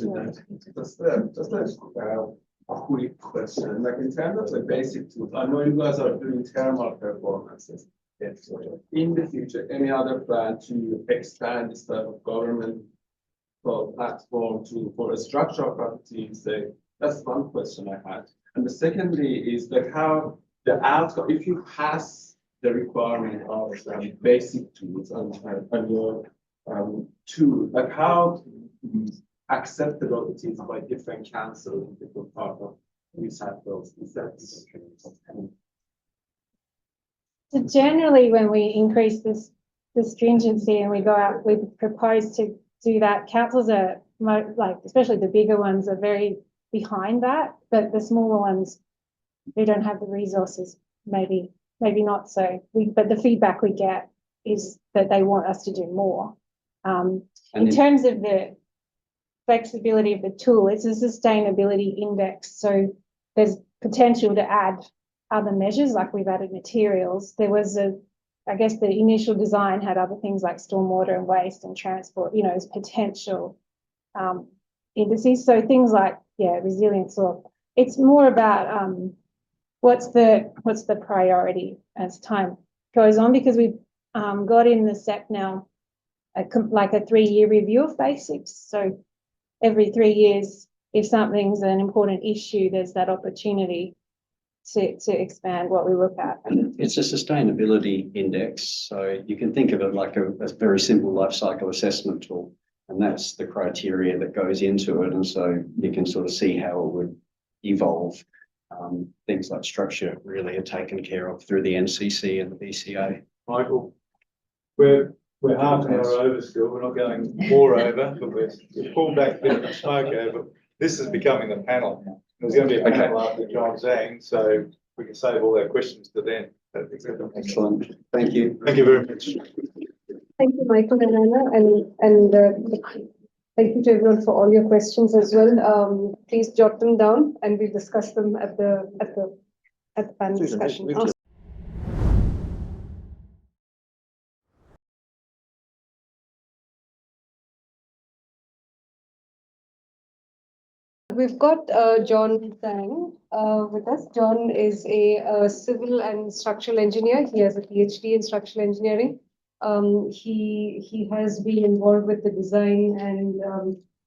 quick question. Like in terms of the basic tools, I know you guys are doing thermal performances. In the future, any other plan to expand this type of government platform for structural properties? That's one question I had. And the secondly is like how the outcome, if you pass the requirement of basic tools on your tool, like how acceptable it is by different councils in different parts of New South Wales. Is that So generally, when we increase the stringency and we go out, we propose to do that, councils are like, especially the bigger ones, are very behind that, but the smaller ones who don't have the resources, maybe not so. But the feedback we get is that they want us to do more. In terms of the flexibility of the tool, it's a sustainability index, so there's potential to add other measures, like we've added materials. There was I guess the initial design had other things like stormwater and waste and transport, as potential indices. So things like, resilience, or it's more about what's the priority as time goes on, because we've got in the SEP now like a 3-year review of basics. So every 3 years, if something's an important issue, there's that opportunity to expand what we look at. It's a sustainability index, so you can think of it like a very simple life cycle assessment tool, and that's the criteria that goes into it, and so you can sort of see how it would evolve. Things like structure really are taken care of through the NCC and the BCA. Michael, we're half an hour over still. We're not going more over, but we've pulled back a bit of the smoke over. This is becoming a panel. There's going to be a panel after John Zhang, so we can save all our questions to then. Excellent. Thank you. Thank you very much. Thank you, Michael and Anna, and thank you to everyone for all your questions as well. Please jot them down, and we'll discuss them at the panel discussion. We've got John Zhang with us. John is a civil and structural engineer. He has a PhD in structural engineering. He has been involved with the design and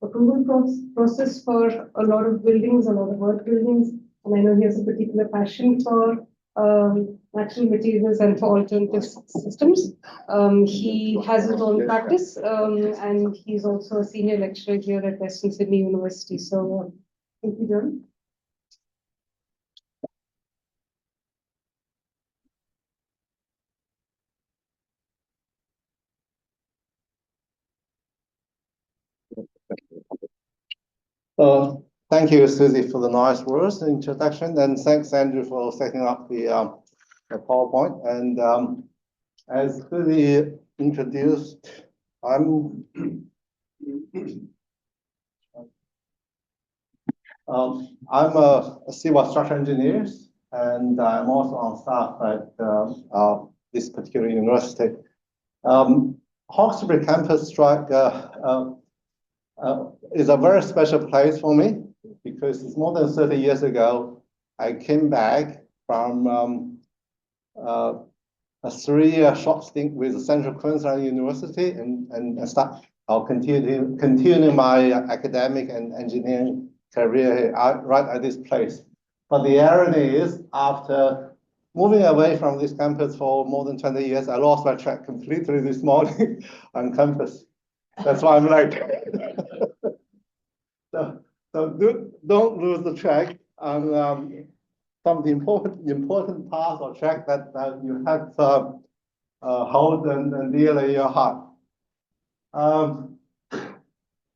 approval process for a lot of buildings, a lot of work buildings, and I know he has a particular passion for natural materials and for alternative systems. He has his own practice, and he's also a senior lecturer here at Western Sydney University. So thank you, John. Thank you, Susie, for the nice words and introduction, and thanks, Andrew, for setting up the PowerPoint. And as Susie introduced, I'm I'm a civil structural engineer, and I'm also on staff at this particular university. Hawkesbury Campus is a very special place for me because it's more than 30 years ago. I came back from a 3-year short stint with Central Queensland University and start continuing my academic and engineering career here, right at this place. But the irony is, after moving away from this campus for more than 20 years, I lost my track completely this morning on campus. That's why I'm late. So don't lose the track on some of the important parts or track that you have to hold and dear in your heart.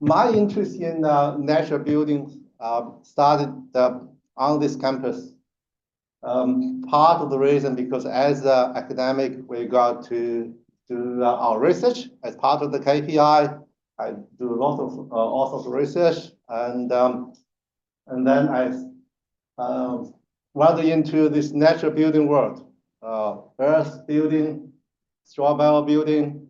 My interest in natural buildings started on this campus. Part of the reason because as an academic, we got to do our research as part of the KPI. I do a lot of all sorts of research, and then I went into this natural building world, earth building, straw bale building,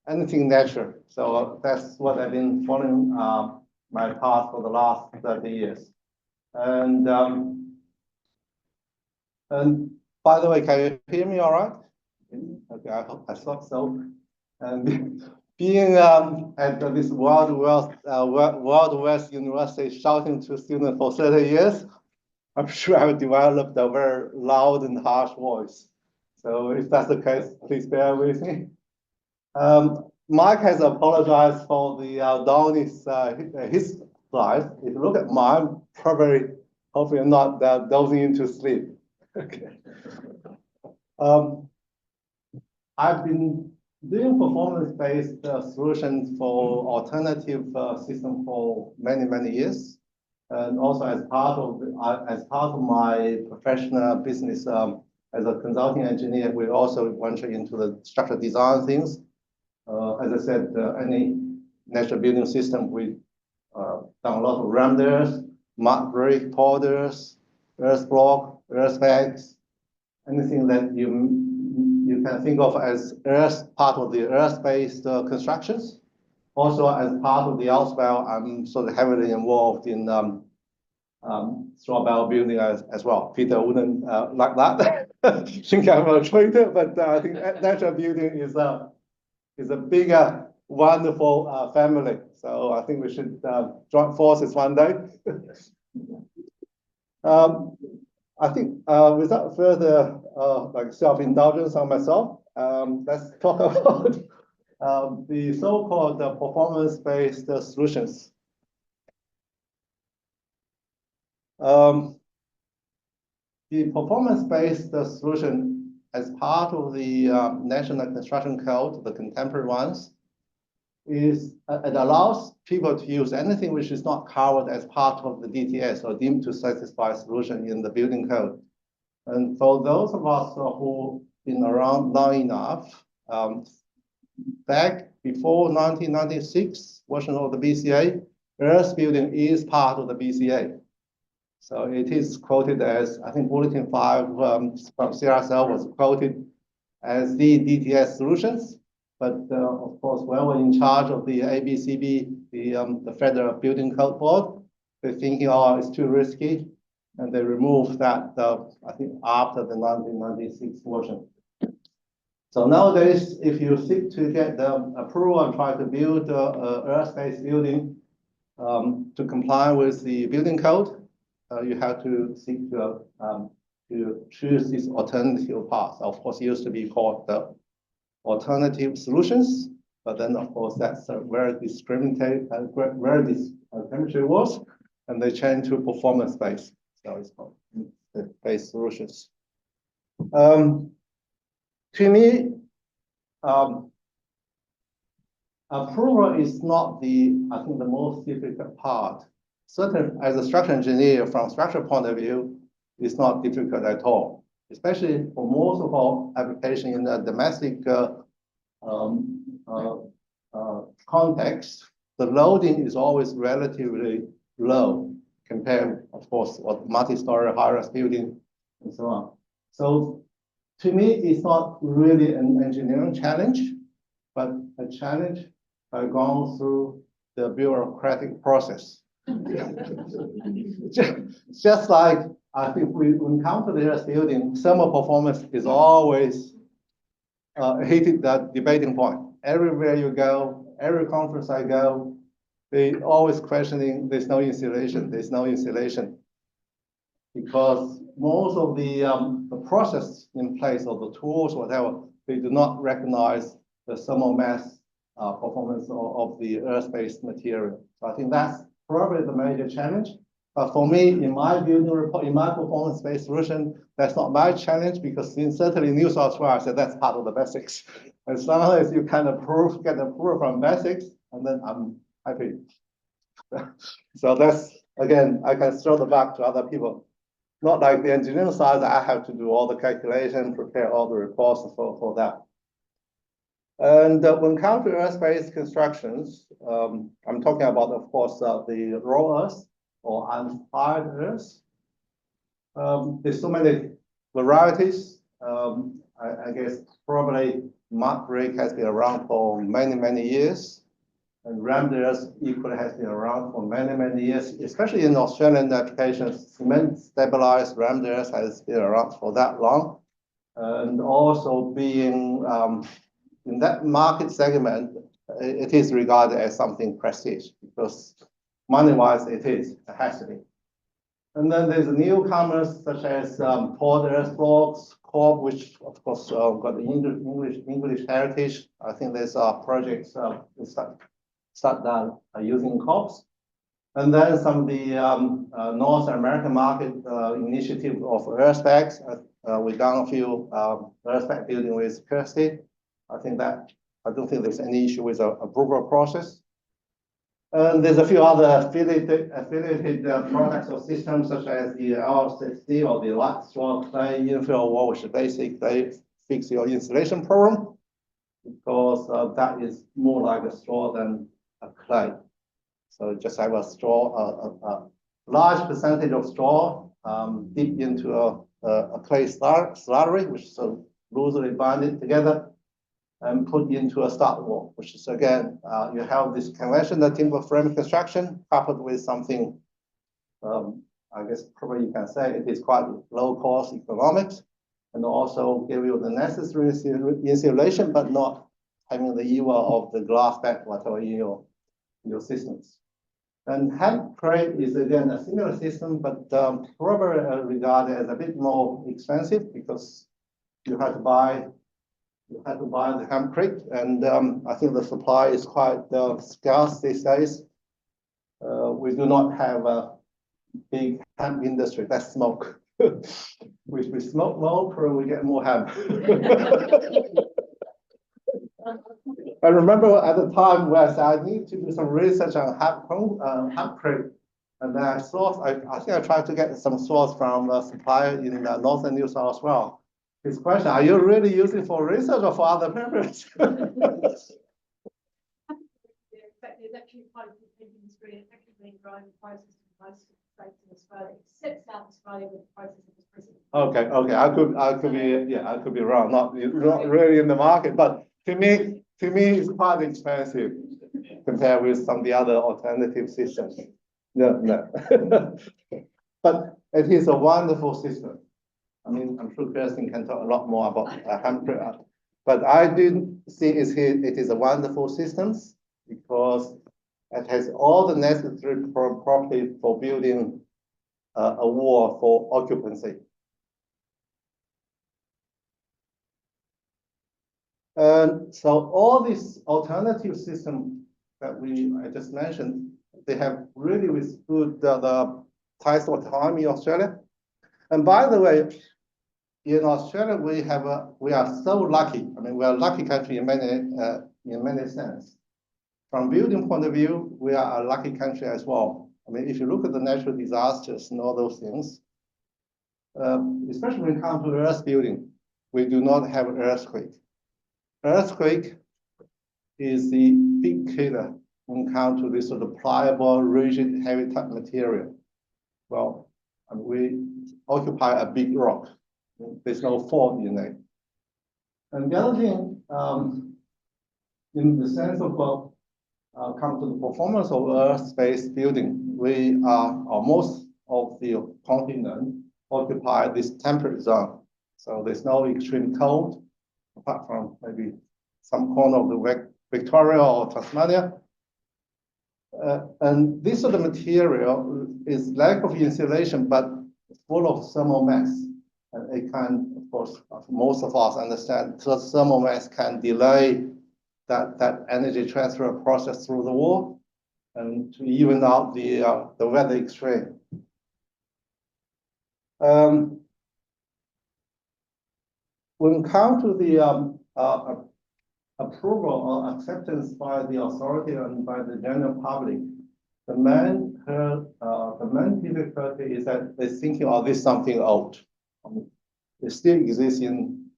anything natural. So that's what I've been following my path for the last 30 years. And by the way, can you hear me all right? Okay, I thought so. And being at this World West University shouting to students for 30 years, I'm sure I've developed a very loud and harsh voice. So if that's the case, please bear with me. Mike has apologized for the his slides. If you look at mine, hopefully I'm not dozing into sleep. Okay. I've been doing performance-based solutions for alternative system for many years, and also as part of my professional business as a consulting engineer, we also venture into the structural design things. As I said, any natural building system, we done a lot of renders, mud brick, powders, earth block, earth bags, anything that you can think of as part of the earth-based constructions. Also, as part of the outspout, I'm sort of heavily involved in straw bale building as well. Peter wouldn't like that. Think I'm a traitor, but I think natural building is a bigger, wonderful family. So I think we should join forces one day. I think without further self-indulgence on myself, let's talk about the so-called performance-based solutions. The performance-based solution as part of the National Construction Code, the contemporary ones, it allows people to use anything which is not covered as part of the DTS or deemed to satisfy solution in the building code. And for those of us who been around long enough, back before 1996 version of the BCA, earth building is part of the BCA. So it is quoted as, I think Bulletin 5 from CRSL was quoted as the DTS solutions. But of course, when we're in charge of the ABCB, the Federal Building Code Board, they're thinking, oh, it's too risky. And they removed that, I think, after the 1996 version. So nowadays, if you seek to get the approval and try to build an earth-based building to comply with the building code, you have to seek to choose this alternative path. Of course, it used to be called the alternative solutions, but then of course that's where discriminatory was, and they changed to performance-based. So it's called based solutions. To me, approval is not I think, the most difficult part. Certainly, as a structural engineer, from structural point of view, it's not difficult at all, especially for most of our application in the domestic context. The loading is always relatively low compared, of course, with multi-story high-rise building and so on. So to me, it's not really an engineering challenge, but a challenge by going through the bureaucratic process. Just like I think we encounter this building, thermal performance is always a heated debating point. Everywhere you go, every conference I go, they always questioning there's no insulation, because most of the process in place or the tools, whatever, they do not recognize the thermal mass performance of the earth-based material. So I think that's probably the major challenge. But for me, in my building report, in my performance-based solution, that's not my challenge, because certainly in New South Wales, I said that's part of the BASIX. As long as you can get approval from BASIX, and then I'm happy. So that's, again, I can throw the back to other people. Not like the engineering side, I have to do all the calculation, prepare all the reports for that. And when come to earth-based constructions, I'm talking about, of course, the raw earth or unfired earth. There's so many varieties. I guess probably mud brick has been around for many, many years. And rammed earth equally has been around for many, many years, especially in Australian applications. Cement stabilized rammed earth has been around for that long. And also being in that market segment, it is regarded as something prestige, because money-wise, it has to be. And then there's newcomers such as poured earth blocks, Corp, which of course got the English heritage. I think there's projects start down using Corps. And then some of the North American market initiative of earth bags. We've done a few earth bag building with Kirsty. I don't think there's any issue with the approval process. And there's a few other affiliated products or systems, such as the LSD or the light straw clay infill wall, which basically fix your insulation problem, because that is more like a straw than a clay. So just have a straw, a large percentage of straw deep into a clay slurry, which is loosely binded together, and put into a start wall, which is, again, you have this conventional timber frame construction coupled with something, I guess probably you can say it is quite low cost economics, and also give you the necessary insulation, but not having the evil of the glass back, whatever in your systems. And handcrate is, again, a similar system, but probably regarded as a bit more expensive, because you have to buy the handcrate, and I think the supply is quite scarce these days. We do not have a big hemp industry. That's smoke. We smoke more, we get more hemp. I remember at the time where I said I need to do some research on hempcrete, and then I think I tried to get some source from a supplier in northern New South Wales. His question: are you really using it for research or for other purposes? There's actually quite a big industry effectively growing the process in most states in Australia, except South Australia, with the process of present. Okay. I could be wrong. Not really in the market, but to me, it's quite expensive compared with some of the other alternative systems. No. But it is a wonderful system. I mean, I'm sure Kirsten can talk a lot more about hempcrete, but I do see it is a wonderful system, because it has all the necessary properties for building a wall for occupancy. And so all these alternative systems that I just mentioned, they have really withstood the test of time in Australia. And by the way, in Australia, we are so lucky. I mean, we are a lucky country in many sense. from building point of view, we are a lucky country as well. I mean, if you look at the natural disasters and all those things, especially when it comes to earth building, we do not have earthquake. Earthquake is the big killer when it comes to this sort of pliable, rigid, heavy type material. Well, we occupy a big rock. There's no fault in it. And the other thing, in the sense of come to the performance of Earth-based building, we are, or most of the continent occupy this temperate zone. So there's no extreme cold, apart from maybe some corner of the Victoria or Tasmania. And this sort of material is lack of insulation, but full of thermal mass. And it can, of course, most of us understand that thermal mass can delay that energy transfer process through the wall and to even out the weather extreme. When it comes to the approval or acceptance by the authority and by the general public, the main difficulty is that they're thinking, oh, this is something old. It still exists in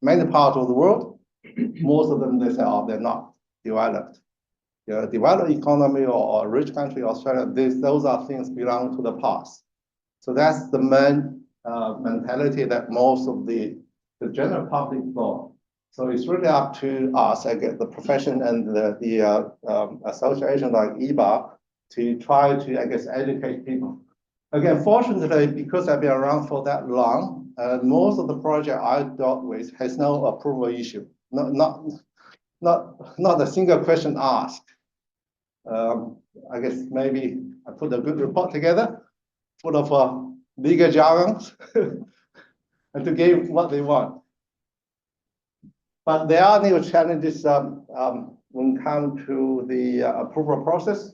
many parts of the world. Most of them, they say, oh, they're not developed. Developed economy or rich country, Australia, those are things belong to the past. So that's the main mentality that most of the general public follow. So it's really up to us, I guess, the profession and the association like EBAA to try to, I guess, educate people. Again, fortunately, because I've been around for that long, most of the project I dealt with has no approval issue. Not a single question asked. I guess maybe I put a good report together, full of legal jargons, and to give what they want. But there are new challenges when it comes to the approval process.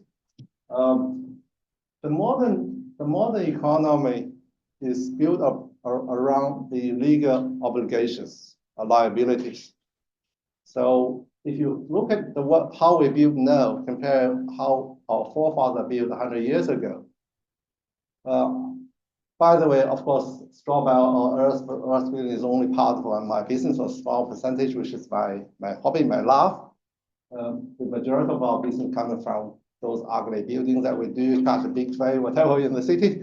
The modern economy is built up around the legal obligations or liabilities. So if you look at how we build now, compare how our forefathers built 100 years ago. By the way, of course, straw bale or earth building is only part of my business, a small percentage, which is my hobby, my love. The majority of our business coming from those ugly buildings that we do, cut a big way, whatever in the city.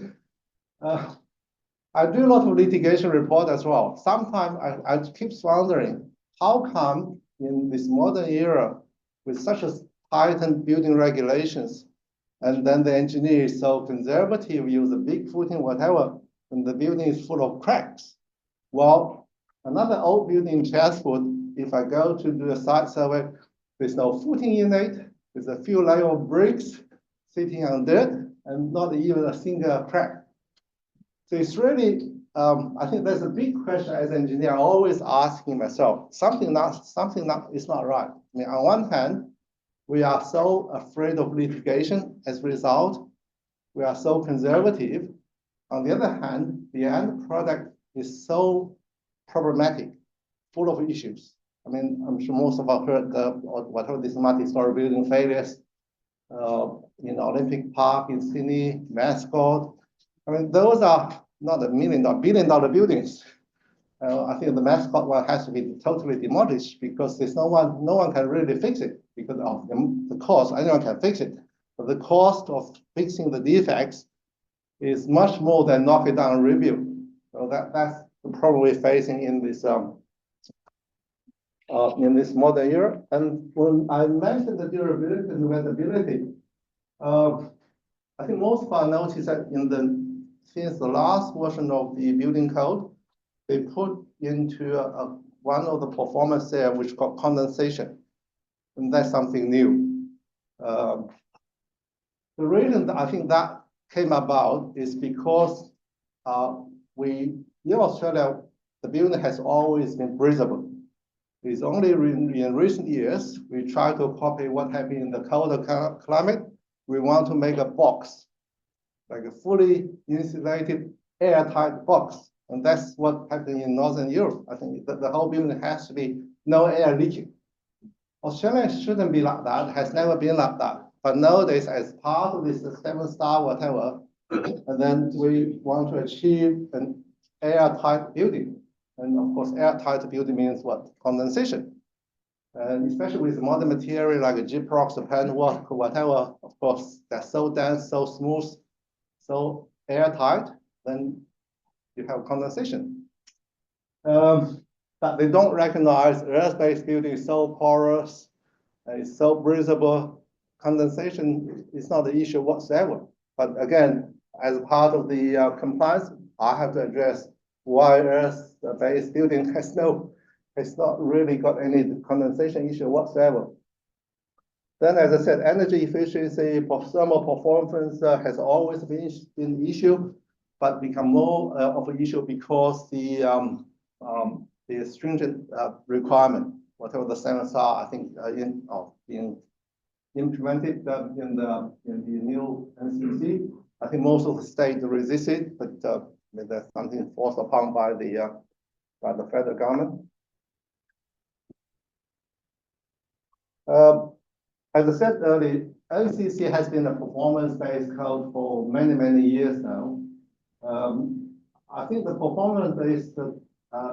I do a lot of litigation report as well. Sometimes I keep wondering, how come in this modern era, with such a tightened building regulations, and then the engineer is so conservative, use a big footing, whatever, and the building is full of cracks. Well, another old building in Chatswood, if I go to do a site survey, there's no footing in it, there's a few layers of bricks sitting on dirt, and not even a single crack. So it's really, I think there's a big question as an engineer, always asking myself, something is not right. I mean, on one hand, we are so afraid of litigation as a result. We are so conservative. On the other hand, the end product is so problematic, full of issues. I mean, I'm sure most of us heard whatever this multi-story building failures in Olympic Park in Sydney, Mascot. I mean, those are not $1 million, billion-dollar buildings. I think the Mascot one has to be totally demolished because there's no one can really fix it because of the cost. Anyone can fix it, but the cost of fixing the defects is much more than knock it down and rebuild. So that's the problem we're facing in this modern era. And when I mentioned the durability and weathability, I think most of us notice that since the last version of the building code, they put into one of the performance there, which is called condensation. And that's something new. The reason that I think that came about is because in Australia, the building has always been breathable. It's only in recent years, we try to copy what happened in the colder climate. We want to make a box, like a fully insulated, airtight box. And that's what happened in Northern Europe. I think that the whole building has to be no air leaking. Australia shouldn't be like that, has never been like that. But nowadays, as part of this 7-star whatever, and then we want to achieve an airtight building. And of course, airtight building means what? Condensation. And especially with modern material like gyprox or handwork or whatever, of course, they're so dense, so smooth, so airtight, then you have condensation. But they don't recognize Earth-based building is so porous, it's so breathable. Condensation is not the issue whatsoever. But again, as part of the compliance, I have to address why Earth-based building has not really got any condensation issue whatsoever. Then, as I said, energy efficiency, thermal performance has always been an issue, but become more of an issue because the stringent requirement, whatever the standards are, I think being implemented in the new NCC. I think most of the states resist it, but there's something forced upon by the federal government. As I said earlier, NCC has been a performance-based code for many, many years now. I think the performance-based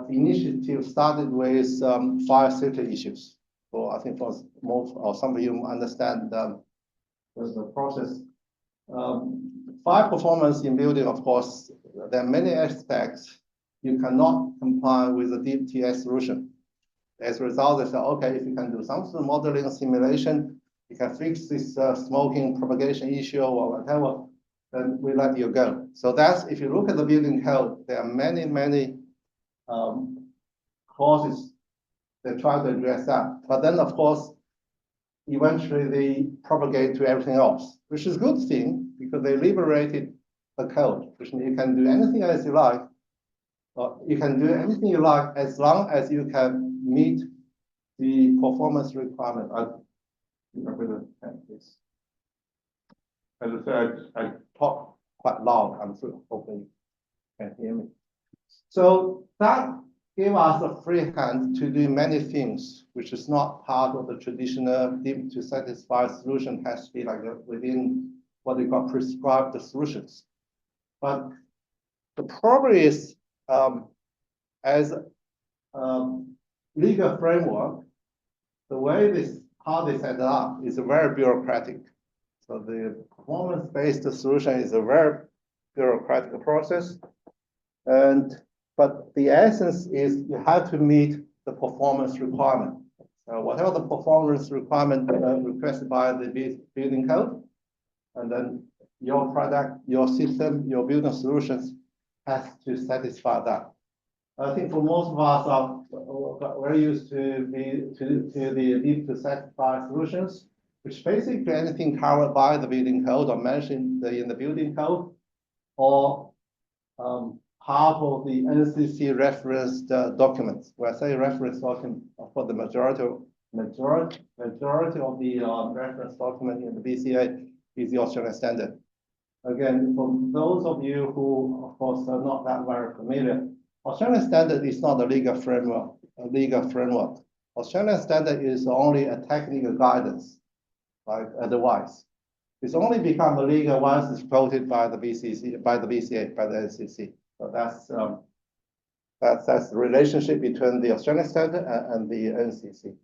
initiative started with fire safety issues. So I think for most or some of you understand the process. Fire performance in building, of course, there are many aspects you cannot comply with a deep TS solution. As a result, they say, okay, if you can do some sort of modeling simulation, you can fix this smoking propagation issue or whatever, then we let you go. So that's, if you look at the building code, there are many, many clauses that try to address that. But then, of course, eventually they propagate to everything else, which is a good thing because they liberated the code, which means you can do anything as you like. You can do anything you like as long as you can meet the performance requirement. As I said, I talk quite loud. I'm sure hopefully you can hear me. So that gave us a free hand to do many things, which is not part of the traditional deep to satisfy solution. Has to be like within what we call prescribed solutions. But the problem is, as legal framework, the way how they set it up is very bureaucratic. So the performance-based solution is a very bureaucratic process. But the essence is you have to meet the performance requirement. So whatever the performance requirement requested by the building code, and then your product, your system, your building solutions has to satisfy that. I think for most of us are very used to the deep to satisfy solutions, which basically anything covered by the building code or mentioned in the building code, or part of the NCC referenced documents. When I say reference document, for the majority of the reference document in the BCA is the Australian standard. Again, for those of you who, of course, are not that very familiar, Australian standard is not a legal framework. Australian standard is only a technical guidance, like advice. It's only become illegal once it's quoted by the BCA, by the NCC. So that's the relationship between the Australian standard and the NCC.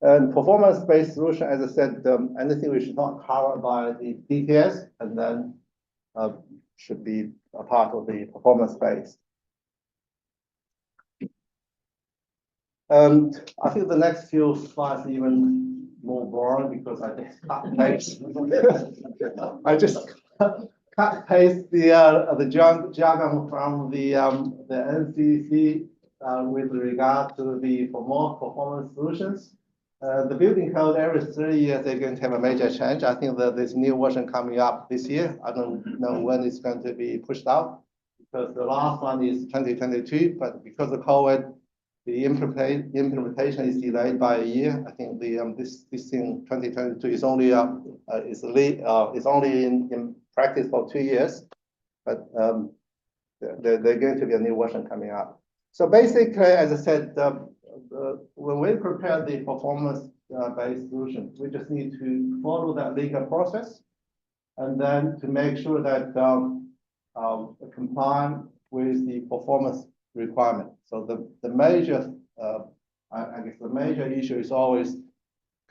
And performance-based solution, as I said, anything which is not covered by the DTS, and then should be a part of the performance-based. And I think the next few slides are even more boring because I just cut paste. I just cut paste the jargon from the NCC with regard to for more performance solutions. The building code every 3 years they're going to have a major change. I think that there's new version coming up this year. I don't know when it's going to be pushed out because the last one is 2022, but because of COVID, the implementation is delayed by a year. I think this thing 2022 is only in practice for 2 years, but there's going to be a new version coming up. So basically, as I said, when we prepare the performance based solution, we just need to follow that legal process, and then to make sure that compliant with the performance requirement. So the major, I guess the major issue is always,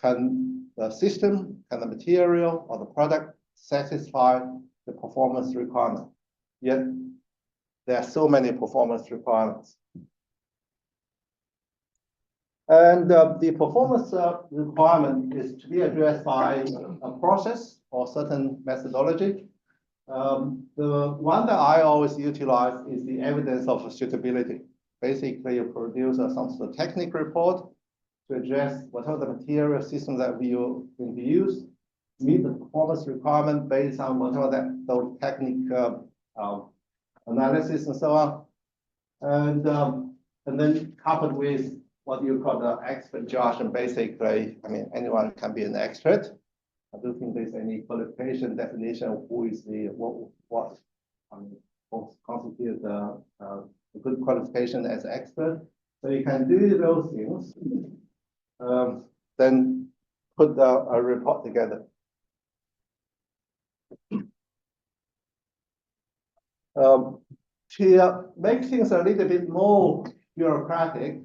can the system, can the material or the product satisfy the performance requirement? Yet there are so many performance requirements. And the performance requirement is to be addressed by a process or certain methodology. The one that I always utilize is the evidence of suitability. Basically, you produce some sort of technical report to address what are the material systems that we are going to use, meet the performance requirement based on whatever those technical analysis and so on, and then coupled with what you call the expert judgment. Basically, I mean, anyone can be an expert. I don't think there's any qualification definition of who is the what constitutes a good qualification as expert. So you can do those things, then put a report together. To make things a little bit more bureaucratic,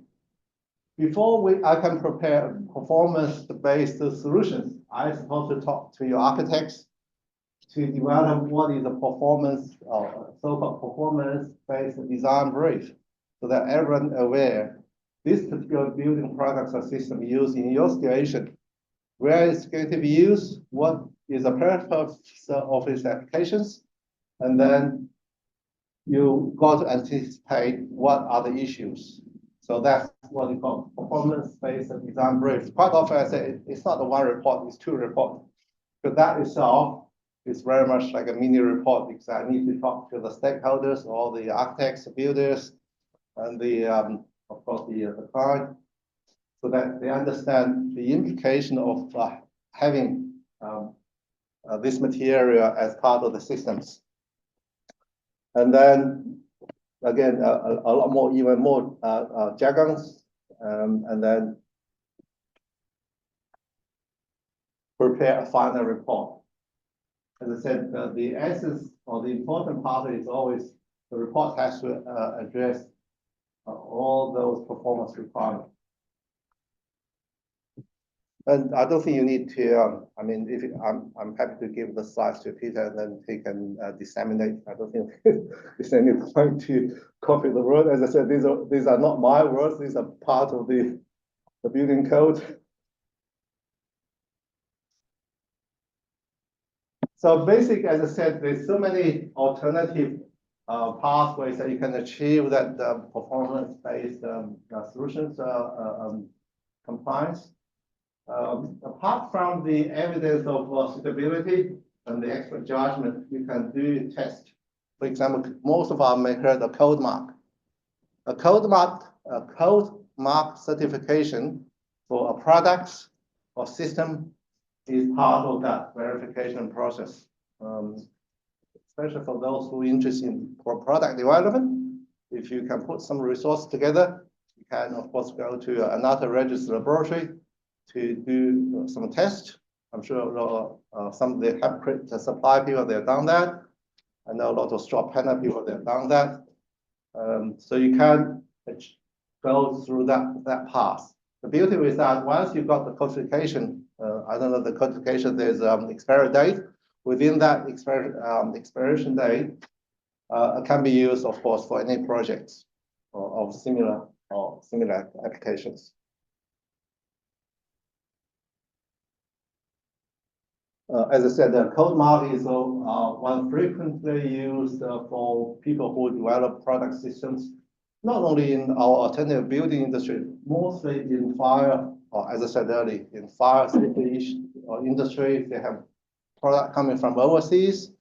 before I can prepare performance-based solutions, I'm supposed to talk to your architects to develop what is a performance or so-called performance-based design brief, so that everyone aware this particular building products or system used in your situation, where it's going to be used, what is the purpose of its applications, and then you got to anticipate what are the issues. So that's what we call performance-based design brief. Quite often I say it's not the one report, it's two reports. But that itself is very much like a mini report, because I need to talk to the stakeholders, all the architects, builders, and the of course the client, so that they understand the implication of having this material as part of the systems. And then again, a lot more, even more jargons, and then prepare a final report. As I said, the essence or the important part is always the report has to address all those performance requirements. And I don't think you need to, I mean, if I'm happy to give the slides to Peter and then he can disseminate. I don't think there's any point to copy the word. As I said, these are not my words. These are part of the building code. So basically, as I said, there's so many alternative pathways that you can achieve that performance-based solutions compliance. Apart from the evidence of suitability and the expert judgment, you can do test. For example, most of our may heard of code mark. A code mark certification for a product or system is part of that verification process. Especially for those who are interested in product development, if you can put some resources together, you can of course go to another registered laboratory to do some tests. I'm sure some of the hybrid supply people, they've done that. I know a lot of straw panel people, they've done that. So you can go through that path. The beauty is that once you've got the codification, I don't know the codification, there's expiry date. Within that expiration date, it can be used, of course, for any projects of similar applications. As I said, the code mark is one frequently used for people who develop product systems, not only in our alternative building industry, mostly in fire, or as I said earlier, in fire safety industry. They have product coming from overseas.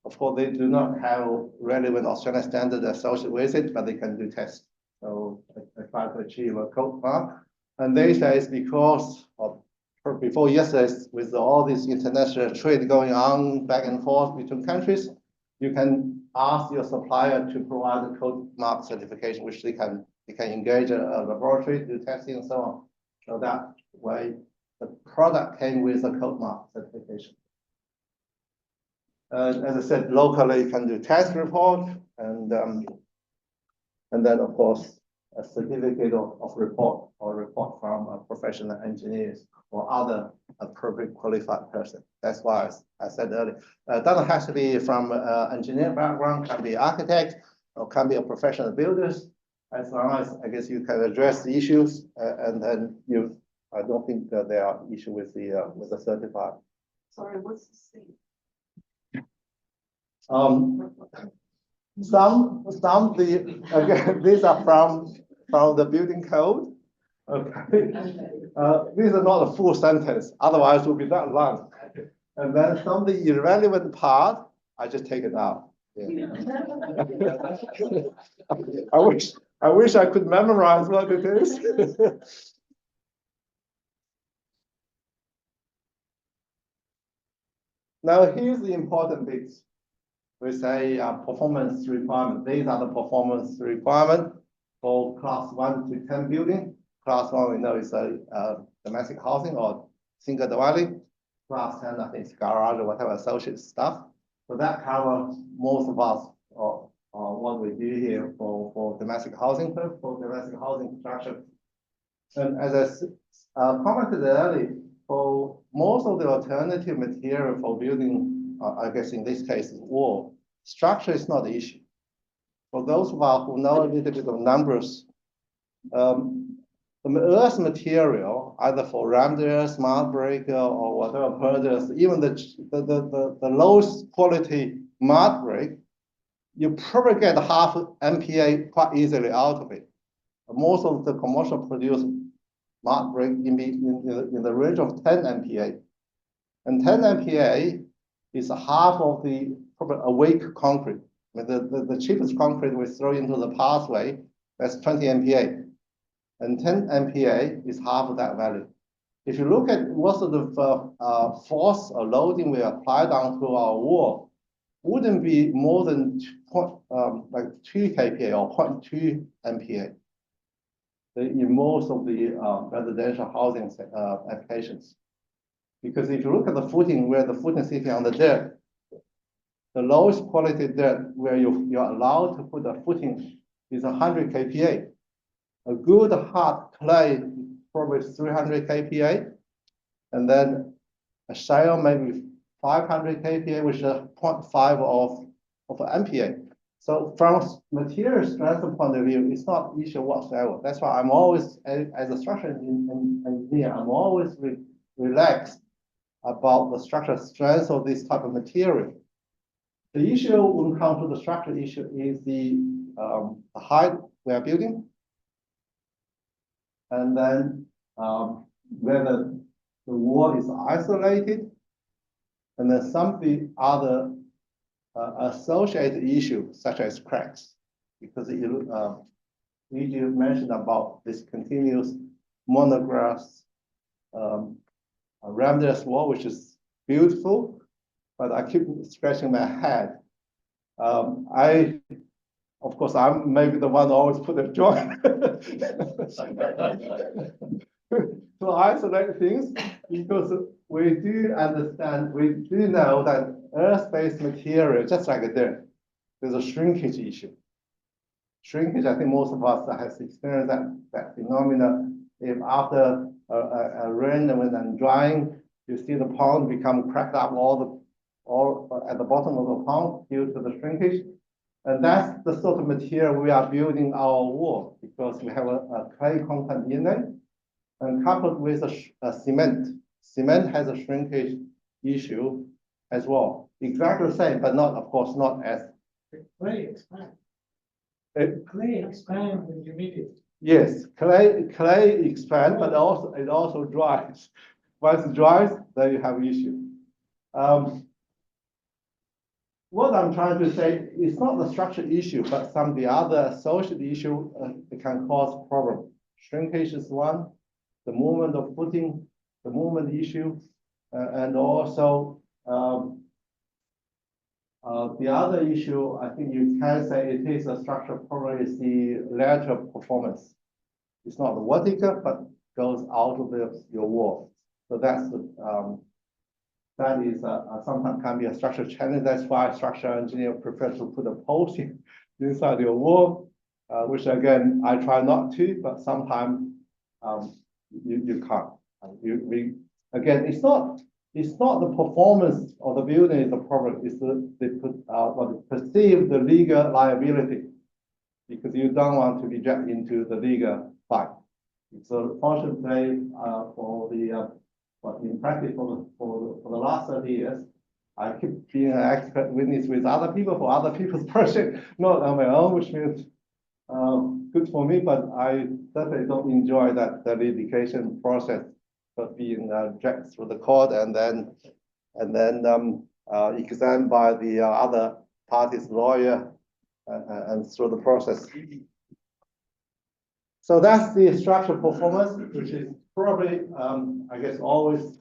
Of course, they do not have relevant Australian standard associated with it, but they can do tests. So I try to achieve a code mark. And these days, because of before yesterday, with all this international trade going on back and forth between countries, you can ask your supplier to provide a code mark certification, which they can You can engage a laboratory to do testing and so on. So that way, the product came with a code mark certification. As I said, locally you can do test report and then of course a certificate of report or report from professional engineers or other appropriate qualified person. That's why I said earlier, doesn't have to be from engineer background, can be architect or can be a professional builders. As long as I guess you can address the issues and then I don't think that there are issues with the certified. Sorry, what's the C? Some again, these are from the building code. Okay. These are not a full sentence, otherwise it would be that long. And then some of the irrelevant part, I just take it out. Yeah. I wish I could memorize what it is. Now here's the important bits. We say performance requirement. These are the performance requirement for class 1 to 10 building. Class 1 we know is a domestic housing or single dwelling. Class 10 I think is garage or whatever associated stuff. So that covers most of us or what we do here for domestic housing construction. And as I commented earlier, for most of the alternative material for building, I guess in this case, wall, structure is not the issue. For those of us who know a little bit of numbers, the earth material, either for rammed earth, smart brick, or whatever purchase, even the lowest quality mud brick, you probably get half MPa quite easily out of it. Most of the commercial produced mud brick in the range of 10 MPa. And 10 MPa is half of the probably awake concrete. I mean, the cheapest concrete we throw into the pathway, that's 20 MPa. And 10 MPa is half of that value. If you look at what sort of force or loading we apply down to our wall, wouldn't be more than like 2 kPa or 0.2 MPa in most of the residential housing applications. Because if you look at the footing, where the footing is sitting on the dirt, the lowest quality dirt where you're allowed to put a footing is 100 kPa. A good hard clay probably 300 kPa, and then a shale maybe 500 kPa, which is 0.5 of MPa. So from material strength point of view, it's not an issue whatsoever. That's why I'm always, as a structural engineer, I'm always relaxed about the structural strength of this type of material. The issue when it comes to the structural issue is the height we are building, and then whether the wall is isolated, and then some of the other associated issues such as cracks, because Luigi mentioned about this continuous monographs rammed earth wall, which is beautiful, but I keep scratching my head. Of course, I'm maybe the one who always put a joint to isolate things, because we do understand, we do know that earth-based material, just like dirt, there's a shrinkage issue. Shrinkage, I think most of us has experienced that phenomena. If after a rain and drying, you see the pond become cracked up all at the bottom of the pond due to the shrinkage. And that's the sort of material we are building our wall, because we have a clay content in it, and coupled with a cement. Cement has a shrinkage issue as well. Exactly the same, but not, of course, not as. Clay expand. Clay expand when you meet it. Yes, clay expand, but it also dries. Once it dries, then you have issue. What I'm trying to say is not the structural issue, but some of the other associated issue that can cause problem. Shrinkage is one, the movement of footing, the movement issue, and also The other issue, I think you can say it is a structural problem, is the lateral performance. It's not vertical, but goes out of your wall. So that's that is sometimes can be a structural challenge. That's why structural engineer prefer to put a post inside your wall, which again I try not to, but sometimes you can't. Again, it's not the performance of the building is the problem. It's the perceived the legal liability, because you don't want to be dragged into the legal fight. So fortunately, in practice for the last 30 years, I keep being an expert witness with other people for other people's project, not on my own, which means good for me, but I definitely don't enjoy that the litigation process of being dragged through the court and then examined by the other party's lawyer and through the process. So that's the structural performance, which is probably, I guess, always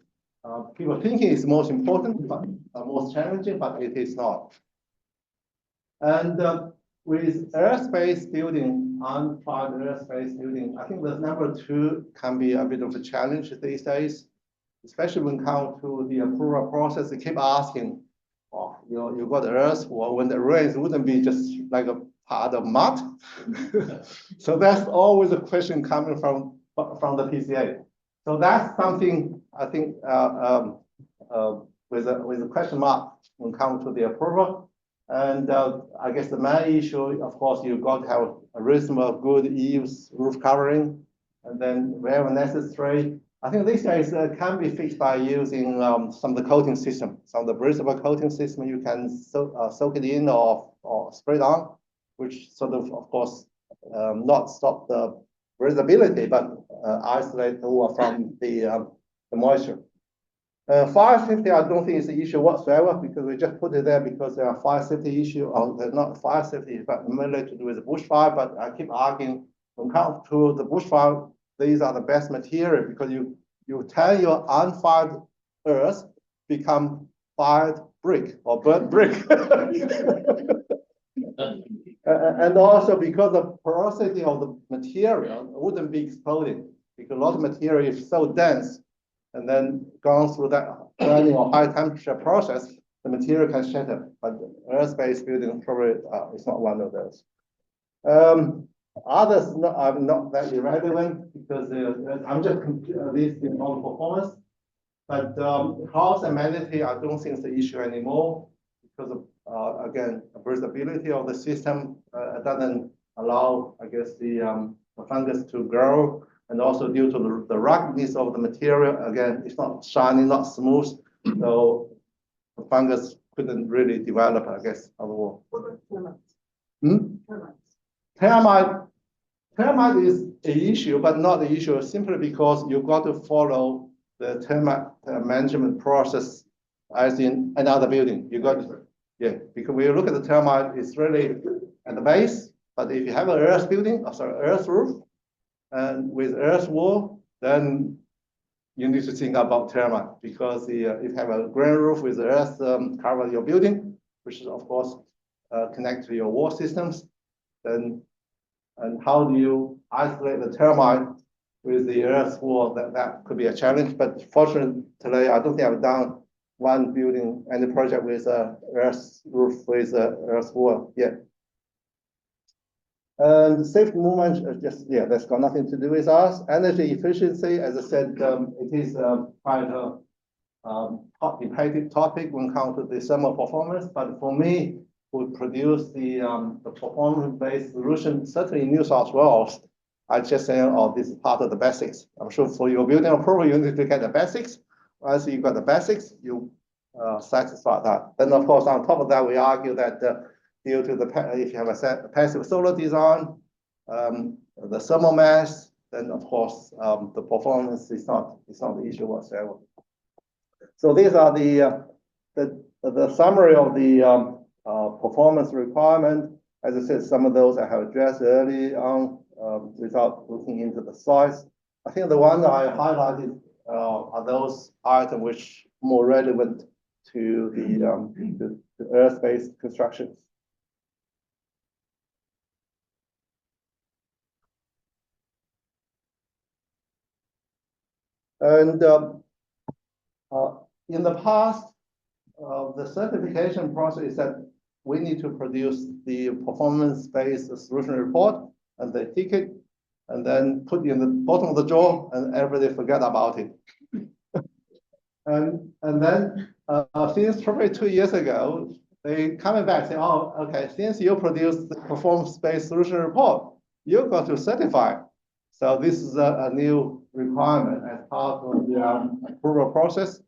people thinking is most important, but most challenging, but it is not. And with aerospace building, untried aerospace building, I think the number 2 can be a bit of a challenge these days, especially when it comes to the approval process. They keep asking, oh, you got earth, well, when it rains, it wouldn't be just like a part of mud. So that's always a question coming from the PCA. So that's something I think with a question mark when it comes to the approval. And I guess the main issue, of course, you've got to have a reasonable good eaves roof covering, and then wherever necessary. I think these days can be fixed by using some of the coating system, some of the breathable coating system. You can soak it in or spray it on, which sort of course, not stop the breathability, but isolate the water from the moisture. Fire safety, I don't think is an issue whatsoever, because we just put it there because there are fire safety issues, or they're not fire safety, but mainly to do with the bushfire. But I keep arguing when it comes to the bushfire, these are the best material, because you tell your unfired earth become fired brick or burnt brick. And also because the porosity of the material wouldn't be exploding, because a lot of material is so dense, and then gone through that burning or high temperature process, the material can shatter. But aerospace building probably is not one of those. Others are not that irrelevant, because I'm just listing on performance. But house amenity, I don't think is the issue anymore, because of again, the breathability of the system doesn't allow, I guess, the fungus to grow. And also due to the ruggedness of the material, again, it's not shiny, not smooth, so the fungus couldn't really develop, I guess, on the wall. What about termites? Termite is an issue, but not the issue simply because you've got to follow the termite management process as in another building. You got to, yeah, because when you look at the termite, it's really at the base. But if you have an earth building, earth roof, and with earth wall, then you need to think about termite, because if you have a ground roof with earth cover your building, which is of course connect to your wall systems, then and how do you isolate the termite with the earth wall? That could be a challenge. But fortunately, I don't think I've done one building any project with a earth roof with a earth wall yet. And safety movement, that's got nothing to do with us. Energy efficiency, as I said, it is quite a hot debated topic when it comes to the thermal performance. But for me, who produce the performance-based solution, certainly in New South Wales, I just say, oh, this is part of the BASIX. I'm sure for your building approval, you need to get the BASIX. Once you got the BASIX, you satisfy that. Then, of course, on top of that, we argue that due to if you have a passive solar design, the thermal mass, then of course the performance is not the issue whatsoever. So these are the summary of the performance requirement. As I said, some of those I have addressed early on without looking into the size. I think the one that I highlighted are those items which are more relevant to to earth-based constructions. And in the past, the certification process is that we need to produce the performance-based solution report and the ticket, and then put in the bottom of the drawer, and everybody forget about it. and then since probably 2 years ago, they coming back say, oh, okay, since you produced the performance-based solution report, you've got to certify. So this is a new requirement as part of the approval process.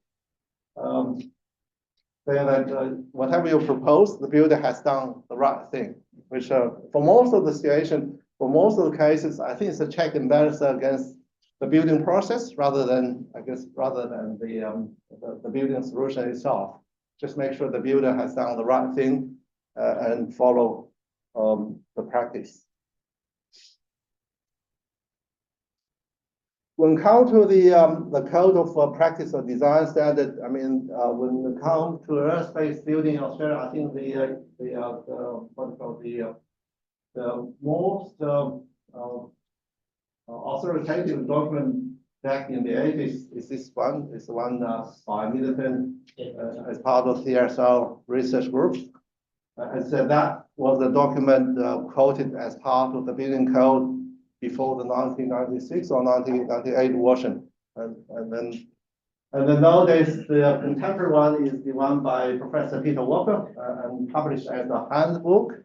Saying that whatever you propose, the builder has done the right thing, which for most of the situation, for most of the cases, I think it's a check and balance against the building process rather than, I guess, rather than the building solution itself. Just make sure the builder has done the right thing and follow the practice. When it comes to the code of practice or design standard, I mean, when it comes to aerospace building in Australia, I think the most authoritative document back in the 80s is this one. It's the one by Middleton as part of CSL research group. And so that was a document quoted as part of the building code before the 1996 or 1998 version. And then nowadays, the contemporary one is the one by Professor Peter Walker and published as a handbook.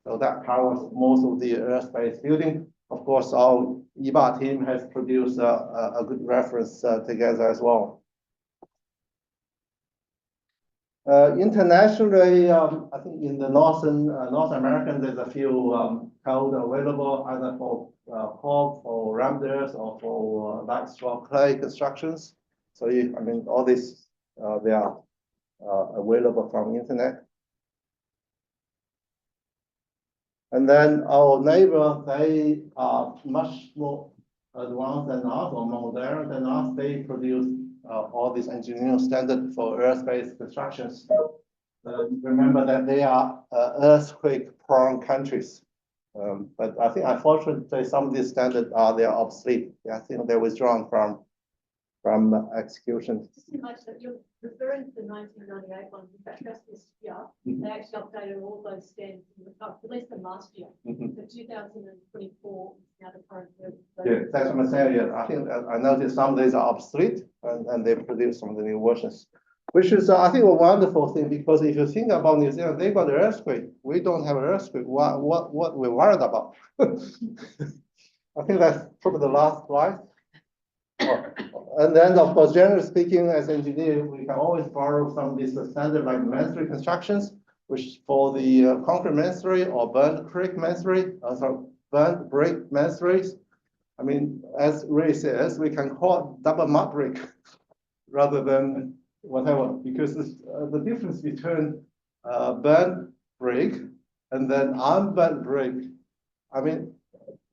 So that covers most of the aerospace building. Of course, our EBAA team has produced a good reference together as well. Internationally, I think in the North America, there's a few code available either for pop or ramders or for light straw clay constructions. So I mean, all these they are available from the internet. And then our neighbor, they are much more advanced than us or modern than us. They produce all these engineering standards for aerospace constructions. Remember that they are earthquake-prone countries. But I think, unfortunately, some of these standards they are obsolete. I think they're withdrawn from execution. Just so much that you're referring to the 1998 one, in fact, just this year, they actually updated all those standards, at least the last year. So 2024 is now the current version. Yeah, that's what I'm saying. Yeah, I think I noticed some of these are obsolete, and they produce some of the new versions, which is I think a wonderful thing, because if you think about New Zealand, they got an earthquake. We don't have an earthquake. What we're worried about? I think that's probably the last slide. And then, of course, generally speaking, as engineers, we can always borrow some of these standard like masonry constructions, which for the concrete masonry or burnt brick masonry, burnt brick masonries. I mean, as Ray says, we can call it double mud brick rather than whatever, because the difference between burnt brick and then unburnt brick, I mean,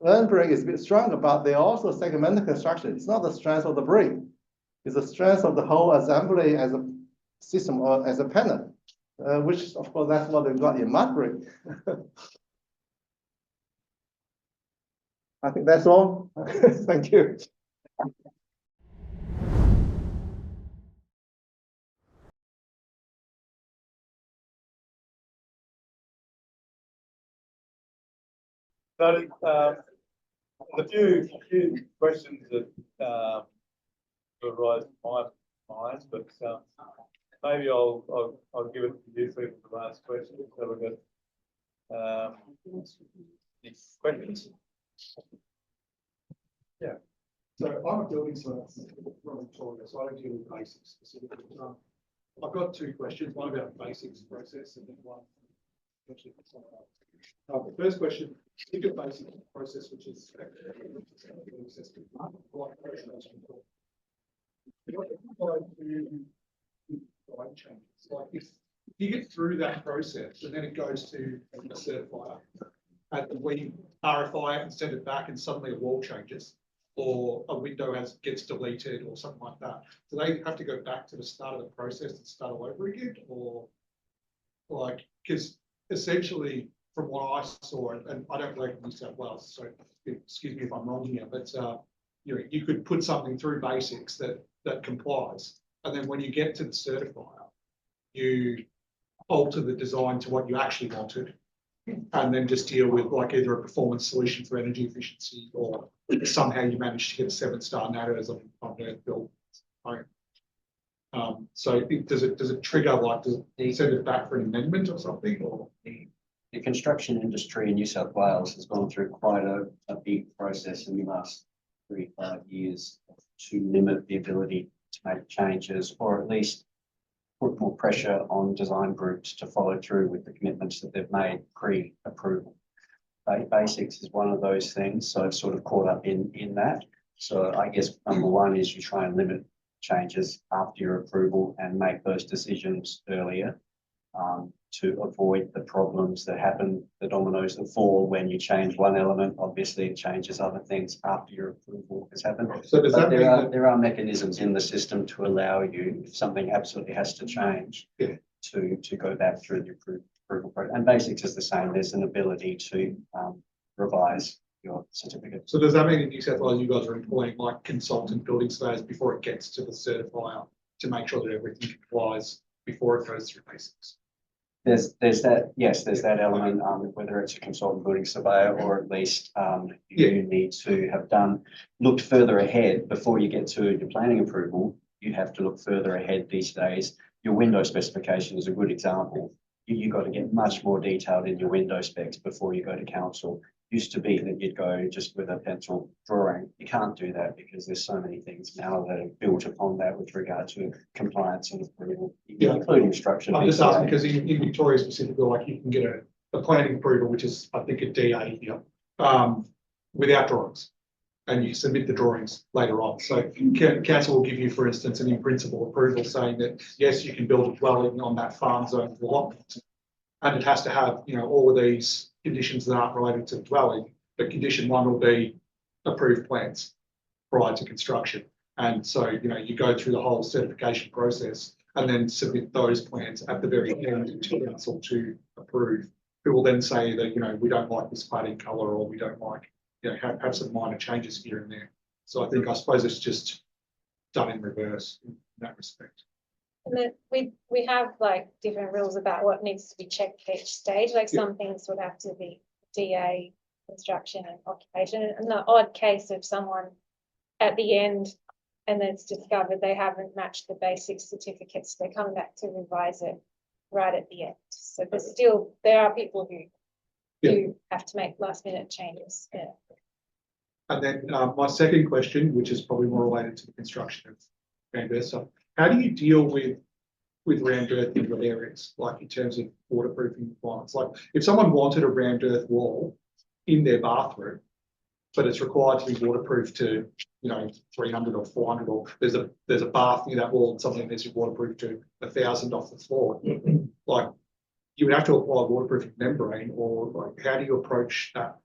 burnt brick is a bit stronger, but they also segmented construction. It's not the strength of the brick. It's the strength of the whole assembly as a system or as a panel, which of course that's what we've got in mud brick. I think that's all. Thank you. So, a few questions that arise in my mind, but maybe I'll give it to you people to ask questions. So we've got these questions. Yeah. So I'm a building science from Victoria, so I don't deal with basics specifically. I've got two questions, one about basics process and then one actually for someone else. The first question, think of basic process, which is changes. Like if you get through that process and then it goes to a certifier and we RFI it and send it back and suddenly a wall changes or a window gets deleted or something like that. Do they have to go back to the start of the process and start all over again, or? Like, because essentially from what I saw, and I don't work in New South Wales, so excuse me if I'm wrong here, but you know, you could put something through BASIX that complies, and then when you get to the certifier, you alter the design to what you actually wanted, and then just deal with like either a performance solution for energy efficiency, or somehow you manage to get a 7-star NATOs on Earth build. So does it trigger, like, does it send it back for an amendment or something, or? The construction industry in New South Wales has gone through quite a big process in the last 3 to 5 years to limit the ability to make changes, or at least put more pressure on design groups to follow through with the commitments that they've made pre-approval. BASIX is one of those things, so it's sort of caught up in that. So I guess number one is you try and limit changes after your approval and make those decisions earlier, to avoid the problems that happen, the dominoes that fall when you change one element. Obviously, it changes other things after your approval has happened. So does that mean that there are mechanisms in the system to allow you, if something absolutely has to change, to go back through the approval process. And BASIX is the same. There's an ability to revise your certificate. So does that mean in New South Wales you guys are employing like consultant building surveyors before it gets to the certifier to make sure that everything complies before it goes through BASIX? There's that, yes, there's that element, whether it's a consultant building surveyor, or at least you need to have looked further ahead before you get to your planning approval. You have to look further ahead these days. Your window specification is a good example. You've got to get much more detailed in your window specs before you go to council. Used to be that you'd go just with a pencil drawing. You can't do that because there's so many things now that are built upon that with regard to compliance and approval, including structure. I'm just asking because in Victoria specifically, like, you can get a planning approval, which is I think a DA here, without drawings, and you submit the drawings later on. So council will give you, for instance, an in principle approval saying that yes, you can build a dwelling on that farm zone allotment, and it has to have, you know, all of these conditions that aren't related to the dwelling, but condition one will be approved plans prior to construction. And so, you know, you go through the whole certification process and then submit those plans at the very end to council to approve, who will then say that, you know, we don't like this cladding colour, or we don't like, you know, have some minor changes here and there. So I suppose it's just done in reverse in that respect. And then we have like different rules about what needs to be checked at each stage. Like some things would have to be DA, construction and occupation. And the odd case of someone at the end, and then it's discovered they haven't matched the BASIX certificates, they come back to revise it right at the end. So there are people who have to make last minute changes. Yeah. And then my second question, which is probably more related to the construction of Canberra, how do you deal with round earth in your areas, like in terms of waterproofing requirements? Like if someone wanted a round earth wall in their bathroom, but it's required to be waterproof to, you know, 300 or 400, or there's a bath near that wall and something needs to be waterproof to 1,000 off the floor, like you would have to apply waterproofing membrane, or like how do you approach that?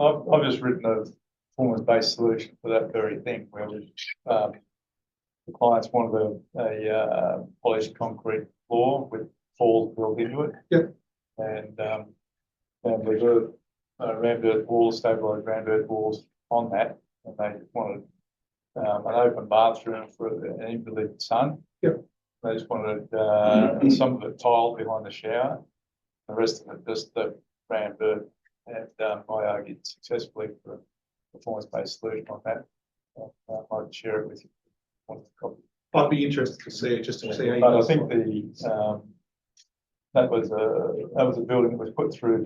I've just written a performance-based solution for that very thing, where we the clients wanted a polished concrete floor with falls built into it. Yep. And we got round earth walls, stabilised round earth walls on that, and they wanted an open bathroom for an invalid son. Yep. They just wanted some of it tiled behind the shower, the rest of it just the round earth. And I argued successfully for a performance-based solution on that. I'd share it with you. I'd be interested to see it, just to see how you. But I think that was a building that was put through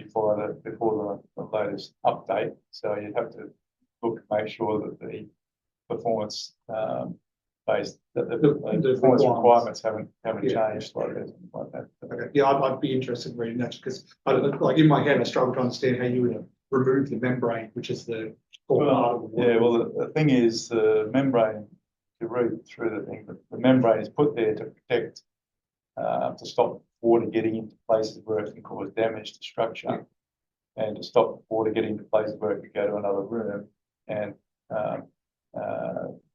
before the latest update. So you'd have to look to make sure that the performance based the performance requirements haven't changed like that. Okay. Yeah, I'd be interested in reading that, because like in my head I struggle to understand how you would remove the membrane, which is the core part of the water. Yeah, well the thing is the membrane, to read through the thing, but the membrane is put there to protect, to stop water getting into places where it can cause damage to structure, and to stop water getting into places where it could go to another room. And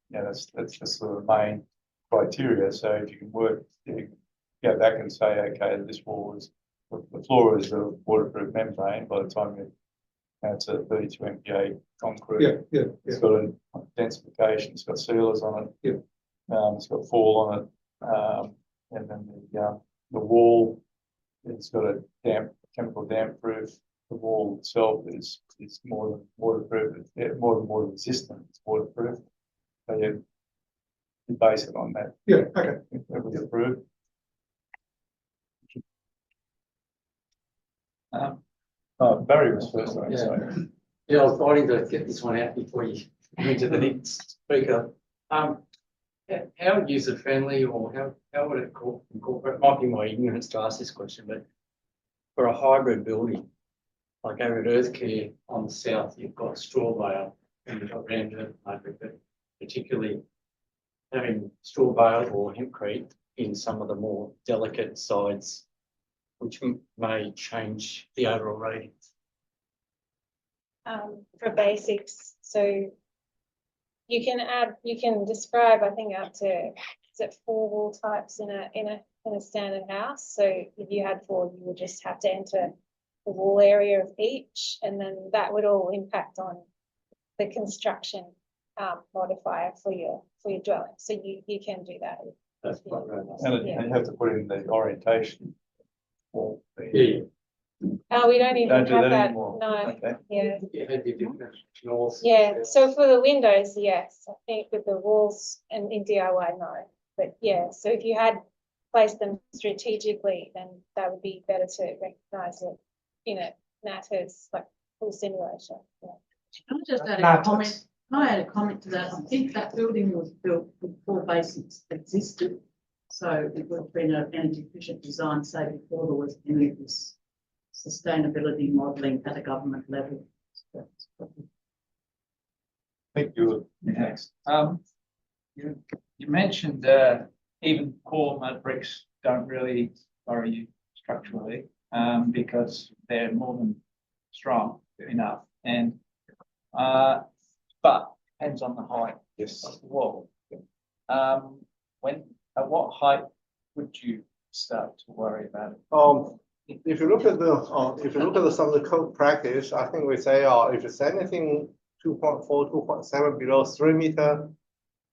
that's the sort of main criteria. So if you can go back and say, okay, this wall is, the floor is a waterproof membrane by the time you, it's a 32 MPa concrete. It's got a densification, it's got sealers on it. It's got fall on it. And then the wall, it's got a chemical damp proof. The wall itself is more than waterproof, it's more than water resistant, it's waterproof. So you base it on that. Okay. It was approved. Barry was first, I say. Yeah, I was fighting to get this one out before you went to the next speaker. How user friendly, or how would it incorporate? Might be my ignorance to ask this question, but for a hybrid building, like over at Earthcare on the south, you've got straw bale and you've got rammed hybrid, but particularly having straw bale or hempcrete in some of the more delicate sides, which may change the overall ratings. For basics, so you can describe, I think, up to, is it 4 wall types in a standard house. So if you had 4, you would just have to enter the wall area of each, and then that would all impact on the construction modifier for your dwelling. So you can do that. That's quite right. And you have to put in the orientation. Yeah. Oh, we don't even do have that that. anymore. No. Okay. Yeah. You had your different north. Yeah. So for the windows, yes. I think with the walls and in DIY, no. But yeah. So if you had placed them strategically, then that would be better to recognise it in a NATA's like full simulation. Yeah. Can I just add a comment? Can I add a comment to that? I think that building was built before BASIX existed. So it would have been an energy efficient design, say before there was any of this sustainability modelling at a government level. Thank you. Next. You mentioned even core mud bricks don't really worry you structurally because they're more than strong enough, and but depends on the height of the wall. At what height would you start to worry about it? If you look at the some of the code practice, I think we say if it's anything 2.4, 2.7 below 3 meter,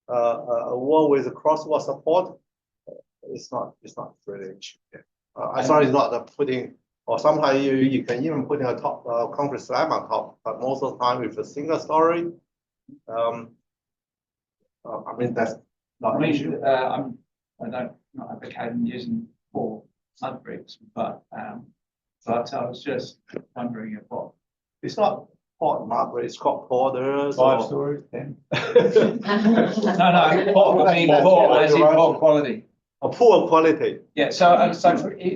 a wall with a crosswalk support, it's not really cheap. As long as it's not putting, or sometimes you can even put in a top concrete slab on top, but most of the time with a single story, I mean that's not an issue. I'm not advocating using 4 mud bricks, but I was just wondering if what it's not pot mud, but it's called powders. 5 stories, 10. No, poor, I mean poor as in poor quality. A poor quality. Yeah, so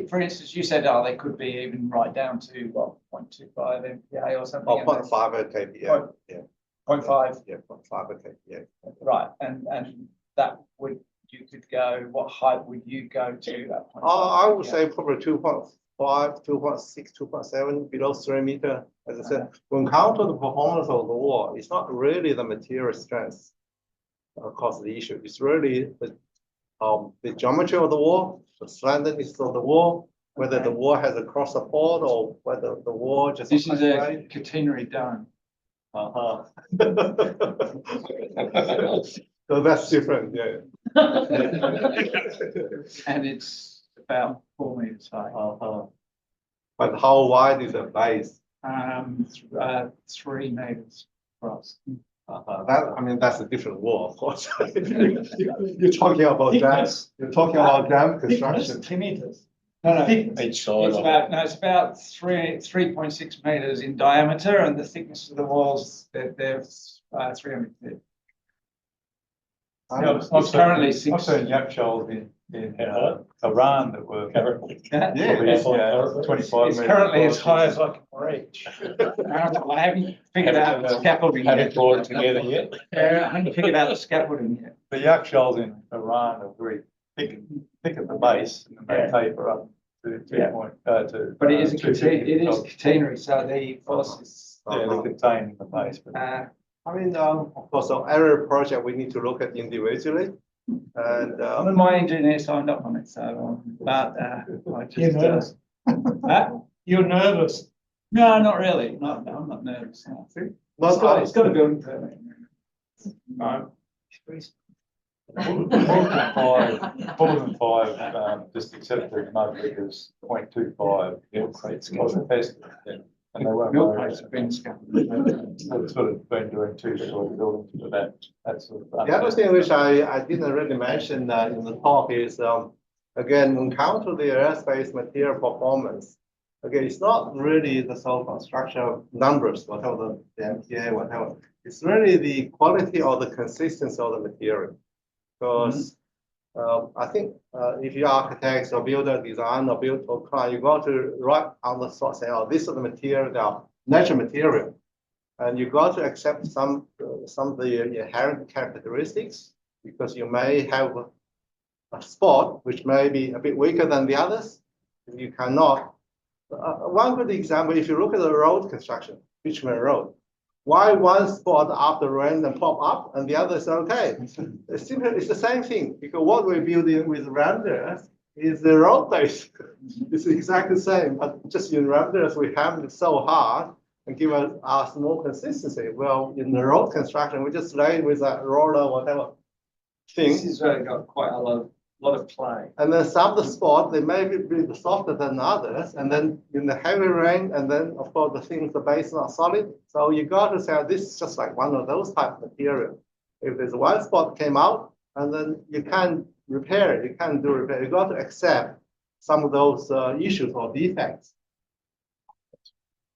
for instance, you said they could be even right down to what 0.25 MPa or something. Or 0.5 kPa. Yeah. 0.5. Yeah, 0.5 kPa. Right, and that would, you could go, what height would you go to? I would say probably 2.5, 2.6, 2.7 below 3 meter. As I said, when counter the performance of the wall, it's not really the material strength cause the issue. It's really the geometry of the wall, the slenderness of the wall, whether the wall has a cross support or whether the wall just. This is a catenary dome. So that's different, yeah. And it's about 4 meters high. But how wide is the base? 3 meters across. That, I mean, that's a different wall, of course. You're talking about jam. You're talking about jam construction. 2 meters. No, Each side. It's about 3.6 meters in diameter, and the thickness of the walls they're 300 feet. I'm currently I've seen yak shells in Iran that were 25 It's currently as high as I can reach. I haven't figured out the scaffolding yet. Haven't brought it together yet. I haven't figured out the scaffolding yet. The yak shells in Iran are very thick at the base, and then they taper up to 2 point. But it is catenary, so the force is they contain the base. I mean, of course, on every project we need to look at individually. And One of my engineers signed up on it, so, but, I just. You're nervous. You're nervous? No, not really. No, I'm not nervous. No. It's got a building permit. Bullet and five, just accepted mud as 0.25. And they won't. Milk crates have been scattered. I've sort of been doing two-story buildings for that sort of. the other thing which I didn't really mention in the talk is, again, encounter the aerospace material performance. Okay, it's not really the so-called structure numbers, whatever the MPA, whatever. It's really the quality or the consistency of the material. Because I think if you're architects or builder, design or build or client, you got to write on the source, say, oh, this is the material, they are natural material. And you got to accept some of the inherent characteristics, because you may have a spot which may be a bit weaker than the others. You cannot. One good example, if you look at the road construction, Richmond Road, why one spot after rain then pop up and the other is okay? It's the same thing, because what we're building with renders is the road base. It's exactly the same, but just in renders we hammered it so hard and give us more consistency. Well, in the road construction, we just lay with a roller, whatever thing. This has really got quite a lot of play. And then some of the spots, they may be softer than others. And then in the heavy rain, and then of course the things, the base is not solid. So you got to say, this is just like one of those type of material. If there's one spot came out, and then you can't repair it, you can't do repair. You got to accept some of those issues or defects.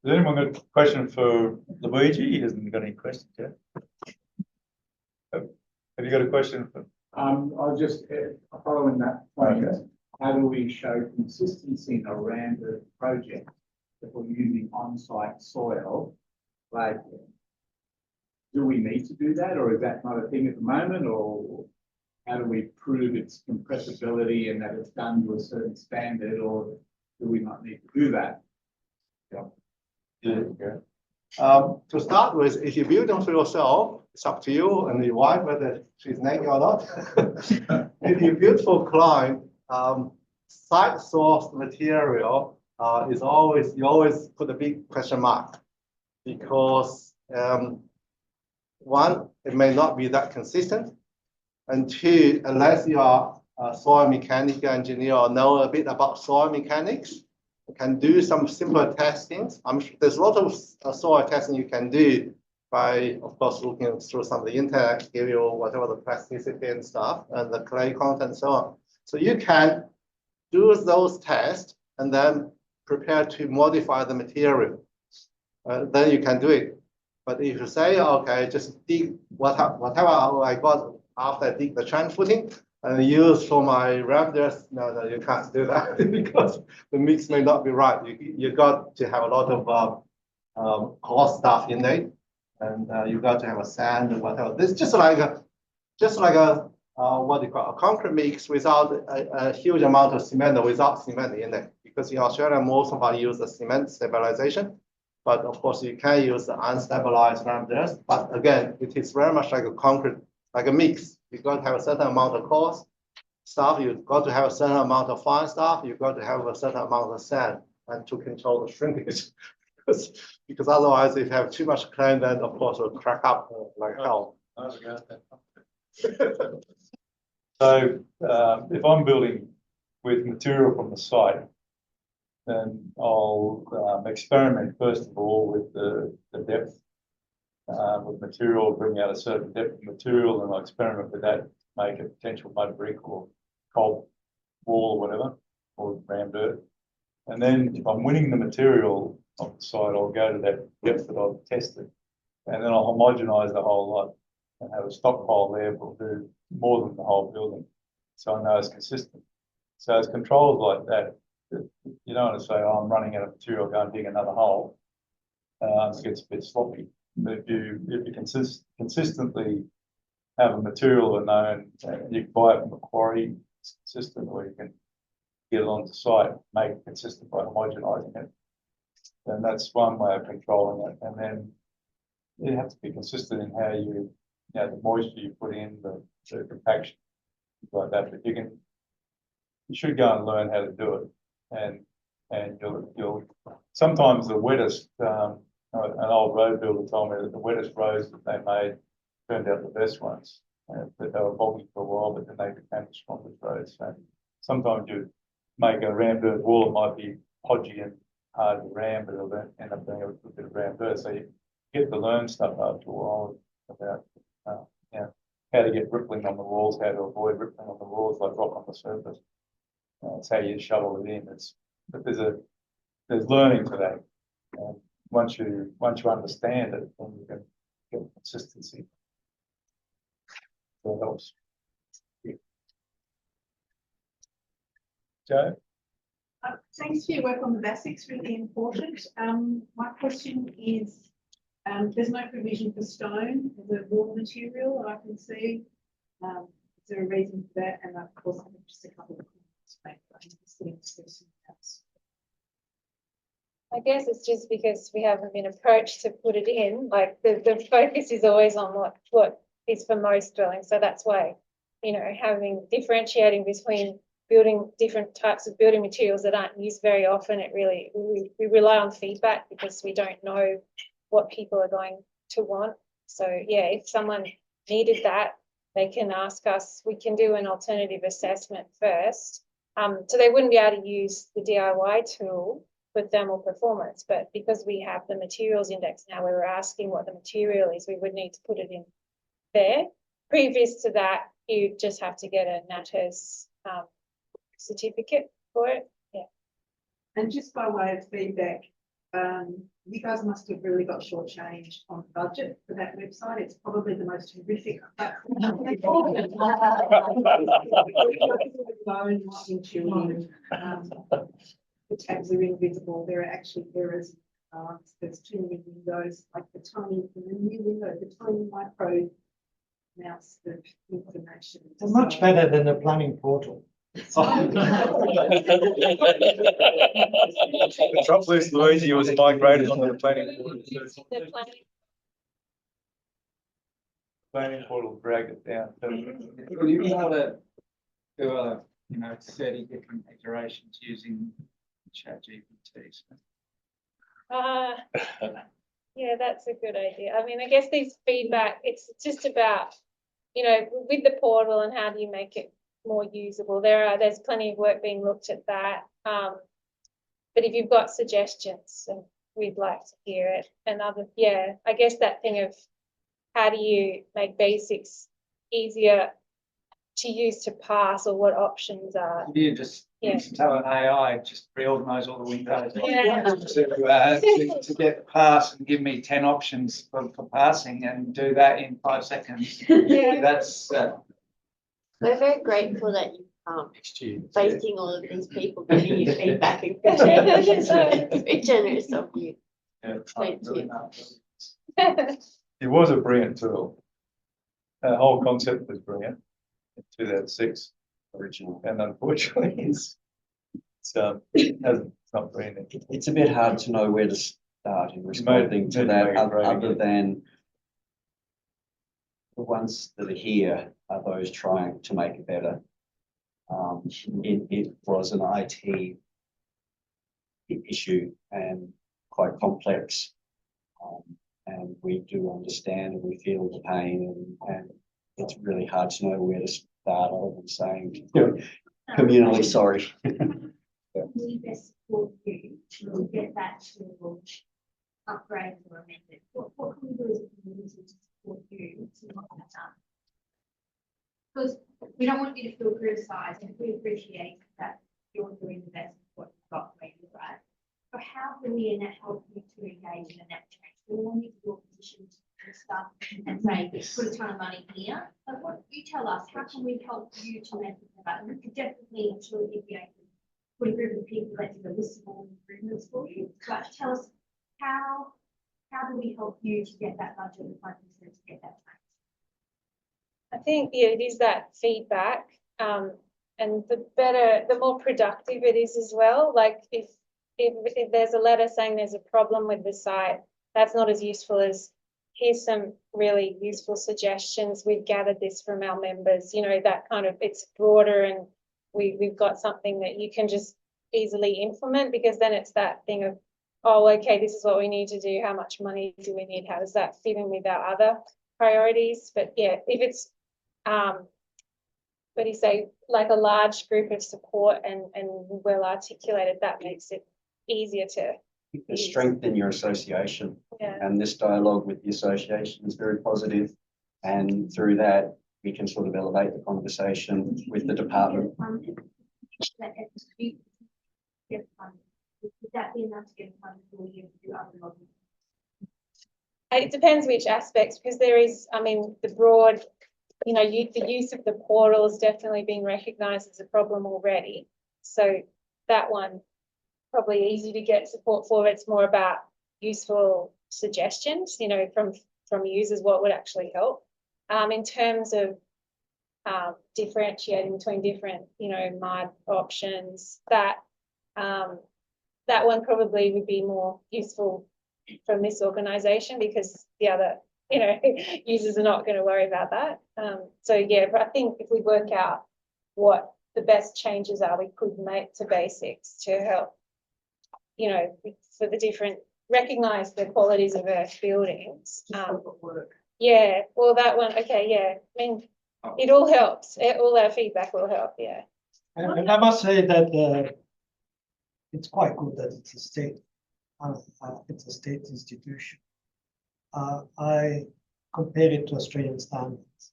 Has anyone got a question for Luigi? He hasn't got any questions yet. Have you got a question for? I was just following that point. Okay. How do we show consistency around the project if we're using on-site soil? Like, do we need to do that, or is that not a thing at the moment, or how do we prove its compressibility and that it's done to a certain standard, or do we not need to do that? To start with, if you build them for yourself, it's up to you and your wife whether she's naked or not. If you build for client, site source material is always, you always put a big question mark, because one, it may not be that consistent, and two, unless you are a soil mechanical engineer or know a bit about soil mechanics, you can do some simpler testings. I'm sure there's a lot of soil testing you can do by, of course, looking through some of the internet, give you whatever the plasticity and stuff, and the clay content and so on. So you can do those tests and then prepare to modify the material. Then you can do it. But if you say, okay, just dig whatever I got after I dig the trench footing and use for my renders, no, you can't do that because the mix may not be right. You got to have a lot of coarse stuff in there, and you got to have a sand or whatever. This just like a what do you call a concrete mix without a huge amount of cement or without cement in it. Because in Australia, most of us use the cement stabilization. But of course, you can use the unstabilized renders. But again, it is very much like a concrete, like a mix. You got to have a certain amount of coarse stuff. You've got to have a certain amount of fine stuff. You've got to have a certain amount of sand, and to control the shrinkage. because otherwise, if you have too much clay, then of course it'll crack up like hell. So if I'm building with material from the site, then I'll experiment first of all with the depth with material, bring out a certain depth of material, and I'll experiment with that, make a potential mud brick or cold wall or whatever, or ram dirt. And then if I'm winning the material off the site, I'll go to that depth that I've tested, and then I'll homogenize the whole lot and have a stockpile there that will do more than the whole building. So I know it's consistent. So it's controls like that. You don't want to say, oh, I'm running out of material, go and dig another hole. It gets a bit sloppy. But if you consistently have a material of a known, you can buy it from a quarry, it's consistent, or you can get it onto site, make it consistent by homogenizing it. And that's one way of controlling it. And then you have to be consistent in how the moisture you put in, the compaction. like that, but you should go and learn how to do it. And you'll, sometimes the wettest, an old road builder told me that the wettest roads that they made turned out the best ones. But they were boggy for a while, but then they became the strongest roads. So sometimes you make a rammed earth wall, it might be podgy and hard to ram, but it'll end up being a bit of rammed earth. So you get to learn stuff after a while about how to get rippling on the walls, how to avoid rippling on the walls like rock on the surface. It's how you shovel it in. But there's learning to that. And once you understand it, then you can get consistency. So that helps. Yeah. Joe? Thanks for your work on the BASIX, really important. My question is, there's no provision for stone as a wall material I can see. Is there a reason for that? And of course, I have just a couple of comments to make, but I'm just getting to something else. I guess it's just because we haven't been approached to put it in, like the focus is always on what is for most dwellings. So that's why, differentiating between building different types of building materials that aren't used very often, we rely on feedback because we don't know what people are going to want. So yeah, if someone needed that, they can ask us. We can do an alternative assessment first. So they wouldn't be able to use the DIY tool for thermal performance, but because we have the materials index now, we were asking what the material is, we would need to put it in there. Previous to that, you just have to get a NATAS certificate for it. Yeah. And just by way of feedback, you guys must have really got shortchanged on the budget for that website. It's probably the most horrific platform. The tabs are invisible. There are actually errors. There's too many windows, like the new window, the tiny micro amounts of information. It's much better than the planning portal. The trouble is, Luigi was migrated onto the planning portal. Planning portal dragged it down. Will you be able to do 30 different iterations using ChatGPT? Yeah, that's a good idea. I mean, I guess these feedback, it's just about, with the portal and how do you make it more usable. There's plenty of work being looked at that. But if you've got suggestions, we'd like to hear it. And I guess that thing of how do you make BASIX easier to use to pass, or what options are. You just tell an AI, just reorganize all the windows. Yeah. To get past and give me 10 options for passing and do that in 5 seconds. Yeah. That's we're very grateful that you facing all of these people giving you feedback and it's very generous of you. Yeah. Thank you. It was a brilliant tool. The whole concept was brilliant in 2006 originally, and unfortunately it's not brilliant. It's a bit hard to know where to start in responding to that, other than the ones that are here are those trying to make it better. It was an IT issue and quite complex. And we do understand and we feel the pain, and it's really hard to know where to start other than saying communally sorry. We best support you to get that to upgrade or amend it. What can we do as a community to support you to not have that? Because we don't want you to feel criticised, and we appreciate that you're doing the best of what you've got for you, right? But how can we help you to engage in that change? We want you to do a position to stuff and say, put a ton of money here. But what you tell us, how can we help you to make it better? And we could definitely, I'm sure you'd be able to put a group of people that did a list of all improvements for you. But tell us how do we help you to get that budget of 5% to get that change? I think it is that feedback, and the more productive it is as well. Like if there's a letter saying there's a problem with the site, that's not as useful as here's some really useful suggestions. We've gathered this from our members, you know, that kind of, it's broader and we've got something that you can just easily implement, because then it's that thing of, oh, okay, this is what we need to do. How much money do we need? How does that fit in with our other priorities? But yeah, if it's, what do you say, like a large group of support and well articulated, that makes it easier to Strengthen your association. Yeah. And this dialogue with the association is very positive. And through that, we can sort of elevate the conversation with the department. Would that be enough to get funded for you to do other lobbying? It depends which aspects, because there is, I mean, the broad, you know, the use of the portal is definitely being recognised as a problem already. So that one, probably easy to get support for. It's more about useful suggestions, you know, from users, what would actually help. In terms of differentiating between different, you know, MUD options, that one probably would be more useful from this organisation, because the other, you know, users are not going to worry about that. So yeah, but I think if we work out what the best changes are we could make to BASIX to help, you know, for the different, recognise the qualities of our buildings. Yeah, well, that one, okay, yeah. I mean, it all helps. All our feedback will help, yeah. And I must say that it's quite good that it's a state institution. I compare it to Australian standards.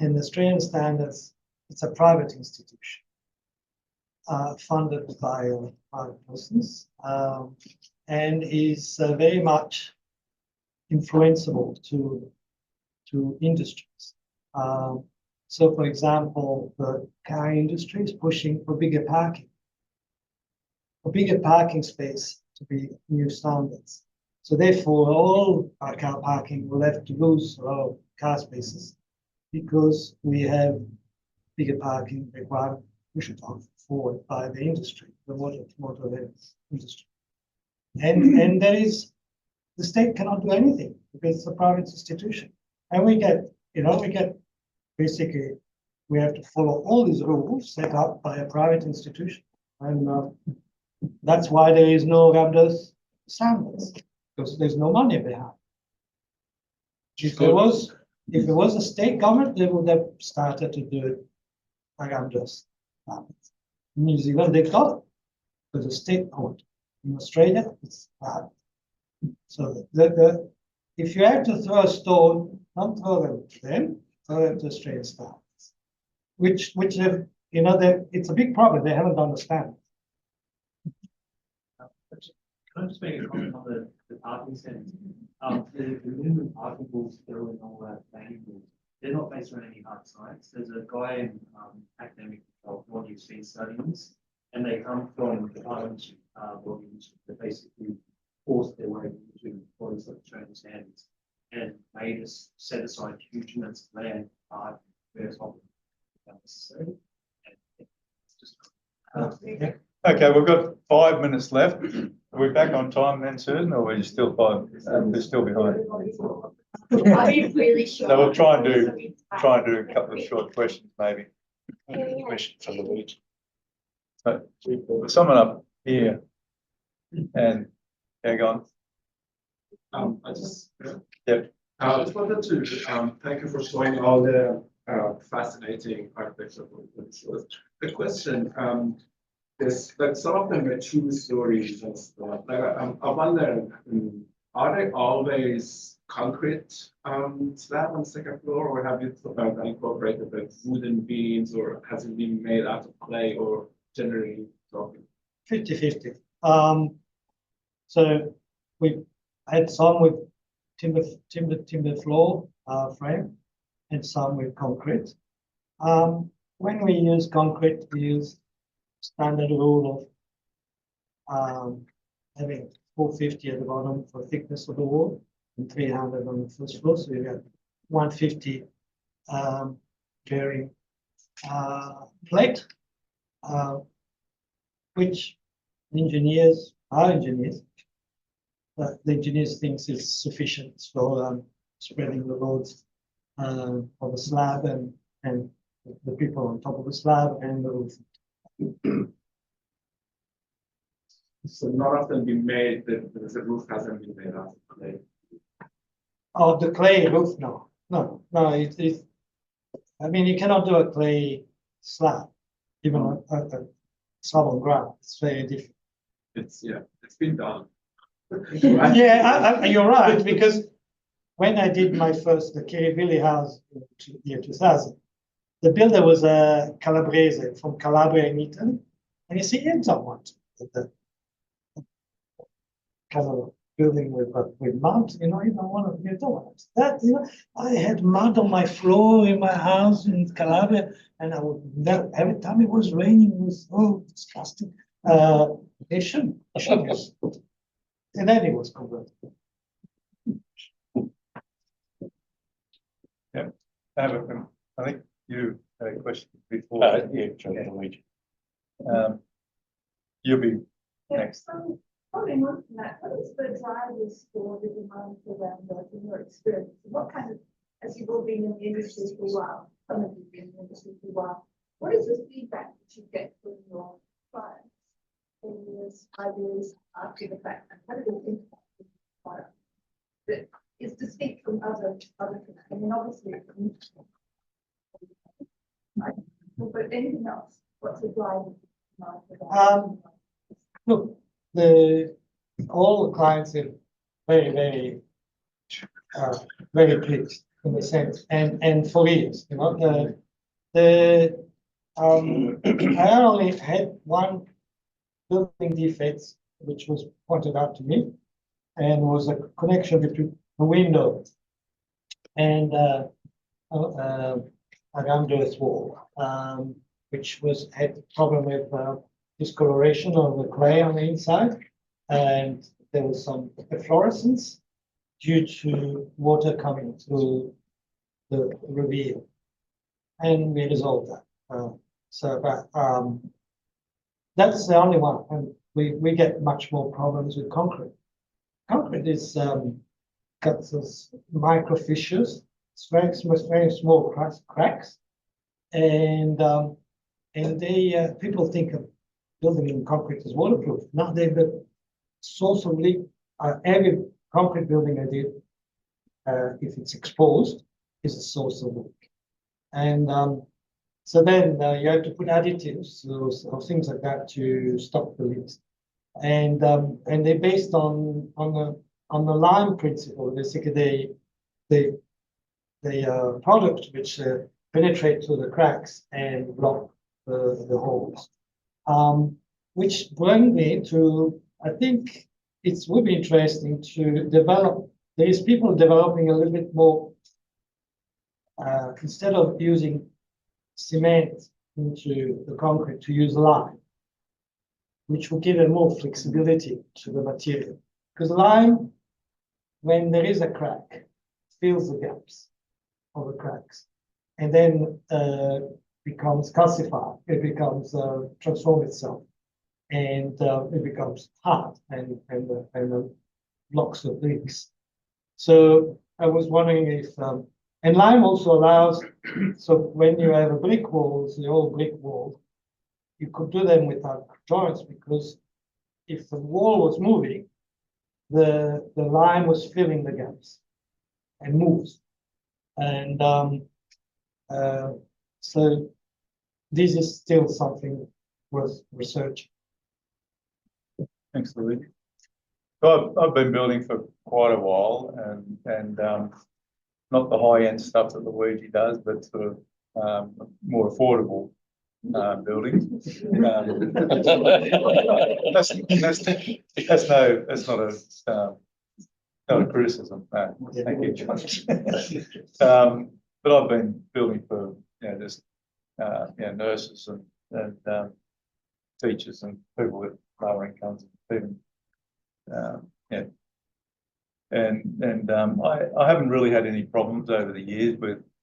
In Australian standards, it's a private institution, funded by private persons, and is very much influenceable to industries. So, for example, the car industry is pushing for bigger parking space to be new standards. So therefore, all our car parking will have to lose a lot of car spaces, because we have bigger parking requirement pushed forward by the industry, the motor industry. And there is, the state cannot do anything because it's a private institution. And we get basically, we have to follow all these rules set up by a private institution. And that's why there is no RAMDAS standards, because there's no money behind. If there was a state government, they would have started to do it by RAMDAS standards. In New Zealand, they got it, because the state owned. In Australia, it's bad. So if you have to throw a stone, don't throw them to them, throw them to Australian standards, which have, you know, it's a big problem. They haven't done the standards. Can I just make a comment on the parking centres? The minimum parking rules that are in all that planning rules, they're not based on any hard science. There's a guy in academic of what you've seen studies, and they come from departments that basically forced their way into bodies like Australian standards and made us set aside huge amounts of land for various necessary. Okay, we've got 5 minutes left. Are we back on time then, Susan, or are we still we're still behind? Are you really sure? So we'll try and do a couple of short questions, maybe. Question for Luigi. So someone up here, and hang on. I just wanted to thank you for showing all the fascinating architecture. The question is that some of them are two stories and stuff. I wonder, are they always concrete slab on second floor, or have you incorporated like wooden beams, or has it been made out of clay, or generally talking? 50-50. So we had some with timber floor frame, and some with concrete. When we use concrete, we use standard rule of having 450 at the bottom for thickness of the wall and 300 on the first floor. So you have 150 bearing plate, which our engineers thinks is sufficient for spreading the loads of the slab and the people on top of the slab and the roof. So not often been made that the roof hasn't been made out of clay. Oh, the clay roof, no, it's, I mean, you cannot do a clay slab, even a slab on ground, it's very different. It's been done. Yeah, you're right, because when I did my first, the Kirribilli house in year 2000, the builder was a Calabrese from Calabria in Italy, and you see, he don't want the kind of building with mud, you know, you don't want that, you know. I had mud on my floor in my house in Calabria, and I would never, every time it was raining, it was so disgusting. They shouldn't use. And then it was converted. Yeah, I think you had a question before. Yeah, Luigi. You'll be next. Following on from that, what is the drivers for the demand for ramp in your experience? What kind of, as you've all been in the industry for a while, some of you have been in the industry for a while, what is the feedback that you get from your clients 10 years, 5 years after the fact? How do they think about the product that is distinct from other things? I mean, obviously, right? But anything else? What's the driver for that? Look, all the clients are very pleased in the sense, and for years, you know, I only had one building defects which was pointed out to me, and was a connection between the window and a rammed-earth wall, which had a problem with discoloration of the clay on the inside, and there was some efflorescence due to water coming through the reveal, and we resolved that. That's the only one, and we get much more problems with concrete. Concrete is got those micro fissures, very small cracks, and they people think of building in concrete is waterproof. Now they've got source of leak. Every concrete building I did, if it's exposed, is a source of leak. And so then you have to put additives or things like that to stop the leaks. And they're based on the lime principle. Basically, the product which penetrate through the cracks and block the holes. Which bring me to, I think it would be interesting to develop, there is people developing a little bit more, instead of using cement into the concrete, to use lime, which will give a more flexibility to the material. Because lime, when there is a crack, fills the gaps of the cracks, and then becomes calcified, it becomes transform itself, and it becomes hard and blocks the leaks. So I was wondering if, and lime also allows, so when you have a brick walls, the old brick wall, you could do them without joints, because if the wall was moving, the lime was filling the gaps and moves. And so this is still something worth researching. Thanks, Luigi. So I've been building for quite a while, and not the high-end stuff that Luigi does, but sort of more affordable buildings. That's not a criticism. No, thank you, John. But I've been building for just nurses and teachers and people with lower incomes, even I haven't really had any problems over the years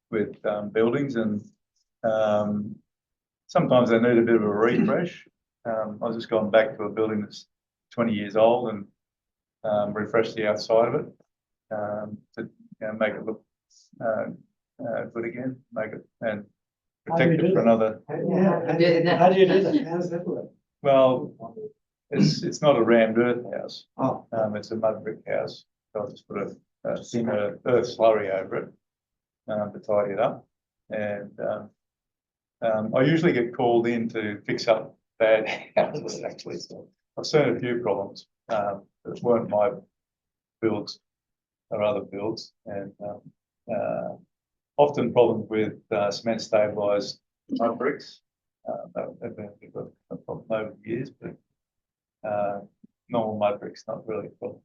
with buildings, and sometimes they need a bit of a refresh. I've just gone back to a building that's 20 years old and refreshed the outside of it make it look good again, make it and How do you protect it do for that? another. How do you do that? How does that work? Well, it's not a rammed earth house. Oh. It's a mud brick house. So I'll just put a thinner earth slurry over it to tidy it up. And I usually get called in to fix up bad houses. Actually, so I've seen a few problems that weren't my builds or other builds, and often problems with cement stabilised mud bricks. They've been a problem over the years, but normal mud bricks not really a problem.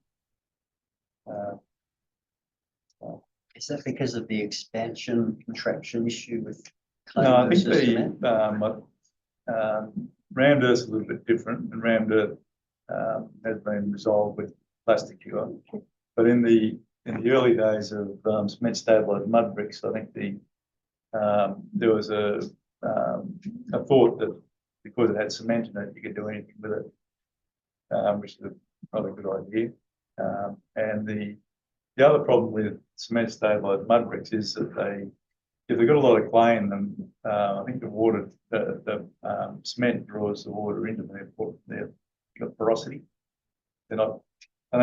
Is that because of the expansion contraction issue with clay No, I think versus cement? rammed earth's a little bit different, and rammed earth has been resolved with plastic cure. But in the early days of cement stabilised mud bricks, I think there was a thought that because it had cement in it, you could do anything with it, which is not a good idea. And the other problem with cement stabilised mud bricks is that if they've got a lot of clay in them, I think the cement draws the water into them. They've got porosity. They don't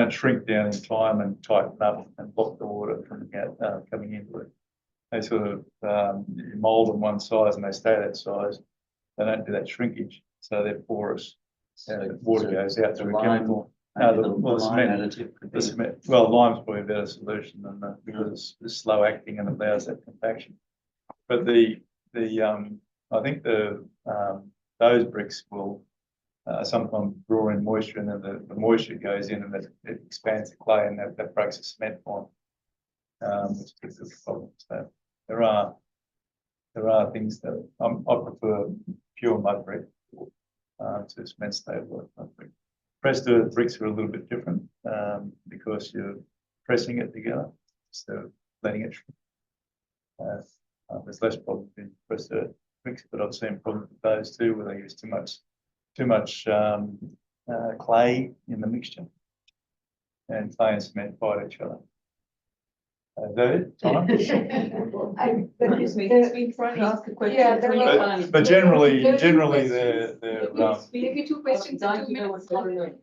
shrink down in time and tighten up and block the water from coming into it. They sort of you mould them one size and they stay that size. They don't do that shrinkage, so they're porous. And water goes out through a chemical. The cement. Well, lime's probably a better solution than that because it's slow acting and allows that compaction. But I think those bricks will sometimes draw in moisture, and then the moisture goes in and it expands the clay, and that breaks the cement form, which is a problem. So there are things that I prefer pure mud brick to cement stable mud brick. Pressed earth bricks are a little bit different because you're pressing it together instead of letting it shrink. There's less problems in pressed earth bricks, but I've seen problems with those too, where they use too much clay in the mixture, and clay and cement fight each other. Is that it, Tom? Excuse me, he's been trying to ask a question. Yeah, it's really funny. But generally they're Maybe two questions in 2 minutes. sorry?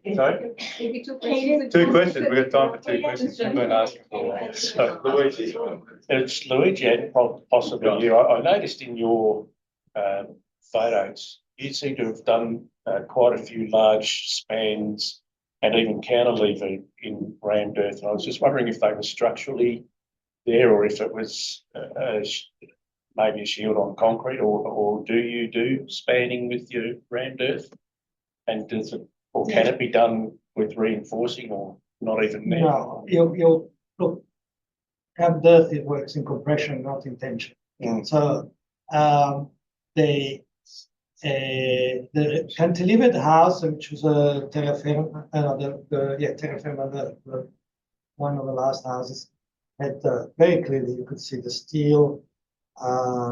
Maybe two questions. in 2 2 questions. We've got time for 2 questions. You've been asking for. So Luigi. It's Luigi and possibly you. I noticed in your photos, you seem to have done quite a few large spans and even cantilever in rammed earth. And I was just wondering if they were structurally there or if it was maybe a shield on concrete, or do you do spanning with your rammed earth? And can it be done with reinforcing or not even there? No, you look, rammed earth, it works in compression, not in tension. So the cantilevered house, which was a terra firma, terra firma, one of the last houses, had very clearly you could see the steel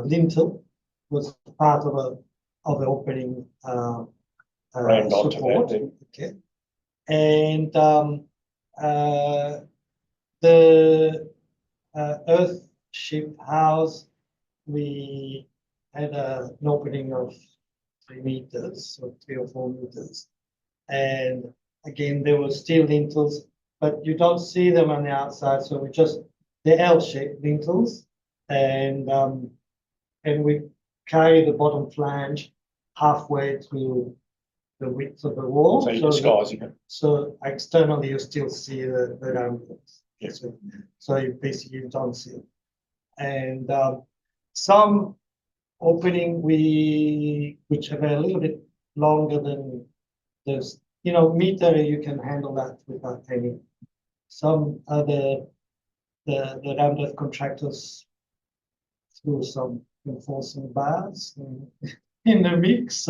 lintel was part of an opening support. Okay, and the earth ship house, we had an opening of 3 meters, so 3 or 4 meters, and again there were steel lintels, but you don't see them on the outside, so we just the L-shaped lintels, and we carry the bottom flange halfway to the width of the wall. So you're disguising it. So externally you still see the ramparts. Yes. So you basically don't see it. And some opening which have a little bit longer than this, meter, you can handle that without any. Some other the rammed contractors threw some reinforcing bars in the mix.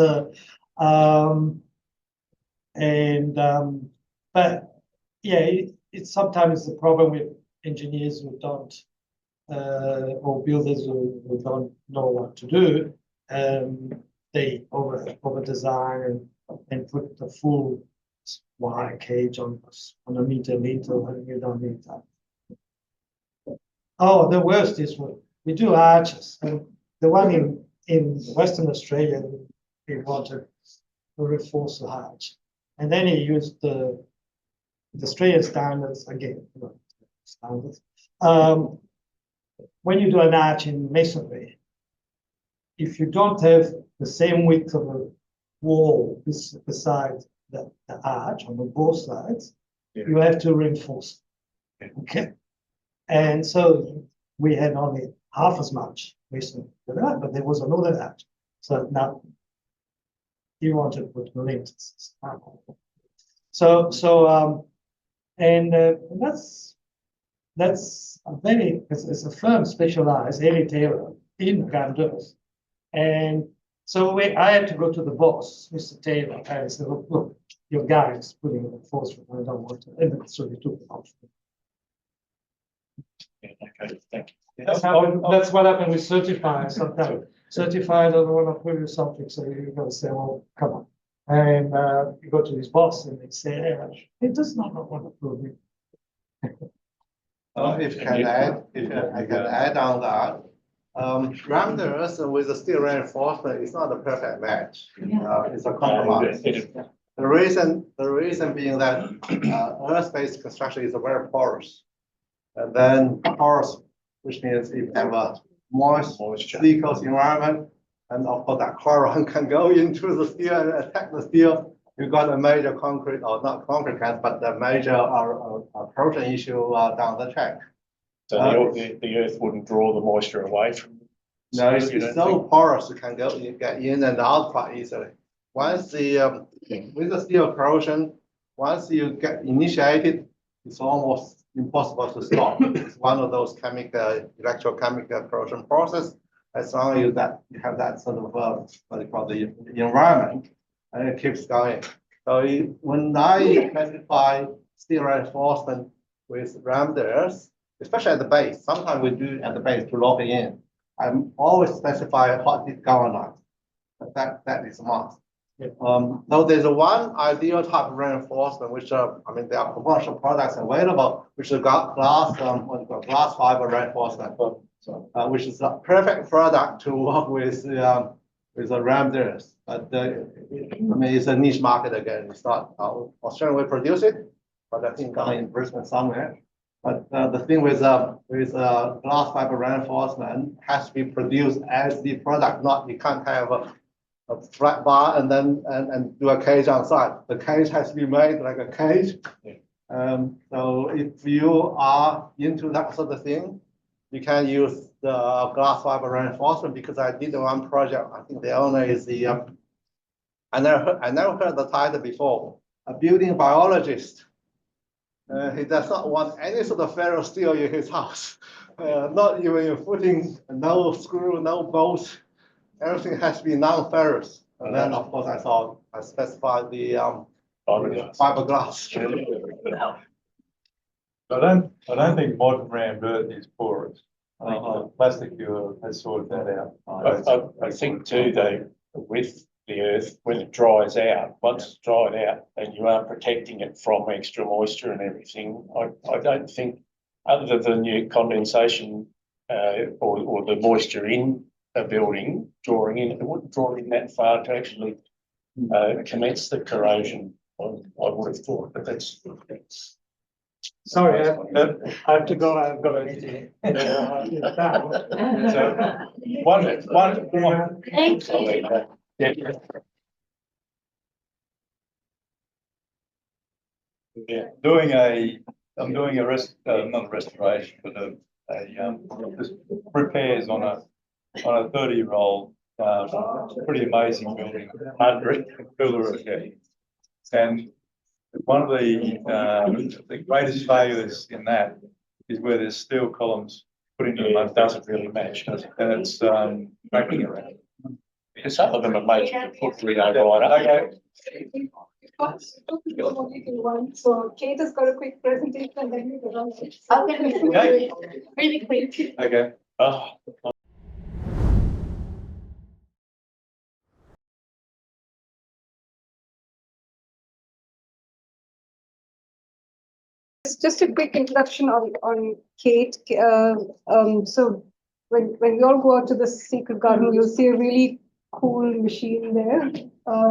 But yeah, it's sometimes the problem with engineers who don't or builders who don't know what to do. They over design and put the full wire cage on a meter lintel, and you don't need that. Oh, the worst is we do arches, and the one in Western Australia, we wanted to reinforce the arch, and then he used the Australian standards again, standards. When you do an arch in masonry, if you don't have the same width of a wall beside the arch on both sides, you have to reinforce it. Okay. And so we had only half as much masonry for that, but there was another arch. So now you want to put links. And that's a very, it's a firm specialized Haley Taylor in grandeurs. And so I had to go to the boss, Mr. Taylor, and I said, look, your guy is putting in a force, I don't want to. And so he took it off. Okay, thank you. That's what happened with certified. Sometimes certified doesn't want to prove you something, so you got to say, well, come on. And you go to his boss and they say, it does not want to prove it. If I can add on that, rounders with the steel reinforcement is not a perfect match. It's a compromise. The reason being that earth-based construction is very porous. And then porous, which means if you have a moist, viscous environment, and of course that chlorine can go into the steel and attack the steel. You got a major concrete, or not concrete gas, but the major corrosion issue down the track. So the earth wouldn't draw the moisture away from. No, it's so porous, it can get in and out quite easily. Once with the steel corrosion, once you get initiated, it's almost impossible to stop. It's one of those electrochemical corrosion process. As long as you have that sort of what they call the environment, and it keeps going. So when I specify steel reinforcement with ramders, especially at the base, sometimes we do at the base to lock it in. I'm always specify hot dip galvanized. That is a must. Now there's one ideal type of reinforcement, which there are commercial products available, which is glass fiber reinforcement, which is a perfect product to work with the ramders. But it's a niche market again. It's not Australia will produce it, but I think in Brisbane somewhere. But the thing with glass fiber reinforcement has to be produced as the product. You can't have a flat bar and then do a cage on site. The cage has to be made like a cage. So if you are into that sort of thing, you can use the glass fiber reinforcement, because I did one project. I think the owner is I never heard the title before. A building biologist. He does not want any sort of ferrous steel in his house. Not even your footing, no screw, no bolts. Everything has to be non-ferrous. And then, of course, I specified the fiberglass. I don't think modern ram dirt is porous. I think the plastic has sorted that out. I think too, though, with the earth, when it dries out, once it's dried out, and you are protecting it from extra moisture and everything, I don't think, other than your condensation or the moisture in a building drawing in, it wouldn't draw in that far to actually commence the corrosion. I would have thought, but that's. Sorry, I have to go. I've got a meeting. So one. Thank you. Yeah, I'm doing not a restoration, but just repairs on a 30-year-old pretty amazing building, 100 builder. And one of the greatest failures in that is where there's steel columns put into the mud. Doesn't really match, does it? And it's cracking around. Because some of them are made to put 3 right. So Kate has got a quick presentation and then we go on. Okay. Really quick. Okay. Oh. Just just a quick introduction on Kate. So when we all go out to the secret garden, you'll see a really cool machine there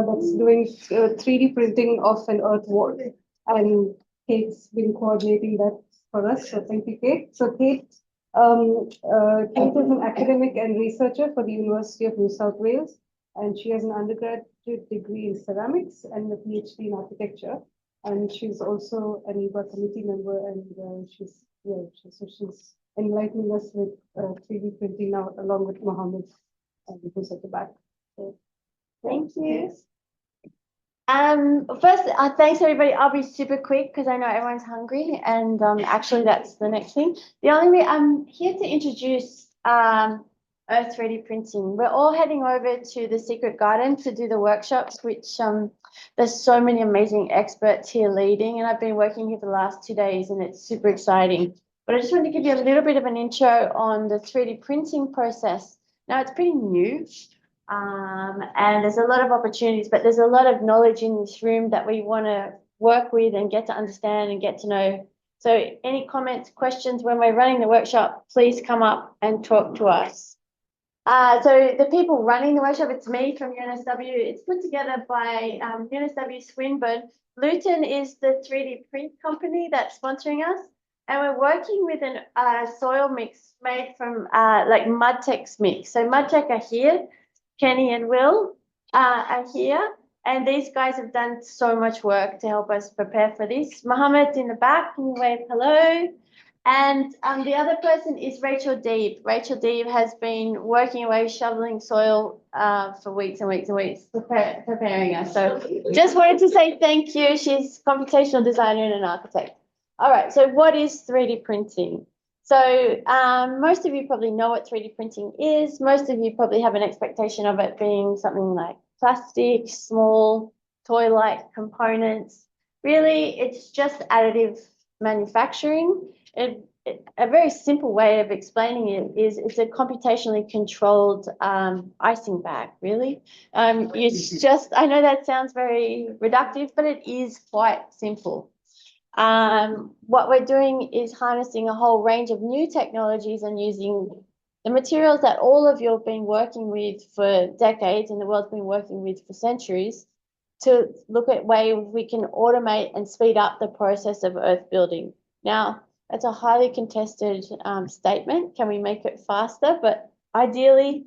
that's doing 3D printing of an earth wall. And Kate's been coordinating that for us. So thank you, Kate. So Kate is an academic and researcher for the University of New South Wales, and she has an undergraduate degree in ceramics and a PhD in architecture. And she's also an EBAA committee member, and she's enlightening us with 3D printing now, along with Mohammed, who's at the back. So, thank you. First, thanks everybody. I'll be super quick because I know everyone's hungry, and actually that's the next thing. The only way I'm here to introduce Earth 3D printing. We're all heading over to the Secret Garden to do the workshops, which there's so many amazing experts here leading, and I've been working here for the last 2 days, and it's super exciting. But I just want to give you a little bit of an intro on the 3D printing process. Now, it's pretty new. And there's a lot of opportunities, but there's a lot of knowledge in this room that we want to work with and get to understand and get to know. So any comments, questions when we're running the workshop, please come up and talk to us. So the people running the workshop, it's me from UNSW. It's put together by UNSW Swinburne. Luton is the 3D print company that's sponsoring us. And we're working with a soil mix made from like Mudtex mix. So Mudtech are here. Kenny and Will are here, and these guys have done so much work to help us prepare for this. Mohammed's in the back, can you wave hello? And the other person is Rachel Deeb. Rachel Deeb has been working away, shoveling soil for weeks and weeks and weeks, preparing us. So just wanted to say thank you. She's a computational designer and an architect. All right, so what is 3D printing? So most of you probably know what 3D printing is. Most of you probably have an expectation of it being something like plastic, small, toy-like components. Really, it's just additive manufacturing. A very simple way of explaining it is it's a computationally controlled icing bag, really. It's just, I know that sounds very reductive, but it is quite simple. What we're doing is harnessing a whole range of new technologies and using the materials that all of you have been working with for decades and the world's been working with for centuries to look at ways we can automate and speed up the process of earth building. Now, that's a highly contested statement. Can we make it faster? But ideally,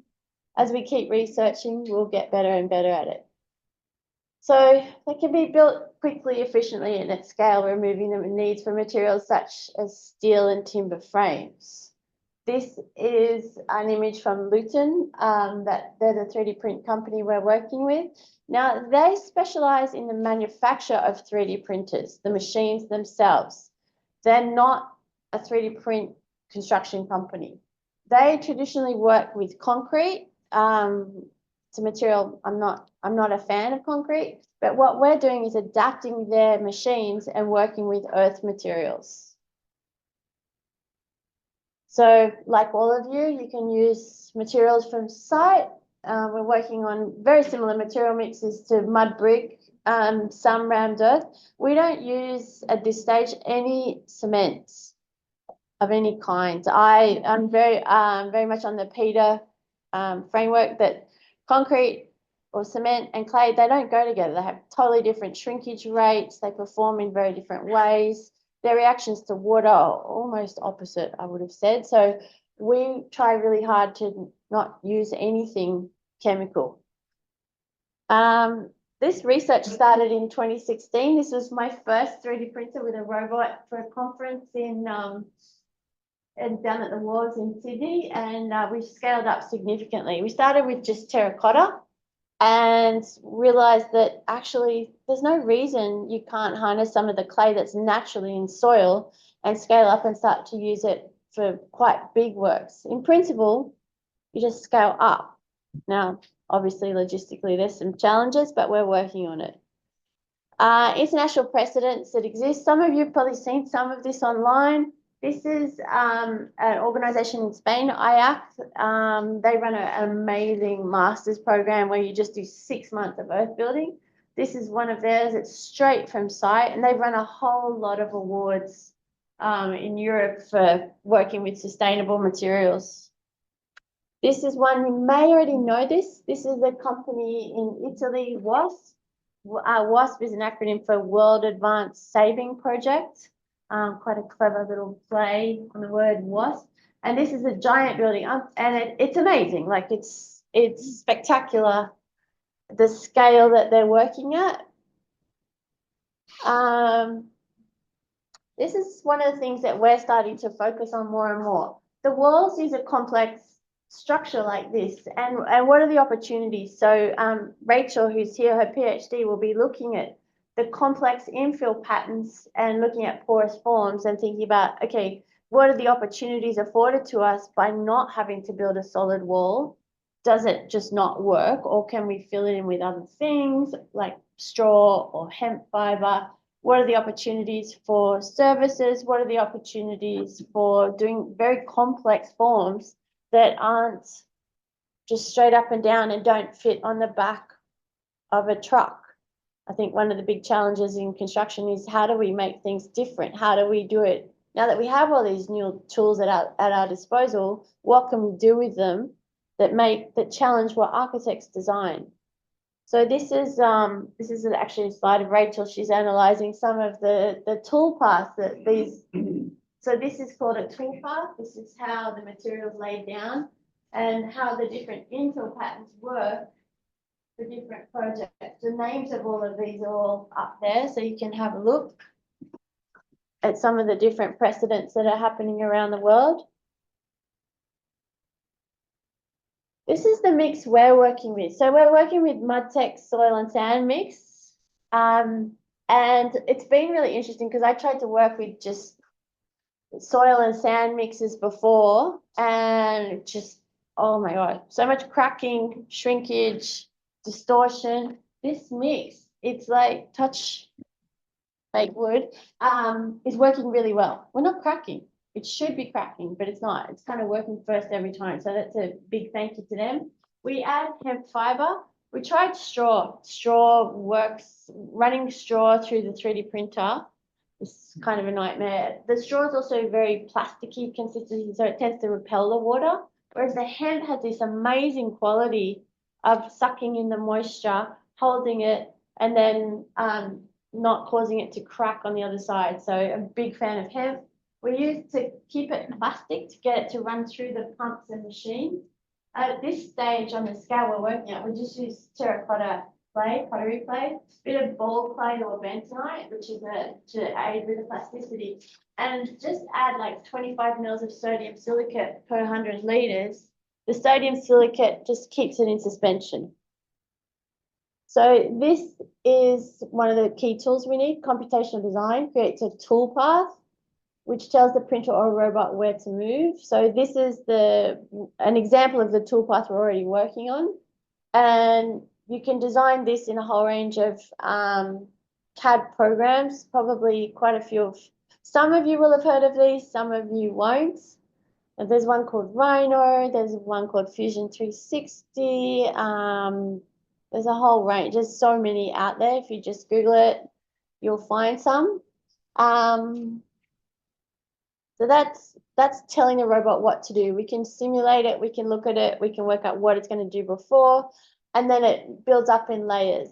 as we keep researching, we'll get better and better at it. So they can be built quickly, efficiently, and at scale, removing the needs for materials such as steel and timber frames. This is an image from Luton, that they're the 3D print company we're working with. Now, they specialize in the manufacture of 3D printers, the machines themselves. They're not a 3D print construction company. They traditionally work with concrete. It's a material, I'm not a fan of concrete, but what we're doing is adapting their machines and working with earth materials. So like all of you, you can use materials from site. We're working on very similar material mixes to mud brick, some rammed earth. We don't use at this stage any cements of any kind. I'm very much on the Peter framework that concrete or cement and clay, they don't go together. They have totally different shrinkage rates. They perform in very different ways. Their reactions to water are almost opposite, I would have said. So we try really hard to not use anything chemical. This research started in 2016. This was my first 3D printer with a robot for a conference and down at the Wharves in Sydney, and we scaled up significantly. We started with just terracotta and realized that actually there's no reason you can't harness some of the clay that's naturally in soil and scale up and start to use it for quite big works. In principle, you just scale up. Now, obviously, logistically, there's some challenges, but we're working on it. International precedents that exist. Some of you have probably seen some of this online. This is an organisation in Spain, IAC. They run an amazing master's program where you just do 6 months of earth building. This is one of theirs. It's straight from site, and they've run a whole lot of awards in Europe for working with sustainable materials. This is one, you may already know this. This is a company in Italy, WASP. WASP is an acronym for World Advanced Saving Project. Quite a clever little play on the word WASP. And this is a giant building, and it's amazing. Like it's spectacular, the scale that they're working at. This is one of the things that we're starting to focus on more and more. The walls is a complex structure like this, and what are the opportunities? So Rachel, who's here, her PhD will be looking at the complex infill patterns and looking at porous forms and thinking about, okay, what are the opportunities afforded to us by not having to build a solid wall? Does it just not work, or can we fill it in with other things like straw or hemp fiber? What are the opportunities for services? What are the opportunities for doing very complex forms that aren't just straight up and down and don't fit on the back of a truck? I think one of the big challenges in construction is, how do we make things different? How do we do it? Now that we have all these new tools at our disposal, what can we do with them that challenge what architects design? So this is actually a slide of Rachel. She's analysing some of the tool paths that these. So this is called a tool path. This is how the material is laid down and how the different infill patterns work for different projects. The names of all of these are all up there, so you can have a look at some of the different precedents that are happening around the world. This is the mix we're working with. So we're working with Mudtech soil and sand mix. And it's been really interesting because I tried to work with just soil and sand mixes before, and just, oh my God, so much cracking, shrinkage, distortion. This mix, it's like touch fake wood, is working really well. We're not cracking. It should be cracking, but it's not. It's kind of working first every time. So that's a big thank you to them. We add hemp fiber. We tried straw. Straw works, running straw through the 3D printer is kind of a nightmare. The straw is also very plasticky consistency, so it tends to repel the water, whereas the hemp has this amazing quality of sucking in the moisture, holding it, and then not causing it to crack on the other side. So I'm a big fan of hemp. We used to keep it plastic to get it to run through the pumps and machines. At this stage on the scale we're working at, we just use terracotta clay, pottery clay, a bit of ball clay or bentonite, which is to aid with the plasticity, and just add like 25 mils of sodium silicate per 100 litres. The sodium silicate just keeps it in suspension. So this is one of the key tools we need. Computational design creates a tool path which tells the printer or robot where to move. So this is an example of the tool path we're already working on. And you can design this in a whole range of CAD programs, probably quite a few some of you will have heard of these, some of you won't. There's one called Rhino, there's one called Fusion 360. There's a whole range. There's so many out there. If you just Google it, you'll find some. So that's telling the robot what to do. We can simulate it, we can look at it, we can work out what it's going to do before, and then it builds up in layers.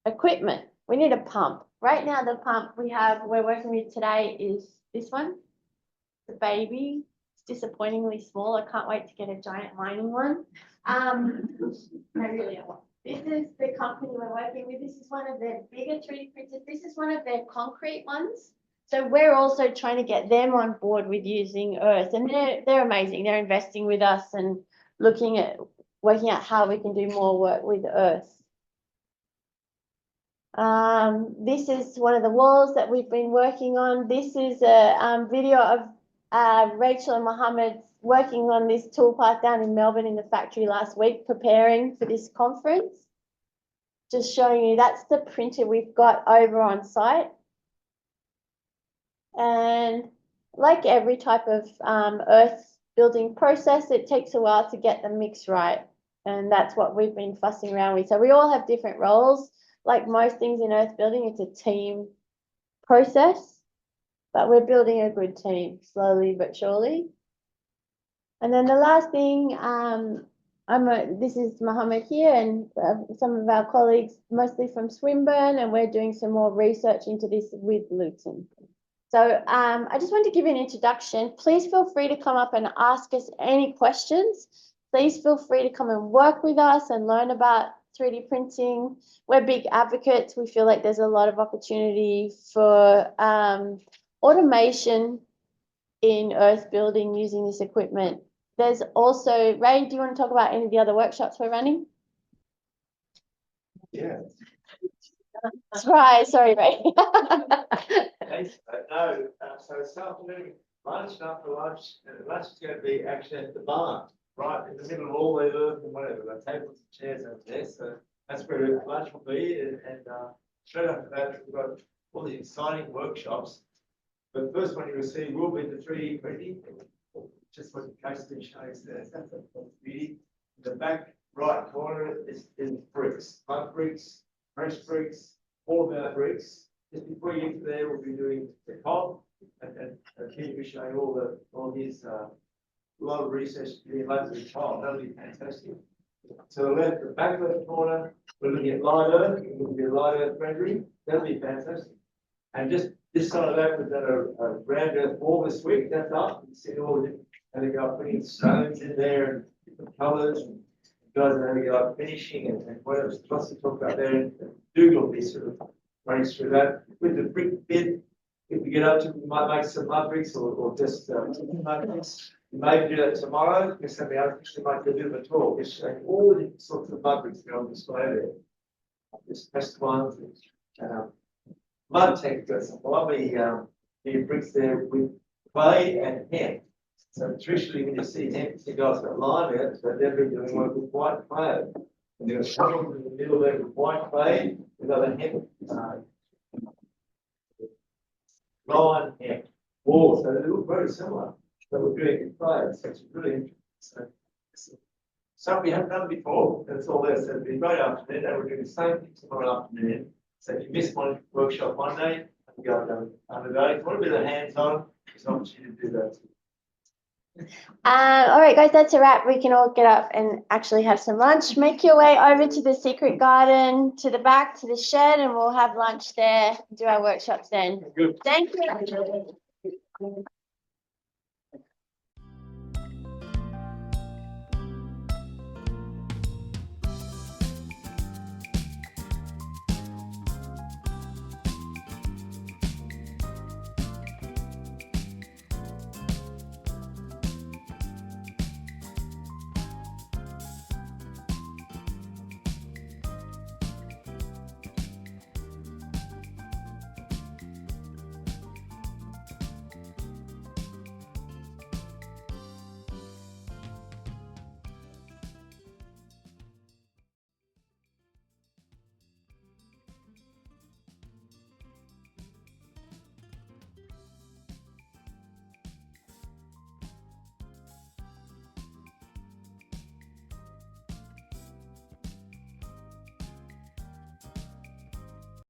Equipment, we need a pump. Right now the pump we're working with today is this one, the baby. It's disappointingly small. I can't wait to get a giant mining one. This is the company we're working with. This is one of their bigger 3D printers. This is one of their concrete ones. So we're also trying to get them on board with using earth, and they're amazing. They're investing with us and looking at working out how we can do more work with earth. This is one of the walls that we've been working on. This is a video of Rachel and Mohammed working on this toolpath down in Melbourne in the factory last week, preparing for this conference. Just showing you that's the printer we've got over on site. And like every type of earth building process, it takes a while to get the mix right. And that's what we've been fussing around with. So we all have different roles. Like most things in earth building, it's a team process. but we're building a good team slowly but surely. And then the last thing, this is Mohammed here and some of our colleagues, mostly from Swinburne, and we're doing some more research into this with Luton. So I just want to give you an introduction. Please feel free to come up and ask us any questions. Please feel free to come and work with us and learn about 3D printing. We're big advocates. We feel like there's a lot of opportunity for automation in earth building using this equipment. There's also, Ray, do you want to talk about any of the other workshops we're running? Yeah. That's right, sorry, Ray. No, so this afternoon, lunch, after lunch, lunch is going to be actually at the barn, right in the middle of all the earth and whatever, the tables and chairs over there. So that's where lunch will be. And straight after that, we've got all the exciting workshops. But the first one you will see will be the 3D printing, just what the case study shows there. The back right corner is bricks, mud bricks, fresh bricks, all of our bricks. Just before you get there, we'll be doing the cob, and Keith will be showing all his a lot of research being done with the child. That'll be fantastic. To the left, the back left corner, we're looking at light earth. We're looking at light earth rendering. That'll be fantastic. And just this side of that, we've done a round earth wall this week. That's up. You can see all the different, and they go putting stones in there and different colours. And guys are going to go finishing and whatever. Plus, we talk about there. And Google will be sort of running through that. With the brick bit, if we get up to, we might make some mud bricks or just mud bricks. We may do that tomorrow. Because somebody else actually might do a bit of a talk. Just showing all the different sorts of mud bricks that are on display there. Just best ones. Mud textures, lovely bricks there with clay and hemp. So traditionally, when you see hemp, you guys got lime out, so they've been doing work with white clay. And there's shovels in the middle there with white clay, with other hemp, lime hemp walls. So they look very similar. So we're doing with clay. So it's really interesting. So something we haven't done before, that's all there. So it'll be a great afternoon, and we're doing the same thing tomorrow afternoon. So if you missed one workshop one day, you go another day. If you want a bit of hands-on, there's an opportunity to do that. All right, guys, that's a wrap. We can all get up and actually have some lunch. Make your way over to the secret garden, to the back, to the shed, and we'll have lunch there, do our workshops then. Good. Thank you.